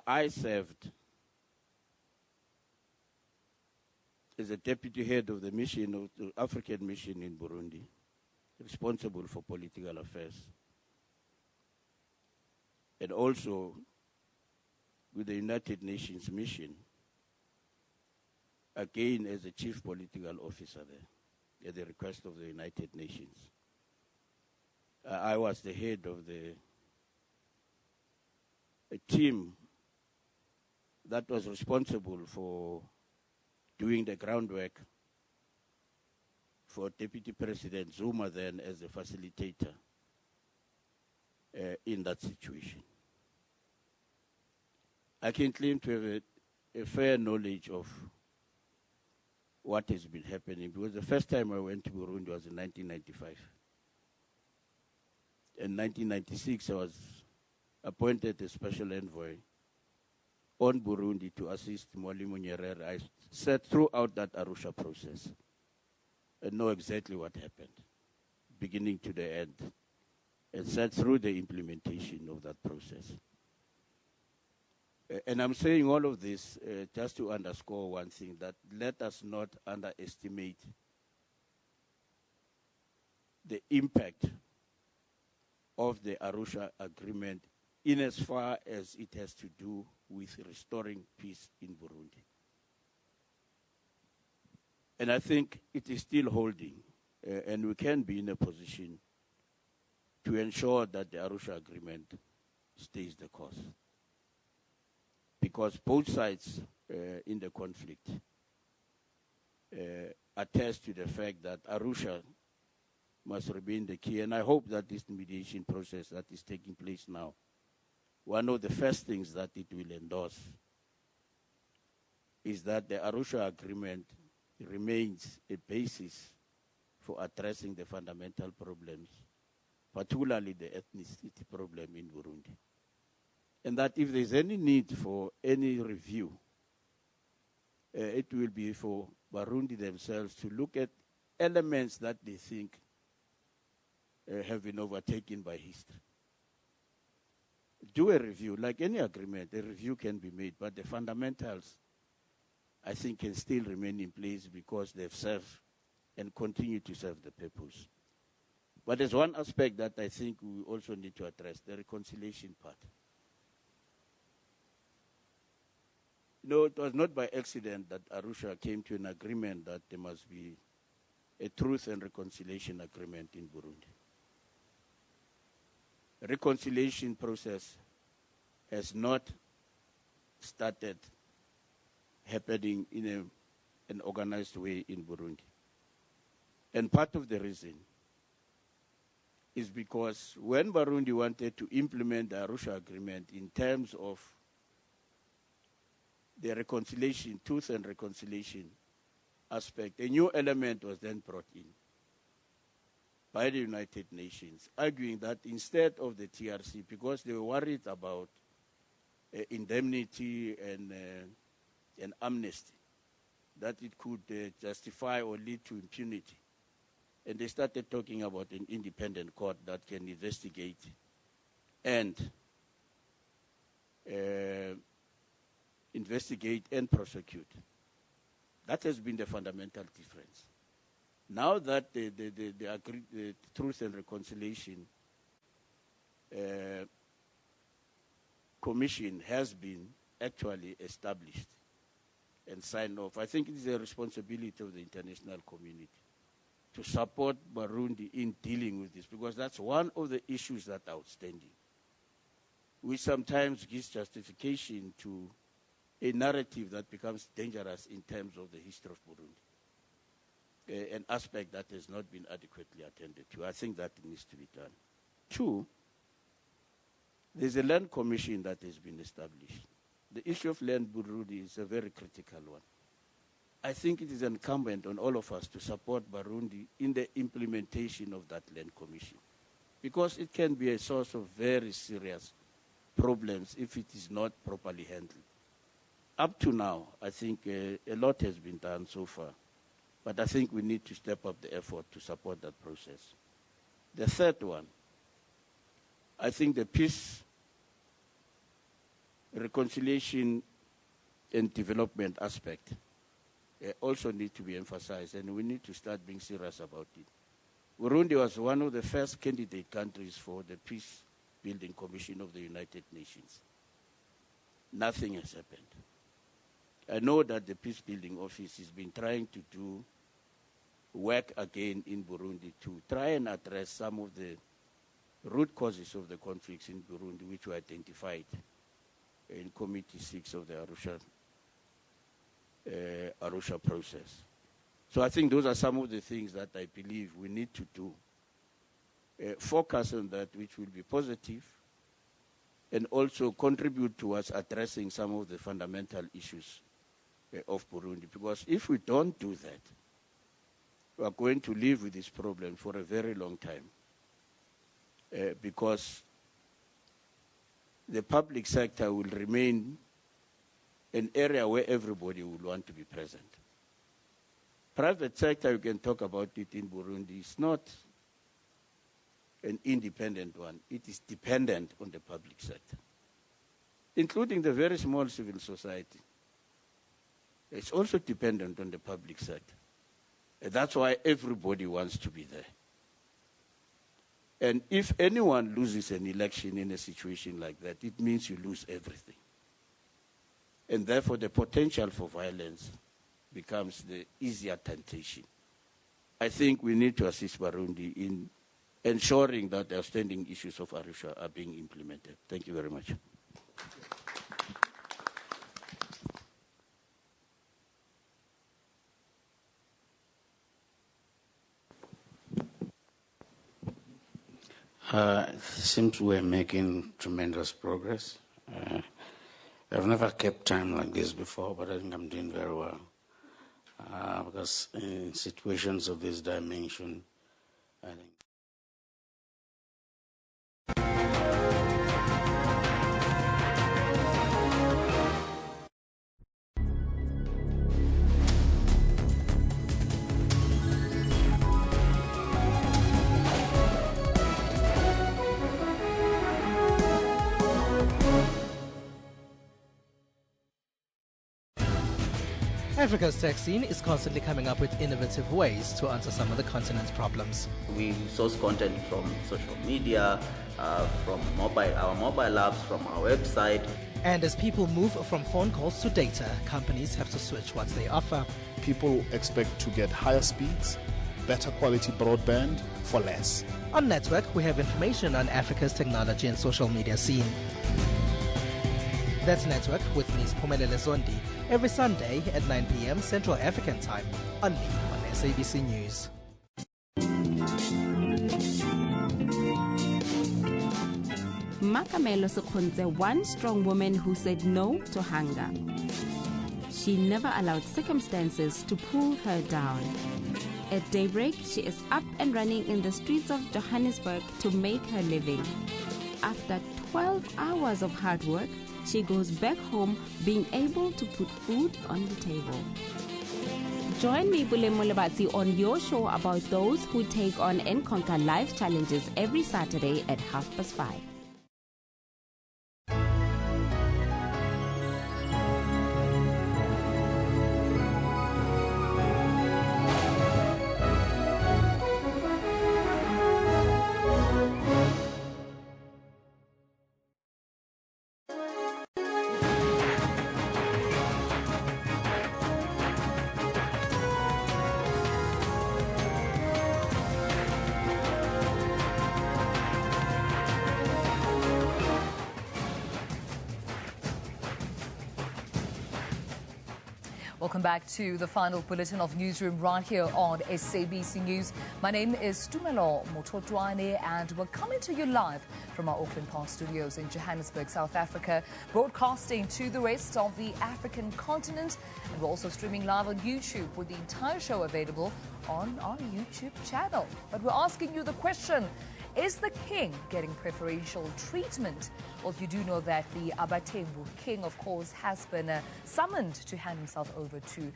I served as a deputy head of the mission, of the African mission in Burundi, responsible for political affairs, and also with the United Nations mission, again as a chief political officer there, at the request of the United Nations. I was the head of a team that was responsible for doing the groundwork for Deputy President Zuma then as a facilitator in that situation. I can claim to have a fair knowledge of what has been happening, because the first time I went to Burundi was in 1995. In 1996, I was appointed as special envoy on Burundi to assist Mwalimu Nyerere. I sat throughout that Arusha process and know exactly what happened, beginning to the end, and sat through the implementation of that process. And I'm saying all of this just to underscore one thing, that let us not underestimate the impact of the Arusha Agreement in as far as it has to do with restoring peace in Burundi. And I think it is still holding, and we can be in a position to ensure that the Arusha Agreement stays the course. Because both sides in the conflict attest to the fact that Arusha must remain the key. And I hope that this mediation process that is taking place now, one of the first things that it will endorse is that the Arusha Agreement remains a basis for addressing the fundamental problems, particularly the ethnicity problem in Burundi. And that if there's any need for any review, it will be for Burundi themselves to look at elements that they think have been overtaken by history. Do a review. Like any agreement, a review can be made, but the fundamentals, I think, can still remain in place because they've served and continue to serve the purpose. But there's one aspect that I think we also need to address, the reconciliation part. You know, it was not by accident that Arusha came to an agreement that there must be a truth and reconciliation agreement in Burundi. The reconciliation process has not started happening in an organized way in Burundi. And part of the reason is because when Burundi wanted to implement the Arusha Agreement in terms of the reconciliation, truth and reconciliation aspect, a new element was then brought in by the United Nations, arguing that instead of the TRC, because they were worried about indemnity and amnesty, that it could justify or lead to impunity. And they started talking about an independent court that can investigate and prosecute. That has been the fundamental difference. Now that the Truth and Reconciliation Commission has been actually established and signed off, I think it is a responsibility of the international community to support Burundi in dealing with this, because that's one of the issues that are outstanding, which sometimes gives justification to a narrative that becomes dangerous in terms of the history of Burundi. An aspect that has not been adequately attended to. I think that needs to be done. 2, there's a land commission that has been established. The issue of land Burundi is a very critical one. I think it is incumbent on all of us to support Burundi in the implementation of that land commission, because it can be a source of very serious problems if it is not properly handled. Up to now, I think a lot has been done so far. But I think we need to step up the effort to support that process. The third one, I think the peace, reconciliation, and development aspect also need to be emphasized, and we need to start being serious about it. Burundi was one of the first candidate countries for the Peace Building Commission of the United Nations. Nothing has happened. I know that the Peace Building Office has been trying to do work again in Burundi to try and address some of the root causes of the conflicts in Burundi, which were identified in Committee 6 of the Arusha process. So I think those are some of the things that I believe we need to do. Focus on that, which will be positive, and also contribute towards addressing some of the fundamental issues of Burundi. Because if we don't do that, we are going to live with this problem for a very long time. Because the public sector will remain an area where everybody will want to be present. Private sector, you can talk about it in Burundi, is not an independent one. It is dependent on the public sector, including the very small civil society. It's also dependent on the public sector. And that's why everybody wants to be there. And if anyone loses an election in a situation like that, it means you lose everything. And therefore, the potential for violence becomes the easier temptation. I think we need to assist Burundi in ensuring that the outstanding issues of Arusha are being implemented. Thank you very much. It seems we're making tremendous progress. I've never kept time like this before, but I think I'm doing very well. Because in situations of this dimension, I think Africa's tech scene is constantly coming up with innovative ways to answer some of the continent's problems. We source content from social media, from our mobile apps, from our website. And as people move from phone calls to data, companies have to switch what they offer. People expect to get higher speeds, better quality broadband for less. On Network, we have information on Africa's technology and social media scene. That's Network with me, Siphumelele Zondi, every Sunday at 9 p.m. Central African Time, only on SABC News. Makamelo Sekhuntse, one strong woman who said no to hunger. She never allowed circumstances to pull her down. At daybreak, she is up and running in the streets of Johannesburg to make her living. After 12 hours of hard work, she goes back home being able to put food on the table. Join me, Bule Molebatsi, on your show about those who take on and conquer life challenges every Saturday at 5:30. Welcome back to the final bulletin of Newsroom right here on SABC News. My name is Tumelo Mototwane and we're coming to you live from our Auckland Park studios in Johannesburg, South Africa, broadcasting to the rest of the African continent. And we're also streaming live on YouTube with the entire show available on our YouTube channel. But we're asking you the question, is the king getting preferential treatment? Well, you do know that the Dalindyebo king, of course, has been summoned to hand himself over to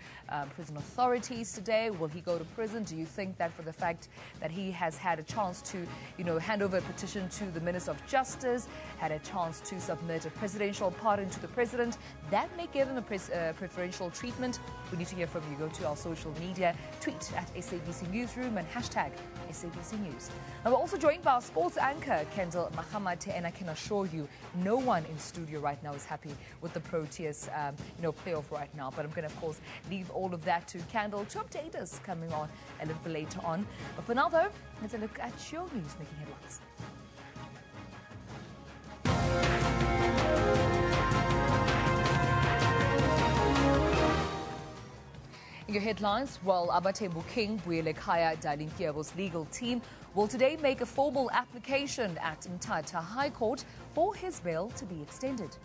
prison authorities today. Will he go to prison? Do you think that for the fact that he has had a chance to, hand over a petition to the Minister of Justice, had a chance to submit a presidential pardon to the president, that may give him a preferential treatment? We need to hear from you. Go to our social media, tweet at SABC Newsroom and hashtag SABC News. Now, we're also joined by our sports anchor, Kendall Mahamate, and I can assure you, no one in studio right now is happy with the Proteas, playoff right now. But I'm going to, of course, leave all of that to Kendall to update us coming on a little bit later on. But for now, though, let's look at your news making headlines. In your headlines, well, Dalindyebo King Dalindyebo's legal team will today make a formal application at Mthatha High Court for his bail to be extended.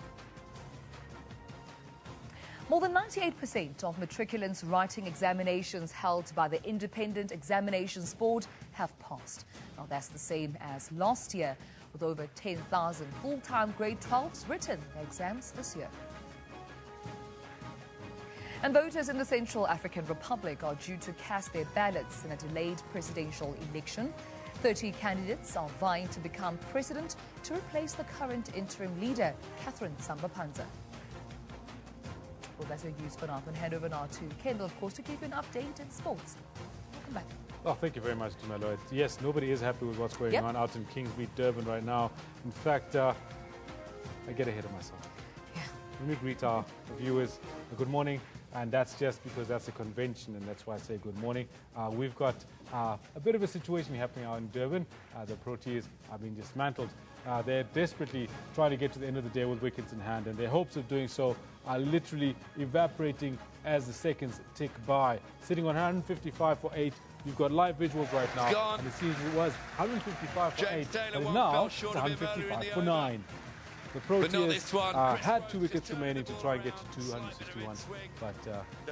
More than 98% of matriculants writing examinations held by the Independent Examinations Board have passed. Now, that's the same as last year, with over 10,000 full-time grade 12s written their exams this year. And voters in the Central African Republic are due to cast their ballots in a delayed presidential election. 30 candidates are vying to become president to replace the current interim leader, Catherine Samba-Panza. Well, that's your news for now. I'm going to hand over now to Kendall, of course, to give you an update in sports. Welcome back. Well, thank you very much, Tumelo. Yes, nobody is happy with what's going on out in Kingsmead, Durban right now. In fact, I get ahead of myself. Let me greet our viewers. Good morning. and that's just because that's a convention, and that's why I say good morning. We've got a bit of a situation happening out in Durban. The Proteas are being dismantled. They're desperately trying to get to the end of the day with wickets in hand, and their hopes of doing so are literally evaporating as the seconds tick by. Sitting on 155 for 8. You've got live visuals right now, and it seems it was 155 for 8, but now it's 155 for 9. The Proteas had 2 wickets remaining to try and get to 261, but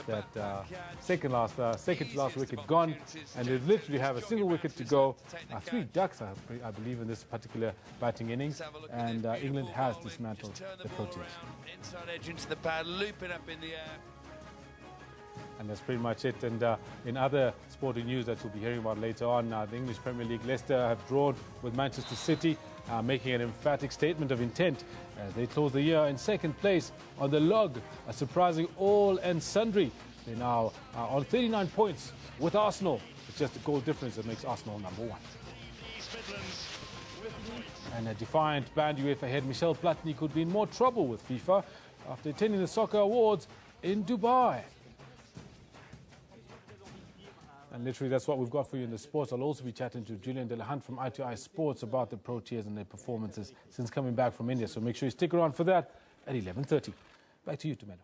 that second to last wicket gone, and they literally have a single wicket to go. 3 ducks, I believe, in this particular batting innings, and England has dismantled the Proteas. Inside edge into the pad, looping up in the air. And that's pretty much it. And in other sporting news that you'll be hearing about later on, the English Premier League, Leicester have drawn with Manchester City, making an emphatic statement of intent as they close the year in second place on the log, a surprising all and sundry. They now are on 39 points with Arsenal. It's just a goal difference that makes Arsenal number 1. And a defiant banned UEFA head Michel Platini could be in more trouble with FIFA after attending the Soccer Awards in Dubai. And literally, that's what we've got for you in the sports. I'll also be chatting to Julian Delahunt from ITI Sports about the Proteas and their performances since coming back from India. So make sure you stick around for that at 11:30. Back to you, Tumelo.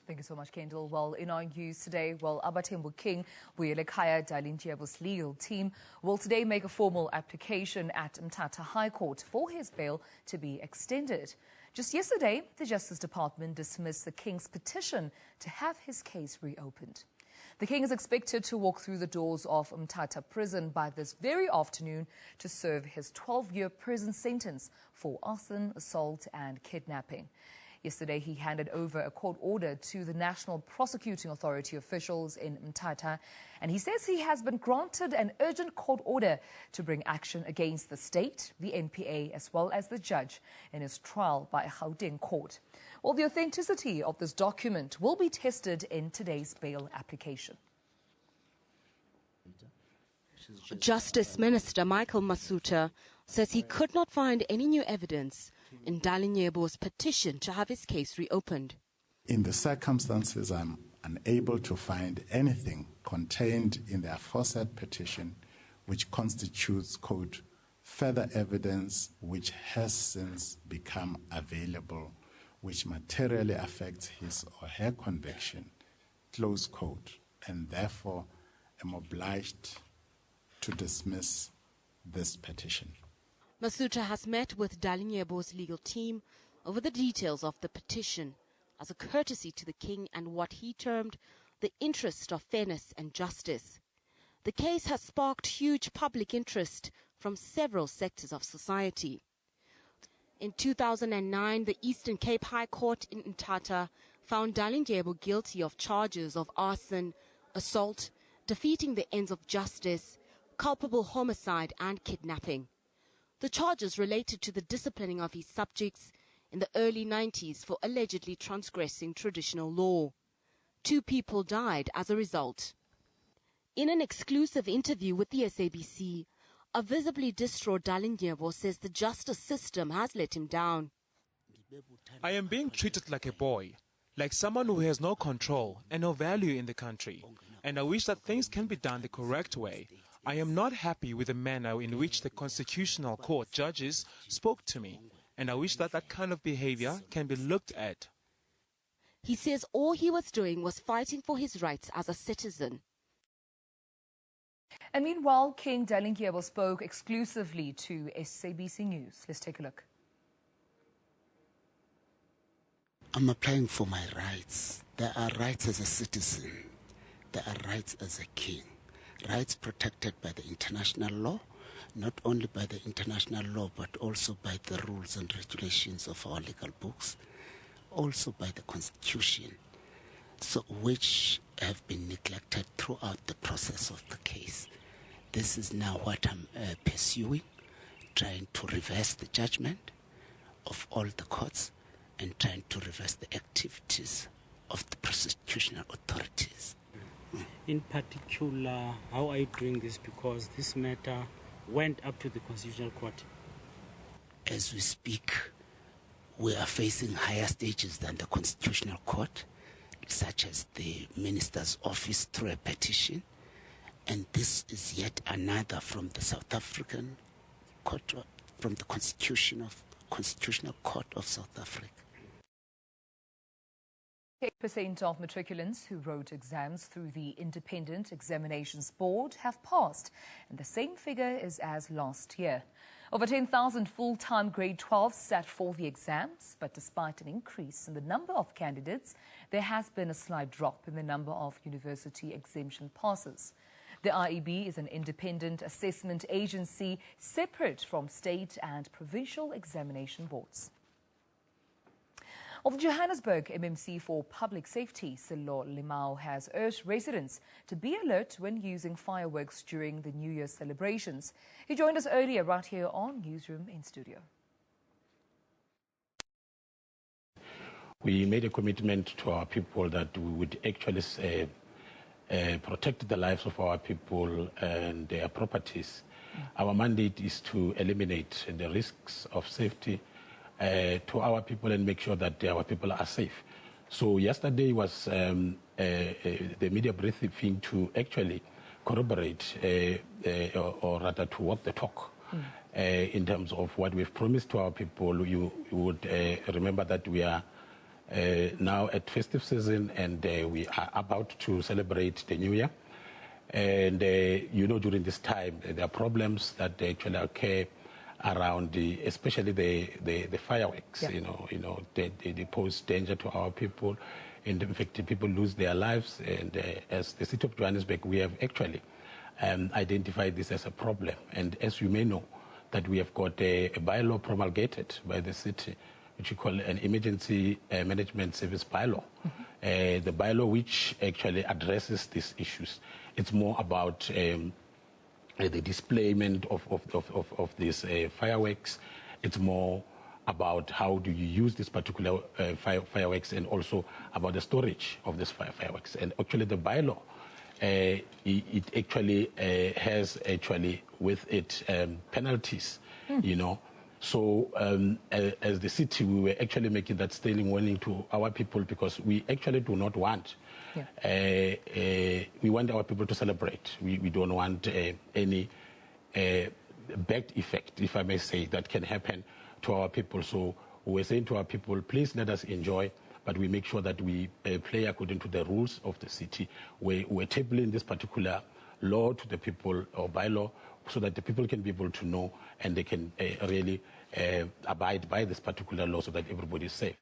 Thank you so much, Kendall. Well, in our news today, Abatembu King, Buyelekhaya Dalindyebo's legal team, will today make a formal application at Mthatha High Court for his bail to be extended. Just yesterday, the Justice Department dismissed the King's petition to have his case reopened. The King is expected to walk through the doors of Mthatha prison by this very afternoon to serve his 12-year prison sentence for arson, assault and kidnapping. Yesterday, he handed over a court order to the National Prosecuting Authority officials in Mthatha, and he says he has been granted an urgent court order to bring action against the state, the NPA, as well as the judge in his trial by a Gauteng court. Well, the authenticity of this document will be tested in today's bail application. Justice Minister Michael Masuta says he could not find any new evidence in Dalindyebo's petition to have his case reopened. In the circumstances, I'm unable to find anything contained in the aforesaid petition which constitutes, quote, further evidence which has since become available, which materially affects his or her conviction, close quote, and therefore am obliged to dismiss this petition. Masuta has met with Dalindyebo's legal team over the details of the petition as a courtesy to the King and what he termed the interest of fairness and justice. The case has sparked huge public interest from several sectors of society. In 2009, the Eastern Cape High Court in Mthatha found Dalindyebo guilty of charges of arson, assault, defeating the ends of justice, culpable homicide and kidnapping. The charges related to the disciplining of his subjects in the early 90s for allegedly transgressing traditional law. 2 people died as a result. In an exclusive interview with the SABC, a visibly distraught Dalindyebo says the justice system has let him down. I am being treated like a boy, like someone who has no control and no value in the country, and I wish that things can be done the correct way. I am not happy with the manner in which the Constitutional Court judges spoke to me, and I wish that that kind of behavior can be looked at. He says all he was doing was fighting for his rights as a citizen. And meanwhile, King Dalindyebo spoke exclusively to SABC News. Let's take a look. I'm applying for my rights. There are rights as a citizen. There are rights as a king. Rights protected by the international law, not only by the international law, but also by the rules and regulations of our legal books, also by the Constitution, so which have been neglected throughout the process of the case. This is now what I'm pursuing, trying to reverse the judgment of all the courts and trying to reverse the activities of the prosecutional authorities. In particular, how are you doing this? Because this matter went up to the Constitutional Court. As we speak, we are facing higher stages than the Constitutional Court. such as the Minister's Office through a petition. And this is yet another from the South African Court, from the Constitutional Court of South Africa. 8% of matriculants who wrote exams through the Independent Examinations Board have passed, and the same figure is as last year. Over 10,000 full-time grade 12s sat for the exams, but despite an increase in the number of candidates, there has been a slight drop in the number of university exemption passes. The IEB is an independent assessment agency separate from state and provincial examination boards. Well, the Johannesburg MMC for Public Safety, Sello Limau, has urged residents to be alert when using fireworks during the New Year celebrations. He joined us earlier right here on Newsroom in studio. We made a commitment to our people that we would actually protect the lives of our people and their properties. Our mandate is to eliminate the risks of safety to our people and make sure that our people are safe. So yesterday was the media briefing to actually corroborate or rather to walk the talk in terms of what we've promised to our people. You would remember that we are now at festive season and we are about to celebrate the New Year. And during this time there are problems that actually occur around especially the fireworks. Yeah. They pose danger to our people, and in fact people lose their lives. And as the city of Johannesburg, we have actually identified this as a problem. And as you may know, that we have got a bylaw promulgated by the city, which we call an emergency management service bylaw. The bylaw which actually addresses these issues. It's more about the displayment of these fireworks. It's more about how do you use this particular fireworks, and also about the storage of these fireworks. And actually the bylaw, it actually has actually with it penalties, So as the city, we were actually making that standing warning to our people, because we actually do not want. Yeah. We want our people to celebrate. We don't want any bad effect, if I may say, that can happen to our people. So we're saying to our people, please let us enjoy, but we make sure that we play according to the rules of the city. We're tabling this particular law to the people, or bylaw, so that the people can be able to know and they can really abide by this particular law so that everybody is safe.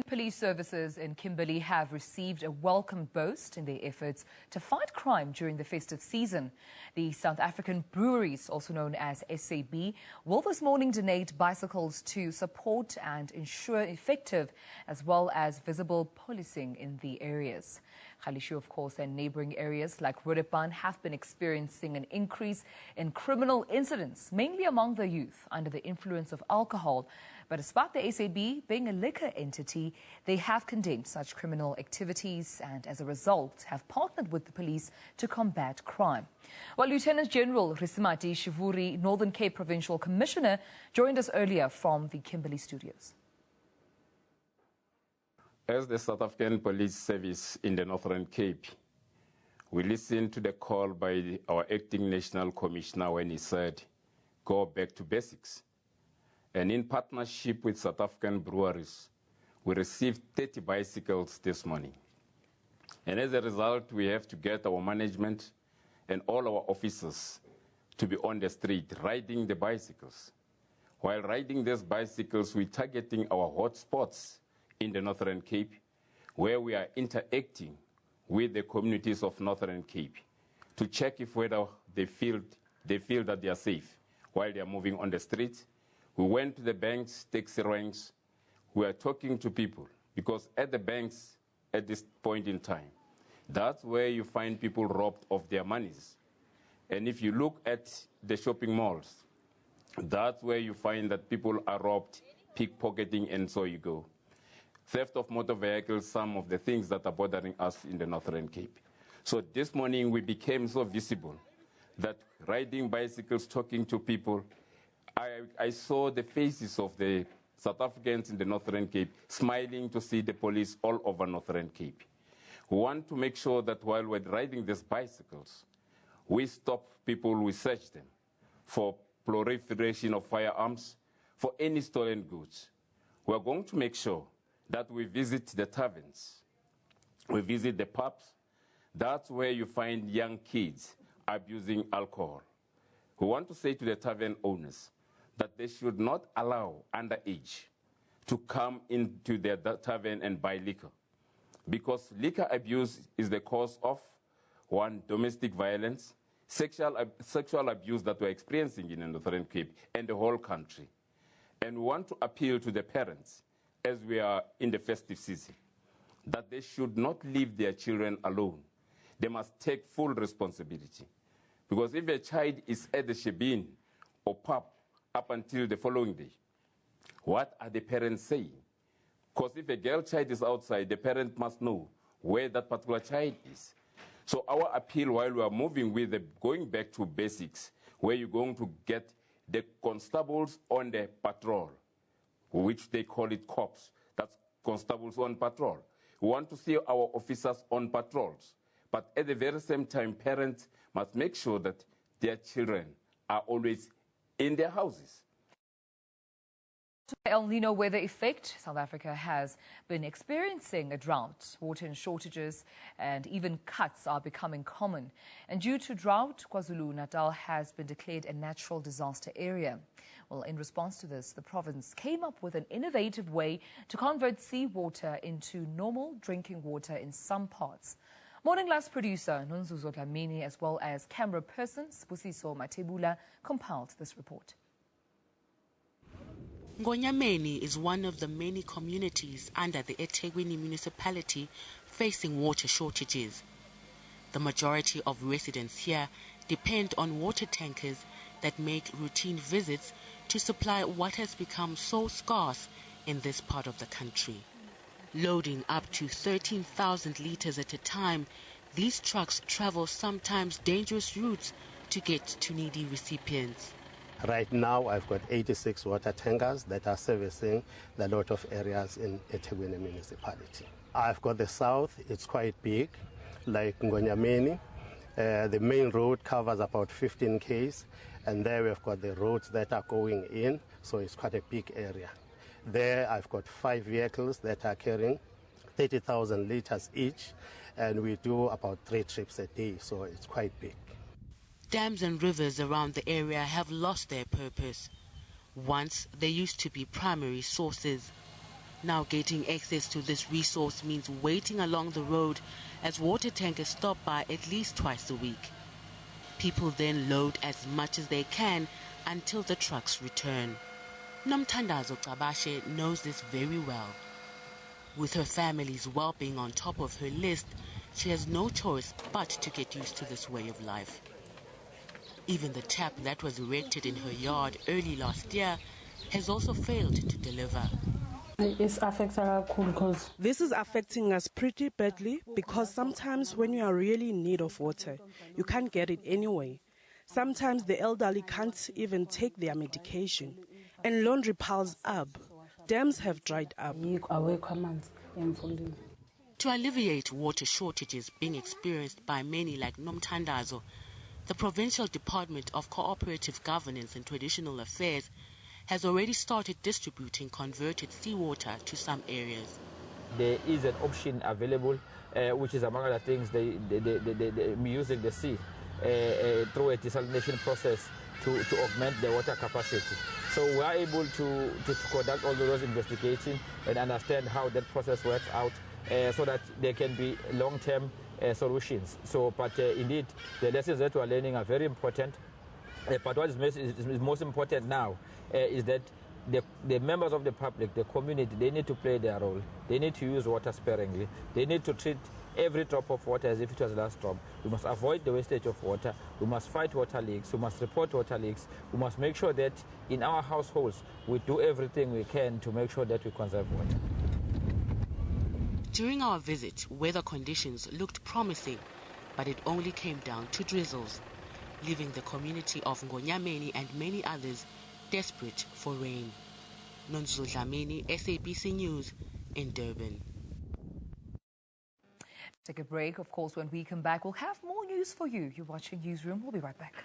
Police services in Kimberley have received a welcome boost in their efforts to fight crime during the festive season. The South African breweries, also known as SABC, will this morning donate bicycles to support and ensure effective as well as visible policing in the areas. Khalishu, of course, and neighboring areas like Rodepan have been experiencing an increase in criminal incidents, mainly among the youth, under the influence of alcohol. But despite the SABC being a liquor entity, they have condemned such criminal activities and, as a result, have partnered with the police to combat crime. Well, Lieutenant General Risimati Shivuri, Northern Cape Provincial Commissioner, joined us earlier from the Kimberley studios. As the South African Police Service in the Northern Cape, we listened to the call by our acting National Commissioner when he said, go back to basics. And in partnership with South African breweries, we received 30 bicycles this morning. And as a result, we have to get our management and all our officers to be on the street riding the bicycles. While riding these bicycles, we're targeting our hotspots in the Northern Cape, where we are interacting with the communities of Northern Cape to check if whether they feel that they are safe while they are moving on the streets. We went to the banks, taxi ranks. We are talking to people, because at the banks, at this point in time, that's where you find people robbed of their monies. And if you look at the shopping malls, that's where you find that people are robbed, pickpocketing, and so you go. Theft of motor vehicles, some of the things that are bothering us in the Northern Cape. So this morning we became so visible that riding bicycles, talking to people, I saw the faces of the South Africans in the Northern Cape smiling to see the police all over Northern Cape. We want to make sure that while we're riding these bicycles, we stop people, we search them for proliferation of firearms, for any stolen goods. We're going to make sure that we visit the taverns, we visit the pubs. That's where you find young kids abusing alcohol. We want to say to the tavern owners that they should not allow underage to come into their tavern and buy liquor, because liquor abuse is the cause of, one, domestic violence, sexual abuse that we're experiencing in the Northern Cape and the whole country. And we want to appeal to the parents, as we are in the festive season, that they should not leave their children alone. They must take full responsibility. Because if a child is at the shebeen or pub up until the following day, what are the parents saying? Because if a girl child is outside, the parent must know where that particular child is. So our appeal, while we are moving with going back to basics, where you're going to get the constables on the patrol, which they call it cops. That's constables on patrol. We want to see our officers on patrols. But at the very same time, parents must make sure that their children are always in their houses. El Nino weather effect, South Africa has been experiencing a drought. Water shortages and even cuts are becoming common. And due to drought, KwaZulu-Natal has been declared a natural disaster area. Well, in response to this, the province came up with an innovative way to convert seawater into normal drinking water in some parts. Morning Glass producer Nonzuzo Dlamini, as well as camera person Spusiso Matebula, compiled this report. Ngonyameni is one of the many communities under the eThekwini municipality facing water shortages. The majority of residents here depend on water tankers that make routine visits to supply what has become so scarce in this part of the country. Loading up to 13,000 litres at a time, these trucks travel sometimes dangerous routes to get to needy recipients. Right now, I've got 86 water tankers that are servicing a lot of areas in eThekwini municipality. I've got the south, it's quite big, like Ngonyameni. The main road covers about 15 km, and there we've got the roads that are going in, so it's quite a big area. There I've got 5 vehicles that are carrying 30,000 litres each, and we do about 3 trips a day, so it's quite big. Dams and rivers around the area have lost their purpose. Once, they used to be primary sources. Now getting access to this resource means waiting along the road as water tankers stop by at least twice a week. People then load as much as they can until the trucks return. Nomthandazo Cabashe knows this very well. With her family's well-being on top of her list, she has no choice but to get used to this way of life. Even the tap that was erected in her yard early last year has also failed to deliver. This is affecting us pretty badly because sometimes when you are really in need of water, you can't get it anyway. Sometimes the elderly can't even take their medication. And laundry piles up. Dams have dried up. To alleviate water shortages being experienced by many like Nomthandazo, the Provincial Department of Cooperative Governance and Traditional Affairs has already started distributing converted seawater to some areas. There is an option available, which is, among other things, using the sea through a desalination process to augment the water capacity. So we are able to conduct all those investigations and understand how that process works out so that there can be long-term solutions. So, but indeed, the lessons that we are learning are very important. But what is most important now is that the members of the public, the community, they need to play their role. They need to use water sparingly. They need to treat every drop of water as if it was the last drop. We must avoid the wastage of water. We must fight water leaks. We must report water leaks. We must make sure that in our households we do everything we can to make sure that we conserve water. During our visit, weather conditions looked promising, but it only came down to drizzles, leaving the community of Ngonyameni and many others desperate for rain. Nonzo Dlamini, SABC News in Durban. Take a break. Of course, when we come back, we'll have more news for you. You're watching Newsroom. We'll be right back.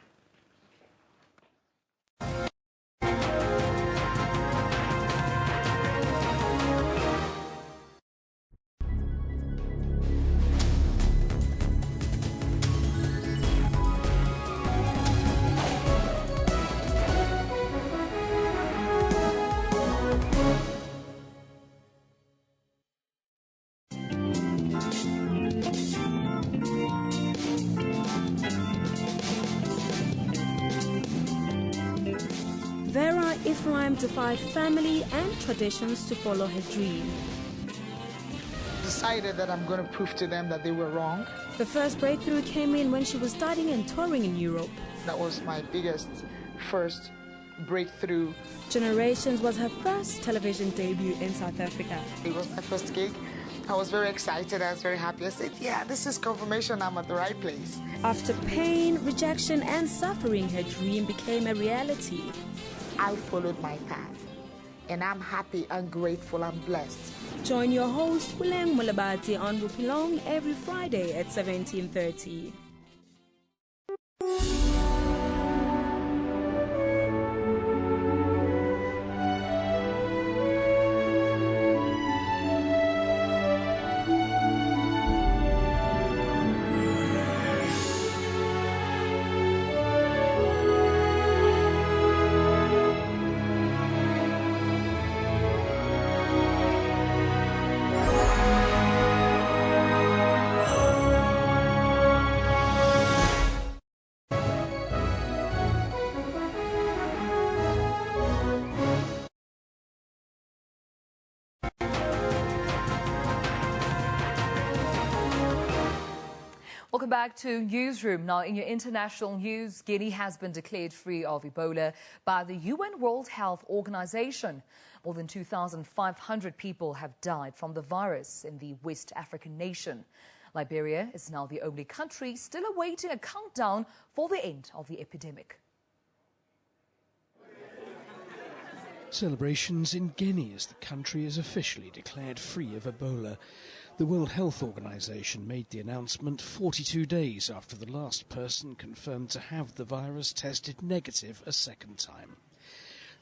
Ephraim defied family and traditions to follow her dream. Decided that I'm going to prove to them that they were wrong. The first breakthrough came in when she was studying and touring in Europe. That was my first breakthrough. Generations was her first television debut in South Africa. It was my first gig. I was very excited. I was very happy. I said, yeah, this is confirmation I'm at the right place. After pain, rejection, and suffering, her dream became a reality. I followed my path, and I'm happy and grateful and blessed. Join your host, Wileng Mulabati, on Bupilong every Friday at 17:30. Welcome back to Newsroom. Now, in your international news, Guinea has been declared free of Ebola by the UN World Health Organization. More than 2,500 people have died from the virus in the West African nation. Liberia is now the only country still awaiting a countdown for the end of the epidemic. Celebrations in Guinea as the country is officially declared free of Ebola. The World Health Organization made the announcement 42 days after the last person confirmed to have the virus tested negative a second time.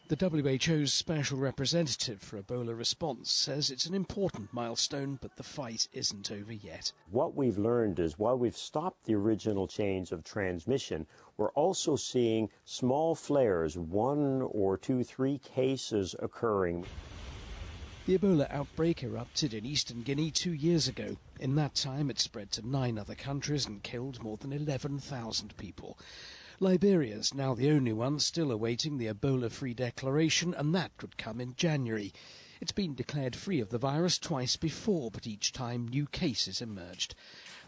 The WHO's special representative for Ebola response says it's an important milestone, but the fight isn't over yet. What we've learned is while we've stopped the original chains of transmission, we're also seeing small flares, 1 or 2, 3 cases occurring. The Ebola outbreak erupted in eastern Guinea 2 years ago. In that time, it spread to 9 other countries and killed more than 11,000 people. Liberia is now the only one still awaiting the Ebola-free declaration, and that could come in January. It's been declared free of the virus twice before, but each time new cases emerged.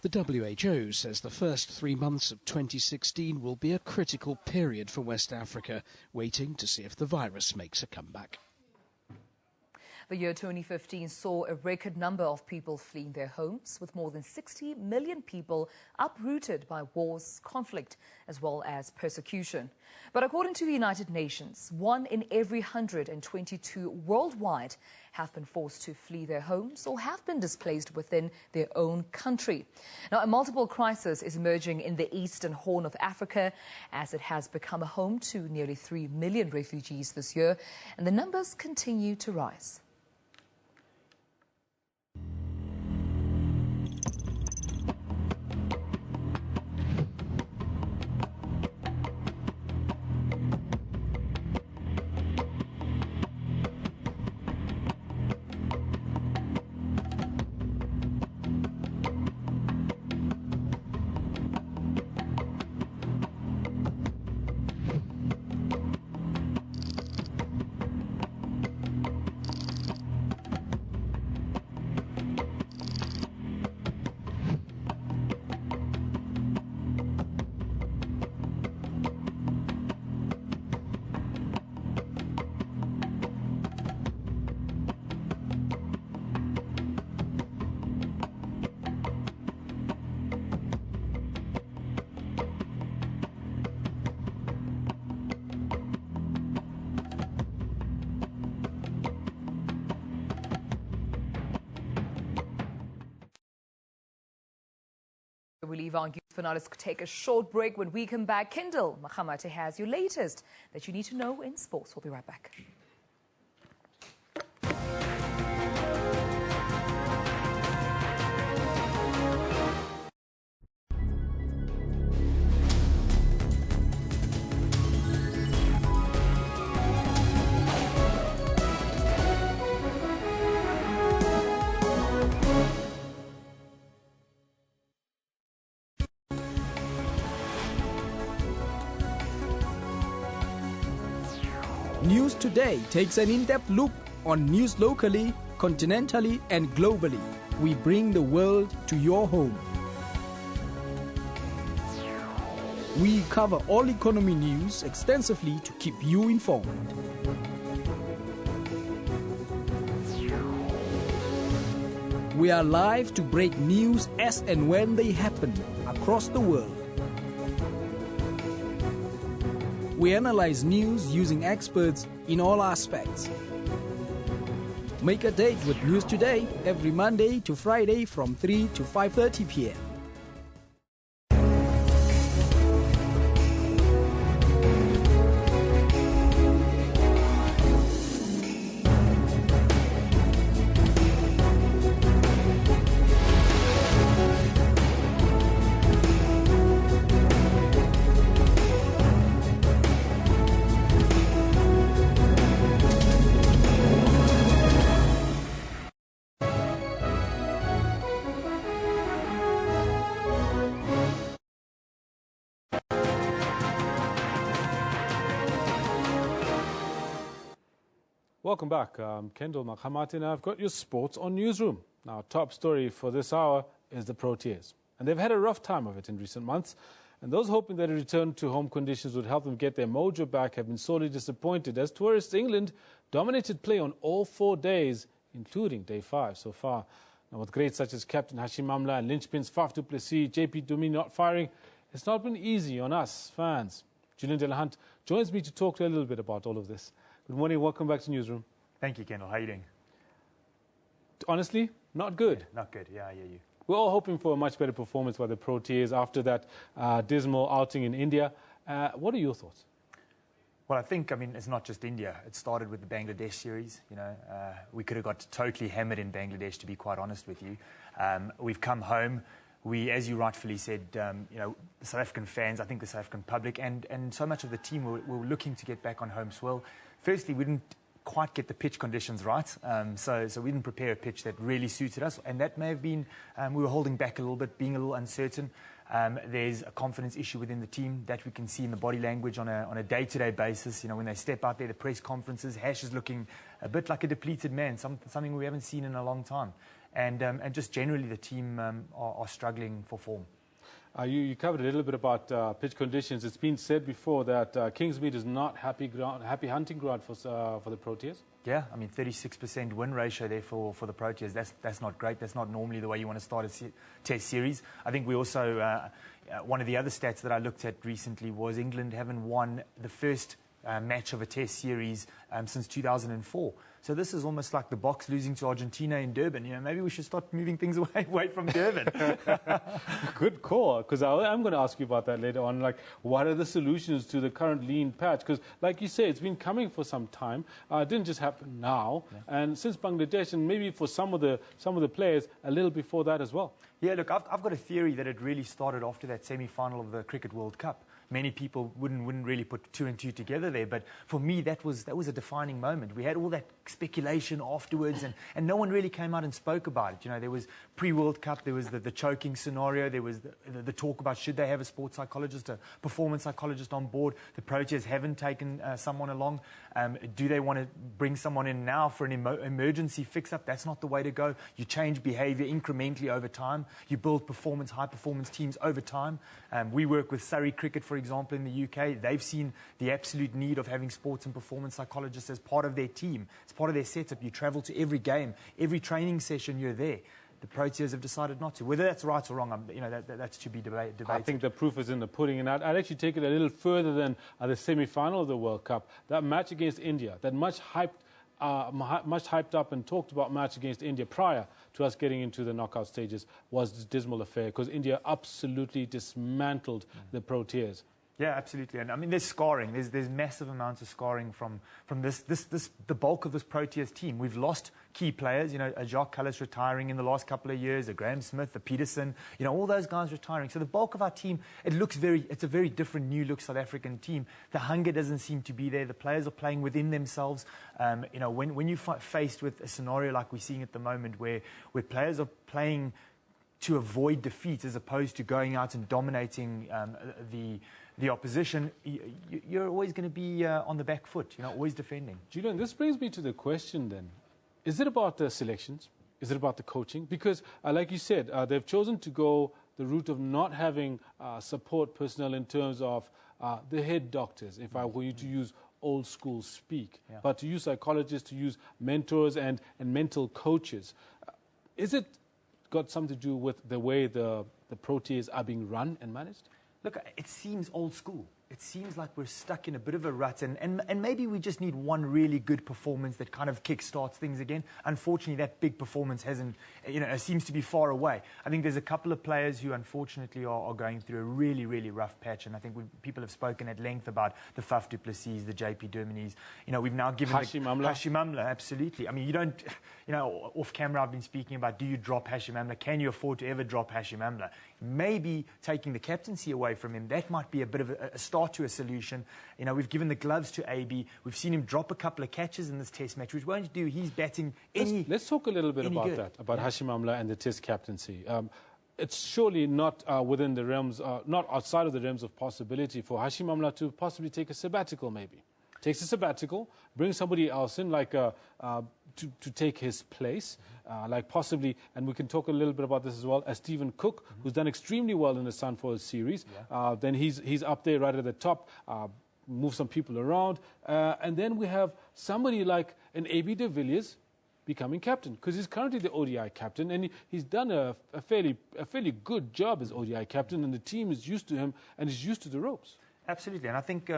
The WHO says the first 3 months of 2016 will be a critical period for West Africa, waiting to see if the virus makes a comeback. The year 2015 saw a record number of people fleeing their homes, with more than 60 million people uprooted by wars, conflict, as well as persecution. But according to the United Nations, 1 in every 122 worldwide have been forced to flee their homes or have been displaced within their own country. Now, a multiple crisis is emerging in the Eastern Horn of Africa, as it has become a home to nearly 3 million refugees this year, and the numbers continue to rise. We leave our news for now. Let's take a short break. When we come back, Kendall Makhamate has your latest that you need to know in sports. We'll be right back. News Today takes an in-depth look on news locally, continentally, and globally. We bring the world to your home. We cover all economy news extensively to keep you informed. We are live to break news as and when they happen across the world. We analyze news using experts in all aspects. Make a date with News Today every Monday to Friday from 3 to 5:30 p.m. Welcome back. Kendall Makhamate, and I've got your sports on Newsroom. Now, top story for this hour is the Proteas. And they've had a rough time of it in recent months. And those hoping that a return to home conditions would help them get their mojo back have been sorely disappointed, as tourists England dominated play on all 4 days, including day 5 so far. Now, with greats such as Captain Hashim Amla and linchpins Faf du Plessis, JP Dumi not firing, it's not been easy on us fans. Julian Delahunt joins me to talk a little bit about all of this. Good morning, welcome back to Newsroom. Thank you, Kendall. How are you doing? Honestly, not good. Yeah, not good, yeah, I hear you. We're all hoping for a much better performance by the Proteas after that dismal outing in India. What are your thoughts? Well, I think, it's not just India. It started with the Bangladesh series. We could have got totally hammered in Bangladesh, to be quite honest with you. We've come home. We, as you rightfully said, the South African fans, I think the South African public, and so much of the team were looking to get back on home soil. Firstly, we didn't quite get the pitch conditions right, so we didn't prepare a pitch that really suited us, and that may have been, we were holding back a little bit, being a little uncertain. There's a confidence issue within the team that we can see in the body language on a day-to-day basis. When they step out there, the press conferences, Hash is looking a bit like a depleted man, something we haven't seen in a long time. And just generally the team are struggling for form. You covered a little bit about pitch conditions. It's been said before that Kingsmead is not happy hunting ground for the Proteas. Yeah, 36% win ratio there for the Proteas. That's not great. That's not normally the way you want to start a test series. I think we also, one of the other stats that I looked at recently was England haven't won the first match of a test series since 2004. So this is almost like the Box losing to Argentina in Durban. Maybe we should start moving things away from Durban. Good call, because I'm going to ask you about that later on. Like, what are the solutions to the current lean patch? Because, like you say, it's been coming for some time. It didn't just happen now. Yeah. And since Bangladesh, and maybe for some of the players, a little before that as well. Yeah, look, I've got a theory that it really started after that semi-final of the Cricket World Cup. Many people wouldn't really put 2 and 2 together there, but for me that was a defining moment. We had all that speculation afterwards, and no one really came out and spoke about it. There was pre-World Cup, there was the choking scenario, there was the talk about should they have a sports psychologist, a performance psychologist on board. The Proteas haven't taken someone along. Do they want to bring someone in now for an emergency fix-up? That's not the way to go. You change behaviour incrementally over time. You build high-performance teams over time. We work with Surrey Cricket, for example, in the UK. They've seen the absolute need of having sports and performance psychologists as part of their team. It's part of their setup. You travel to every game, every training session, you're there. The Proteas have decided not to. Whether that's right or wrong, that's to be debated. I think the proof is in the pudding, and I'd actually take it a little further than the semi-final of the World Cup. That match against India, that much hyped much hyped up and talked about match against India prior to us getting into the knockout stages was this dismal affair, because India absolutely dismantled the Proteas. Yeah, absolutely. And I mean, there's scarring. There's massive amounts of scarring from the bulk of this Proteas team. We've lost key players. You know, a Jacques Cullis retiring in the last couple of years, a Graham Smith, a Peterson. You know, all those guys retiring. So the bulk of our team, it's a very different, new look South African team. The hunger doesn't seem to be there. The players are playing within themselves. You know, when you're faced with a scenario like we're seeing at the moment, where players are playing to avoid defeat as opposed to going out and dominating the opposition, you're always going to be on the back foot, you know, always defending. Julian, this brings me to the question then. Is it about the selections? Is it about the coaching? Because, like you said, they've chosen to go the route of not having support personnel in terms of the head doctors, if I were you to use old school speak, but to use psychologists, to use mentors and mental coaches. Is it got something to do with the way the Proteas are being run and managed? Look, it seems old school. It seems like we're stuck in a bit of a rut, and maybe we just need one really good performance that kind of kickstarts things again. Unfortunately, that big performance hasn't, you know, it seems to be far away. I think there's a couple of players who unfortunately are going through a really, really rough patch, and I think people have spoken at length about the Faf du Plessis, the JP Derminies. You know, we've now given Hashim Amla, absolutely. I mean, you don't, you know, off camera I've been speaking about, do you drop Hashim Amla? Can you afford to ever drop Hashim Amla? Maybe taking the captaincy away from him, that might be a bit of a start to a solution. You know, we've given the gloves to AB. We've seen him drop a couple of catches in this test match, which won't do. He's batting Let's talk a little bit about that, about Hashim Amla and the test captaincy. It's surely not within the realms, not outside of the realms of possibility for Hashim Amla to possibly take a sabbatical, maybe. Takes a sabbatical, brings somebody else in, like to take his place, like possibly, and we can talk a little bit about this as well, as Stephen Cook, who's done extremely well in the Sunfoil series. Then he's up there right at the top, move some people around, and then we have somebody like an AB de Villiers becoming captain, because he's currently the ODI captain, and he's done a fairly good job as ODI captain, and the team is used to him and is used to the ropes. Absolutely, and I think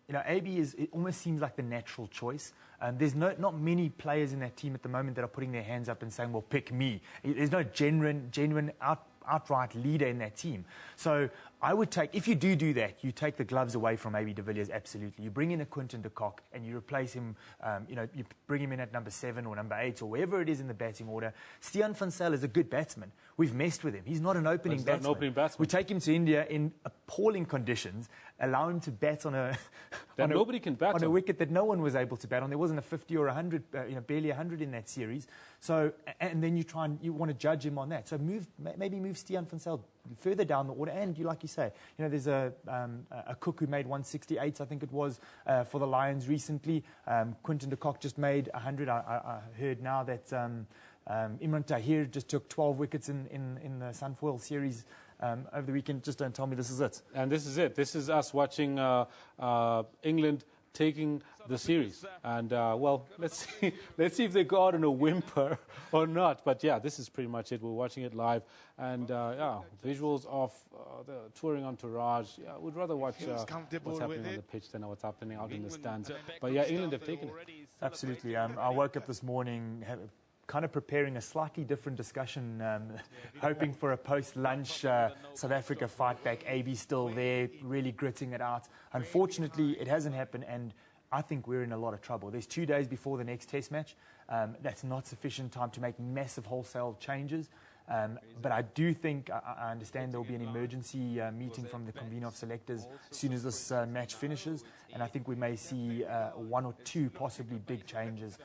you know, AB it almost seems like the natural choice. There's not many players in that team at the moment that are putting their hands up and saying, well, pick me. There's no genuine outright leader in that team. So I would take, if you do that, you take the gloves away from AB de Villiers, absolutely. You bring in a Quinton de Kock and you replace him, you know, you bring him in at number 7 or number 8 or wherever it is in the batting order. Stian van Zyl is a good batsman. We've messed with him. He's not an opening batsman. We take him to India in appalling conditions, allow him to bat on a nobody can bat on a wicket that no one was able to bat on. There wasn't a 50 or 100, you know, barely 100 in that series. So, and then you want to judge him on that. So maybe move Stian van Zyl further down the order. And like you say, you know, there's a Cook who made 168, I think it was, for the Lions recently. Quinton de Kock just made 100. I heard now that Imran Tahir just took 12 wickets in the Sunfoil series over the weekend. Just don't tell me this is it. And this is it. This is us watching England taking the series, and well, let's see if they go out on a whimper or not. But yeah, this is pretty much it. We're watching it live, and yeah, visuals of the touring entourage. Yeah, we'd rather watch what's happening on the pitch than what's happening out in the stands. But yeah, England have taken it. Absolutely. I woke up this morning kind of preparing a slightly different discussion, hoping for a post-lunch South Africa fight back. AB still there, really gritting it out. Unfortunately, it hasn't happened, and I think we're in a lot of trouble. There's 2 days before the next test match. That's not sufficient time to make massive wholesale changes. But I do think, I understand there will be an emergency meeting from the convener of selectors as soon as this match finishes, and I think we may see 1 or 2 possibly big changes,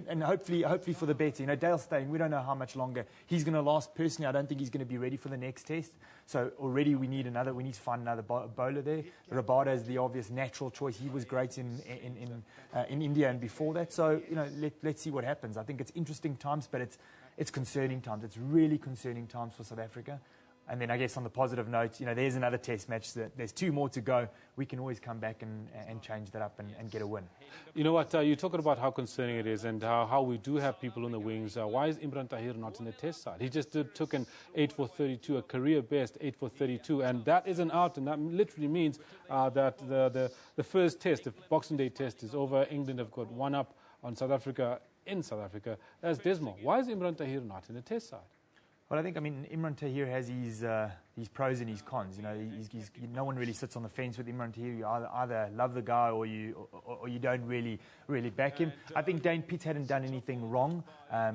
and hopefully for the better. You know, Dale Steyn, we don't know how much longer he's going to last. Personally, I don't think he's going to be ready for the next test. So already we need to find another bowler there. Rabada is the obvious natural choice. He was great in India and before that. So, you know, let's see what happens. I think it's interesting times, but it's concerning times. It's really concerning times for South Africa. And then I guess on the positive note, you know, there's another test match. There's 2 more to go. We can always come back and change that up and get a win. You know what? You're talking about how concerning it is and how we do have people on the wings. Why is Imran Tahir not in the test side? He just took an 8 for 32, a career best 8 for 32, and that isn't out. And that literally means that the first test, the Boxing Day test, is over. England have got 1 up on South Africa in South Africa, that's dismal. Why is Imran Tahir not in the Test side? Well, I think, Imran Tahir has his pros and his cons. No one really sits on the fence with Imran Tahir. You either love the guy or you don't really back him. I think Dane Pitt hadn't done anything wrong.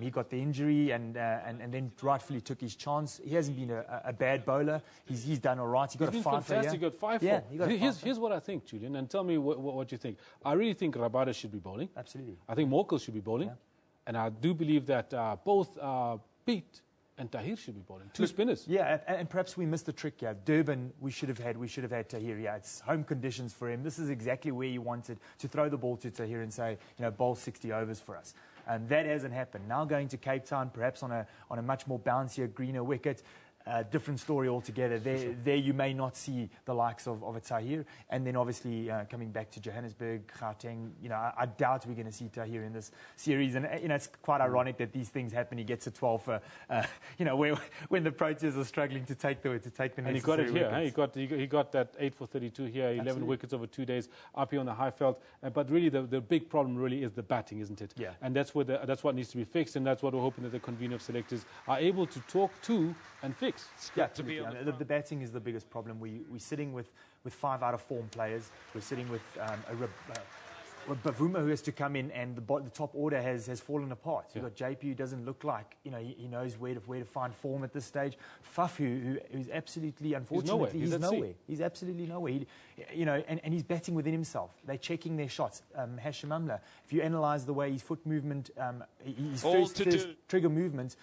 He got the injury and then rightfully took his chance. He hasn't been a bad bowler. He's done all right. He's been fantastic. Got 5 Yeah, here's what I think, Julian, and tell me what you think. I really think Rabada should be bowling. Absolutely. I think Morkel should be bowling. Yeah. And I do believe that both Pitt and Tahir should be bowling. Two spinners. Yeah, and perhaps we missed the trick here. Durban, we should have had Tahir. Yeah, it's home conditions for him. This is exactly where he wanted to throw the ball to Tahir and say, bowl 60 overs for us. And that hasn't happened. Now going to Cape Town, perhaps on a much more bouncier, greener wicket. Different story altogether. There you may not see the likes of a Tahir. And then obviously coming back to Johannesburg, Gauteng, I doubt we're going to see Tahir in this series. And, it's quite ironic that these things happen. He gets a 12 for, when the Proteas are struggling to take the necessary And he got it here. wickets. He got that 8 for 32 here, 11 Absolutely. wickets over 2 days, up here on the high felt. But really the big problem really is the batting, isn't it? Yeah. And that's what needs to be fixed, and that's what we're hoping that the convener of selectors are able to talk to and fix. Yeah, the batting is the biggest problem. We're sitting with 5 out of form players. We're sitting with Bavuma, who has to come in, and the top order has fallen apart. You've got JP, who doesn't look like he knows where to find form at this stage. Faf, who's absolutely, unfortunately, he's nowhere. He's absolutely nowhere. And he's batting within himself. They're checking their shots. Hashim Amla, if you analyse the way his foot movement, his first trigger movement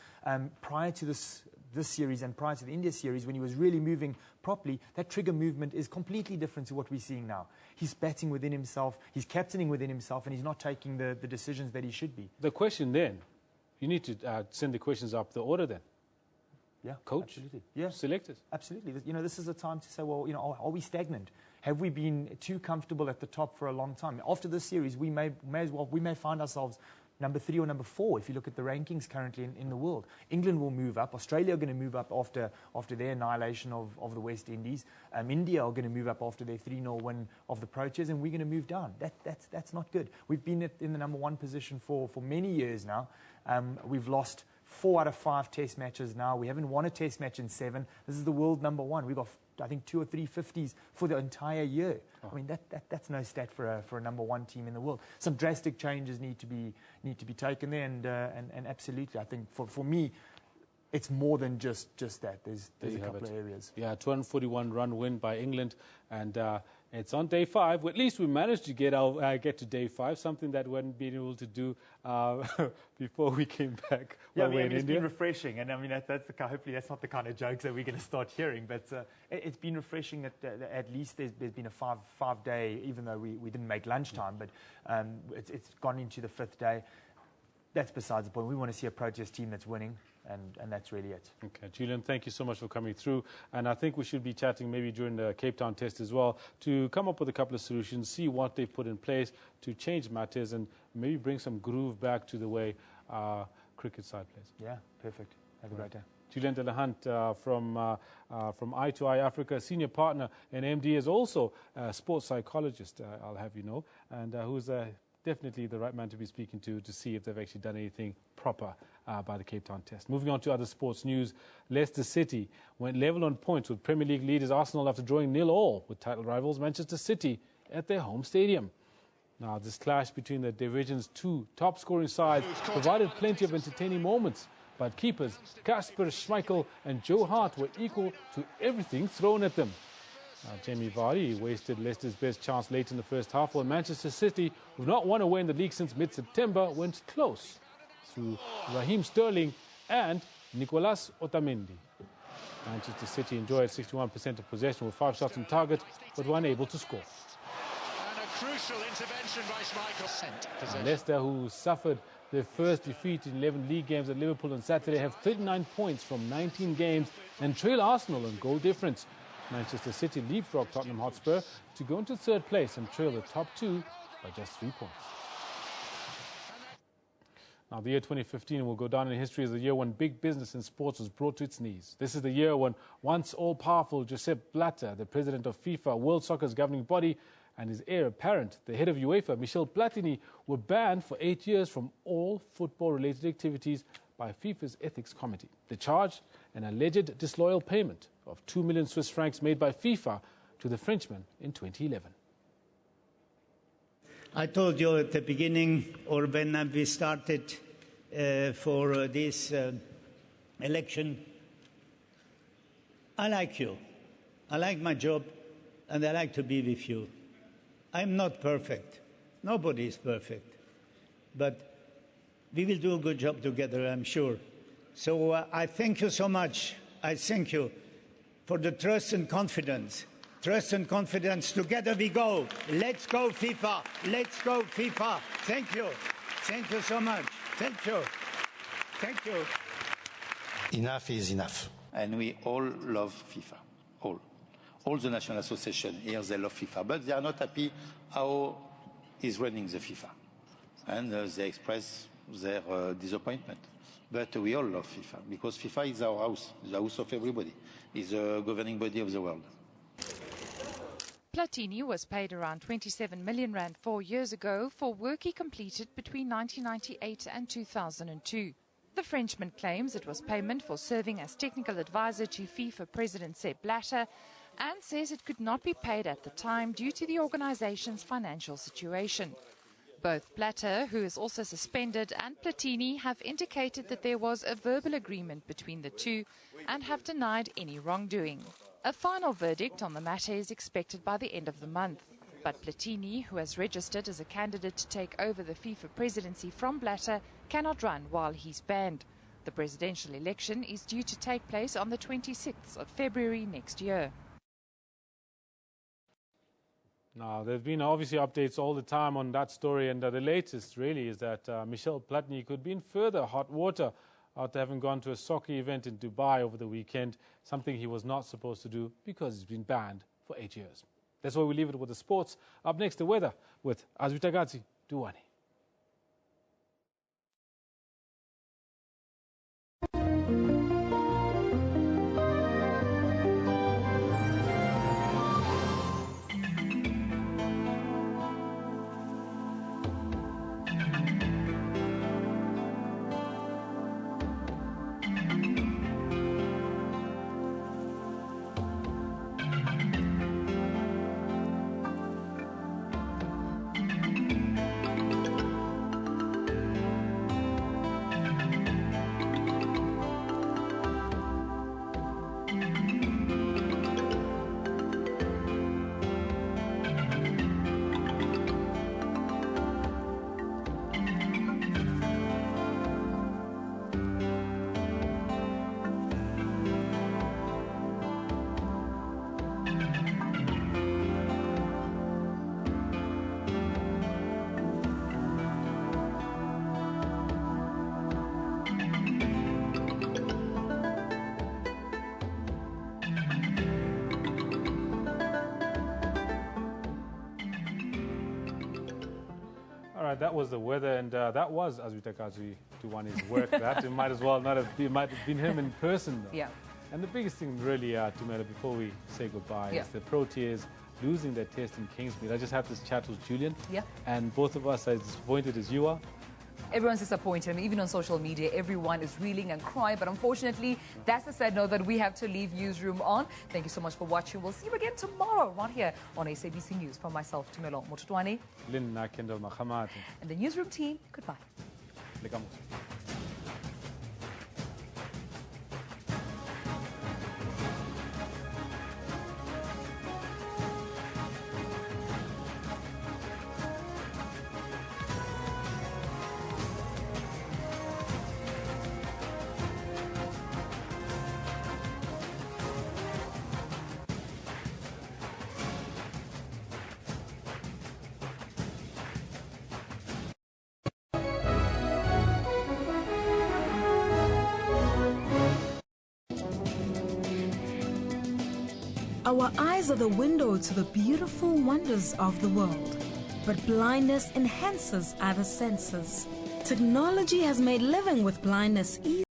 prior to this series and prior to the India series, when he was really moving properly, that trigger movement is completely different to what we're seeing now. He's batting within himself, he's captaining within himself, and he's not taking the decisions that he should be. The question then, you need to send the questions up the order then. Yeah, coach, absolutely. Yeah, selectors. Absolutely. This is a time to say, well, are we stagnant? Have we been too comfortable at the top for a long time? After this series, we may find ourselves number 3 or number 4, if you look at the rankings currently in the world. England will move up. Australia are going to move up after their annihilation of the West Indies. India are going to move up after their 3-0 win of the Proteas, and we're going to move down. That's not good. We've been in the number 1 position for many years now. We've lost 4 out of 5 test matches now. We haven't won a test match in 7. This is the world number 1. We've got, I think, 2 or 3 50s for the entire year. I mean, that's no stat for a number 1 team in the world. Some drastic changes need to be taken there, and absolutely, I think for me, it's more than just that. There's a couple of areas. Yeah, 241 run win by England, and it's on day 5. Well, at least we managed to get to day 5, something that we hadn't been able to do before we came back. Yeah, it's been refreshing, and hopefully that's not the kind of jokes that we're going to start hearing. But it's been refreshing that at least there's been a five day, even though we didn't make lunchtime, but it's gone into the 5th day. That's besides the point. We want to see a Proteas team that's winning, and that's really it. Okay, Julian, thank you so much for coming through. And I think we should be chatting maybe during the Cape Town test as well to come up with a couple of solutions, see what they've put in place to change matters and maybe bring some groove back to the way cricket side plays. Yeah, perfect. Have a great day. Julian Delahunt from Eye to Eye Africa, senior partner and MD, is also a sports psychologist, I'll have you know, and who's definitely the right man to be speaking to see if they've actually done anything proper by the Cape Town test. Moving on to other sports news, Leicester City went level on points with Premier League leaders Arsenal after drawing 0-0 with title rivals Manchester City at their home stadium. Now, this clash between the division's 2 top-scoring sides provided plenty of entertaining moments, but keepers Kasper Schmeichel and Joe Hart were equal to everything thrown at them. Jamie Vardy wasted Leicester's best chance late in the first half, while Manchester City, who've not won away in the league since mid-September, went close through Raheem Sterling and Nicolas Otamendi. Manchester City enjoyed 61% of possession with 5 shots on target, but were unable to score. And a crucial intervention by Schmeichel. Leicester, who suffered their first defeat in 11 league games at Liverpool on Saturday, have 39 points from 19 games and trail Arsenal in goal difference. Manchester City leapfrog Tottenham Hotspur to go into 3rd place and trail the top 2 by just 3 points. Now, the year 2015 will go down in history as the year when big business in sports was brought to its knees. This is the year when once all-powerful Josep Blatter, the president of FIFA, World Soccer's governing body, and his heir apparent, the head of UEFA, Michel Platini, were banned for 8 years from all football-related activities by FIFA's Ethics Committee. The charge, an alleged disloyal payment of 2 million Swiss francs made by FIFA to the Frenchman in 2011. I told you at the beginning, or when we started for this election, I like you. I like my job, and I like to be with you. I'm not perfect. Nobody is perfect. But we will do a good job together, I'm sure. So I thank you so much. I thank you for the trust and confidence. Trust and confidence. Together we go. Let's go, FIFA. Let's go, FIFA. Thank you. Thank you so much. Thank you. Thank you. Enough is enough. And we all love FIFA. All the national associations here, they love FIFA. But they are not happy how is running the FIFA. And they express their disappointment. But we all love FIFA, because FIFA is our house, the house of everybody. It's the governing body of the world. Platini was paid around 27 million rand 4 years ago for work he completed between 1998 and 2002. The Frenchman claims it was payment for serving as technical advisor to FIFA President Sepp Blatter, and says it could not be paid at the time due to the organization's financial situation. Both Blatter, who is also suspended, and Platini have indicated that there was a verbal agreement between the two and have denied any wrongdoing. A final verdict on the matter is expected by the end of the month. But Platini, who has registered as a candidate to take over the FIFA presidency from Blatter, cannot run while he's banned. The presidential election is due to take place on the 26th of February next year. Now, there have been obviously updates all the time on that story, and the latest really is that Michel Platini could be in further hot water after having gone to a soccer event in Dubai over the weekend, something he was not supposed to do because he's been banned for 8 years. That's why we leave it with the sports. Up next, the weather with Azwitagazi Duwani. That was the weather, and that was Azwitagazi Duwani's work. That it might as well not have been, might have been him in person, though. Yeah. And the biggest thing, really, Tumela, before we say goodbye, is the Proteas losing their test in Kingsmead. I just had this chat with Julian, and both of us are as disappointed as you are. Everyone's disappointed. I mean, even on social media, everyone is reeling and crying. But unfortunately, that's the sad note that we have to leave Newsroom on. Thank you so much for watching. We'll see you again tomorrow right here on SABC News. From myself, Tumelo Mototwane, and the Newsroom team, goodbye. Our eyes are the window to the beautiful wonders of the world, but blindness enhances other senses. Technology has made living with blindness easy.